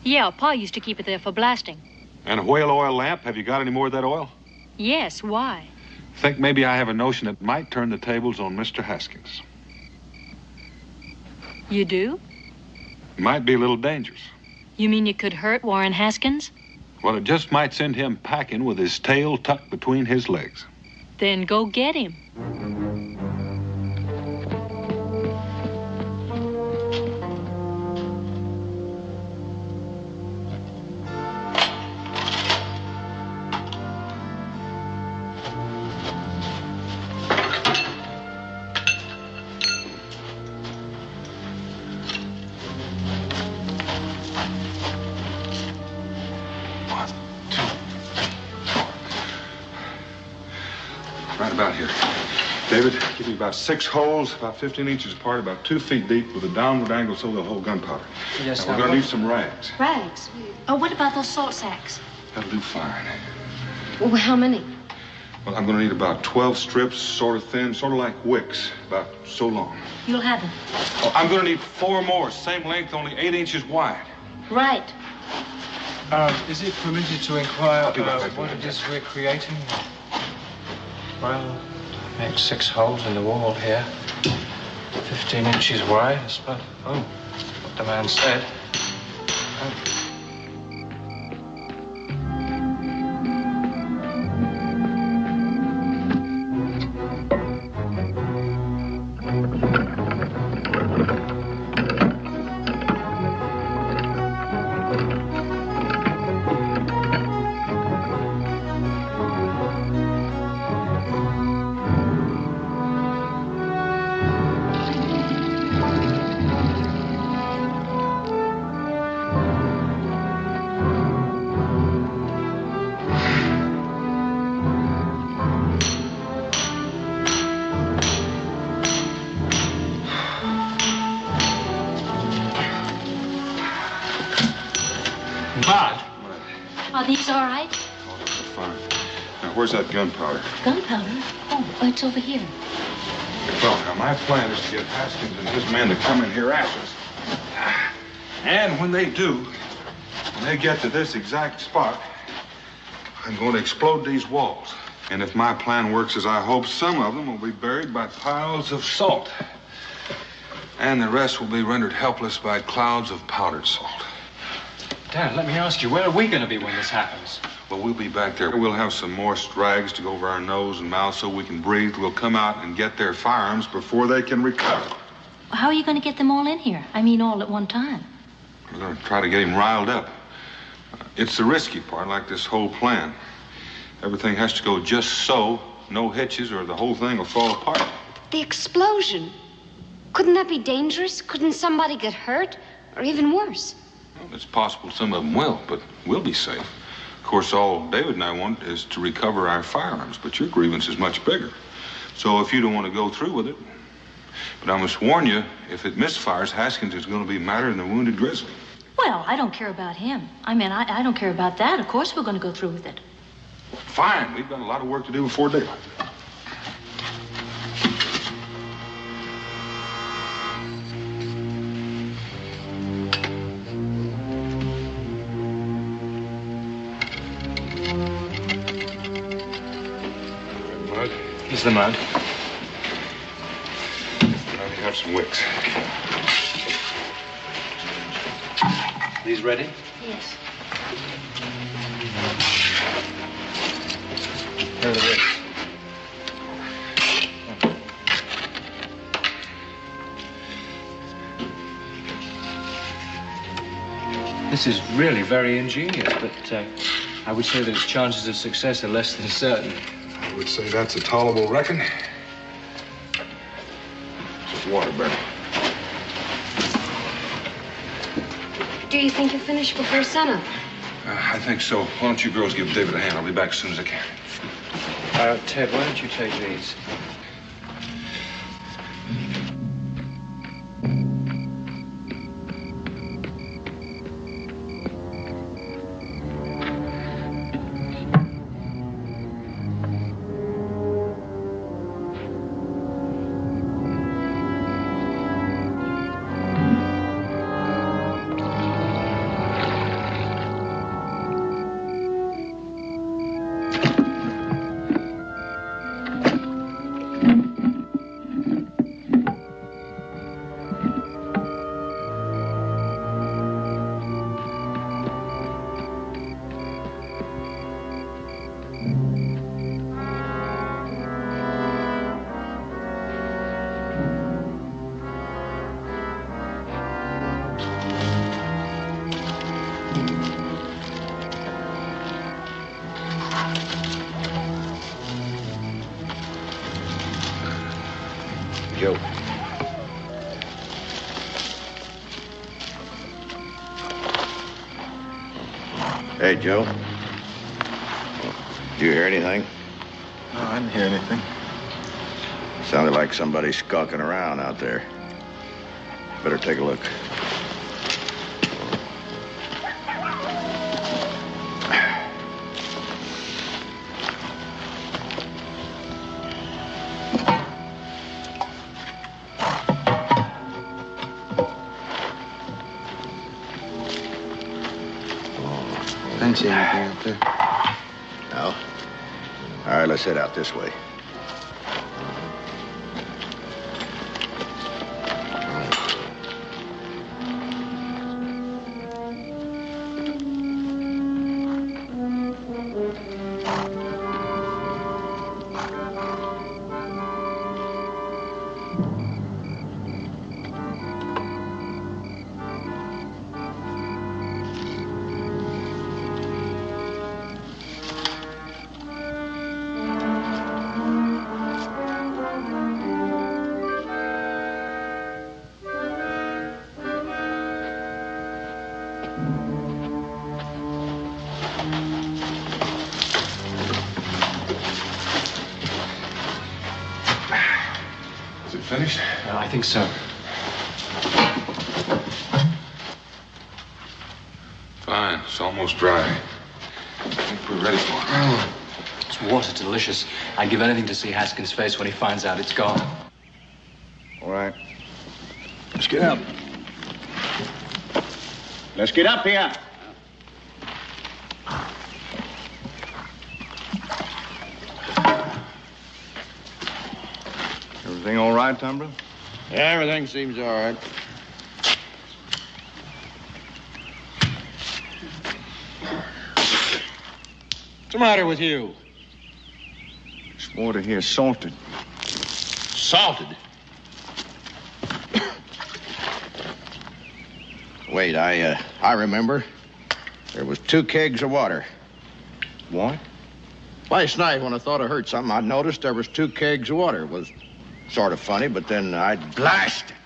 Yeah, Pa used to keep it there for blasting. And a whale oil lamp? Have you got any more of that oil? Yes, why? Think maybe I have a notion that might turn the tables on Mr. Haskins. You do? It might be a little dangerous. You mean you could hurt Warren Haskins? Well, it just might send him packing with his tail tucked between his legs. Then go get him. Right about here. David, give me about 6 holes, about 15 inches apart, about 2 feet deep, with a downward angle so they'll hold gunpowder. Yes, now, we're going to need some rags. Rags? Oh, what about those salt sacks? That'll do fine. Well, how many? Well, I'm going to need about 12 strips, sort of thin, sort of like wicks, about so long. You'll have them. Oh, I'm going to need 4 more, same length, only 8 inches wide. Right. Is it permitted to inquire what it is we're creating? Well, make 6 holes in the wall here. 15 inches wide, I suppose. Oh, what the man said. Where's that gunpowder? Gunpowder? Oh, it's over here. Well, now, my plan is to get Haskins and his men to come in here after us. And when they do, when they get to this exact spot, I'm going to explode these walls. And if my plan works as I hope, some of them will be buried by piles of salt. And the rest will be rendered helpless by clouds of powdered salt. Dad, let me ask you, where are we going to be when this happens? Well, we'll be back there. We'll have some more strags to go over our nose and mouth so we can breathe. We'll come out and get their firearms before they can recover. How are you going to get them all in here? I mean, all at one time. We're going to try to get him riled up. It's the risky part, like this whole plan. Everything has to go just so, no hitches, or the whole thing will fall apart. The explosion. Couldn't that be dangerous? Couldn't somebody get hurt? Or even worse? Well, it's possible some of them will, but we'll be safe. Of course, all David and I want is to recover our firearms, but your grievance is much bigger. So if you don't want to go through with it, but I must warn you, if it misfires, Haskins is going to be madder than the wounded grizzly. Well, I don't care about him. I mean, I don't care about that. Of course we're going to go through with it. Fine. We've got a lot of work to do before daylight. Here's the mud. Now you have some wicks. These ready? Yes. Here are the wicks. This is really very ingenious, but I would say that its chances of success are less than certain. I would say that's a tolerable reckon. Just water, Bernie. Do you think you'll finish before sunup? I think so. Why don't you girls give David a hand? I'll be back as soon as I can. Ted, why don't you take these? Joe. Hey, Joe. Did you hear anything? No, I didn't hear anything. Sounded like somebody skulking around out there. Better take a look. Don't see anything up there. No? All right, let's head out this way. Finished? I think so. Fine. It's almost dry. I think we're ready for it. This water's delicious. I'd give anything to see Haskins' face when he finds out it's gone. All right. Let's get up. Let's get up here. Everything all right, Tumbler? Yeah, everything seems all right. What's the matter with you? This water here is salted. Salted? Wait, I remember. There was 2 kegs of water. What? Last night when I thought I heard something, I noticed there was 2 kegs of water. It was sort of funny, but then I'd blast it.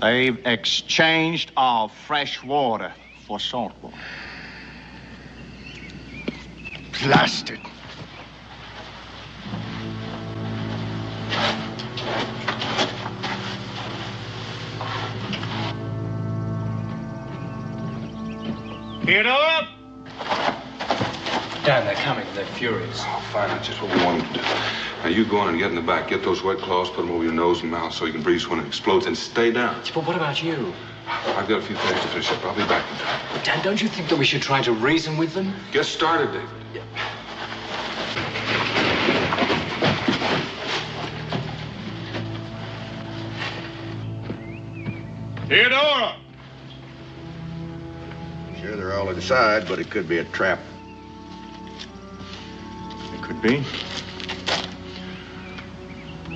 They've exchanged our fresh water for salt water. Blast it. Get up! Dan, they're coming. They're furious. Oh, fine. That's just what we wanted to do. Now, you go on and get in the back. Get those wet cloths, put them over your nose and mouth so you can breathe when it explodes, and stay down. But what about you? I've got a few things to finish up. I'll be back in time. But Dan, don't you think that we should try to reason with them? Get started, David. Theodora! Sure, they're all inside, but it could be a trap. It could be.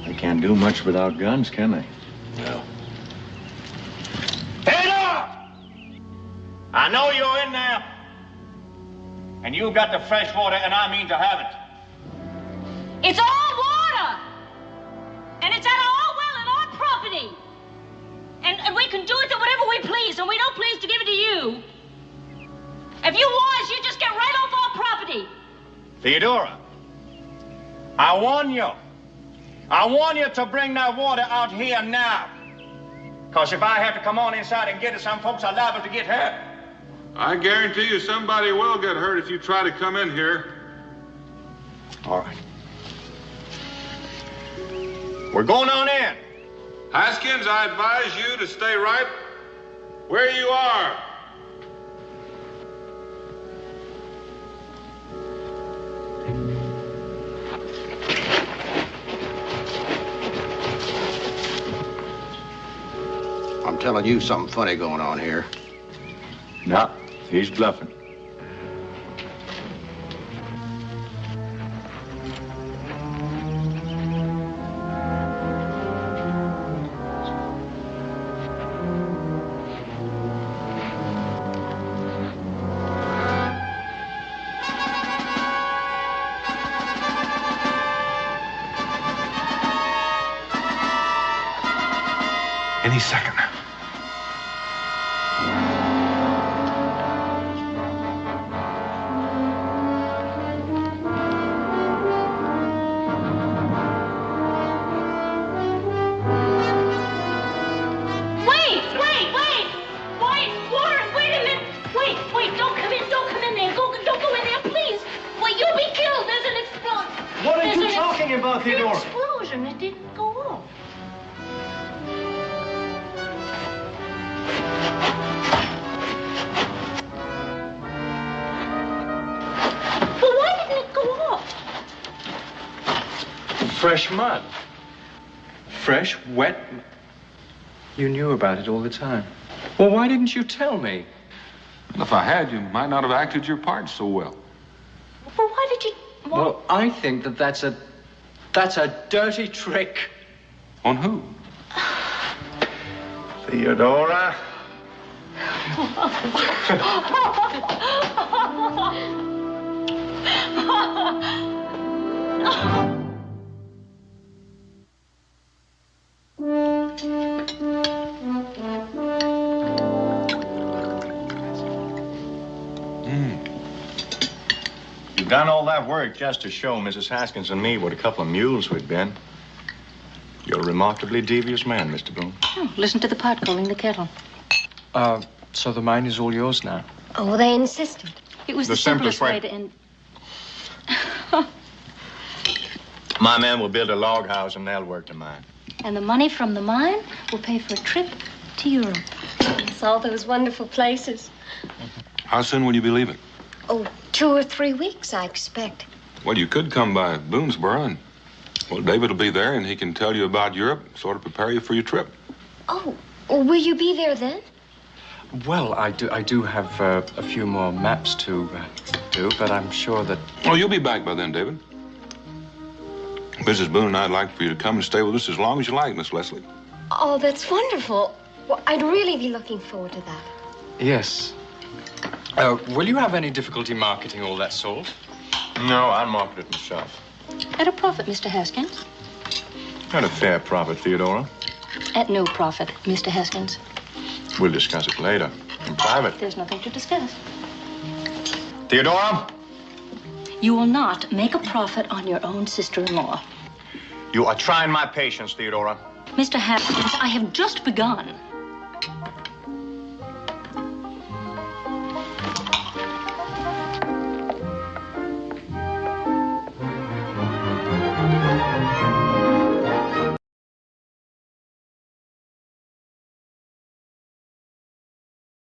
They can't do much without guns, can they? No. Theodora! I know you're in there. And you got the fresh water, and I mean to have it. It's all water! And it's at our well and our property. And we can do it to whatever we please, and we don't please to give it to you. If you want us, you just get right off our property. Theodora, I warn you. I warn you to bring that water out here now. Because if I have to come on inside and get it, some folks are liable to get hurt. I guarantee you somebody will get hurt if you try to come in here. All right. We're going on in. Haskins, I advise you to stay right where you are. I'm telling you something funny going on here. No, he's bluffing. Any second. Theodora. Explosion. It didn't go off. Fresh mud. Fresh, wet. You knew about it all the time. Well, why didn't you tell me? If I had, you might not have acted your part so well. Well, why did you... Well, I think that's a dirty trick. On who? Theodora. You've done all that work just to show Mrs. Haskins and me what a couple of mules we've been. You're a remarkably devious man, Mr. Boone. Oh, listen to the pot calling the kettle. So the mine is all yours now? Oh, they insisted. It was the simplest way to end... My men will build a log house and they'll work the mine. And the money from the mine will pay for a trip to Europe. It's all those wonderful places. How soon will you be leaving? Oh, 2 or 3 weeks, I expect. Well, you could come by Boonesboro and, well, David will be there and he can tell you about Europe, sort of prepare you for your trip. Oh, will you be there then? Well, I do have a few more maps to do, but I'm sure that... Oh, you'll be back by then, David. Mrs. Boone and I'd like for you to come and stay with us as long as you like, Miss Leslie. Oh, that's wonderful. Well, I'd really be looking forward to that. Yes. Will you have any difficulty marketing all that salt? No, I'll market it myself. At a profit, Mr. Haskins. At a fair profit, Theodora. At no profit, Mr. Haskins. We'll discuss it later, in private. There's nothing to discuss. Theodora? You will not make a profit on your own sister-in-law. You are trying my patience, Theodora. Mr. Haskins, I have just begun.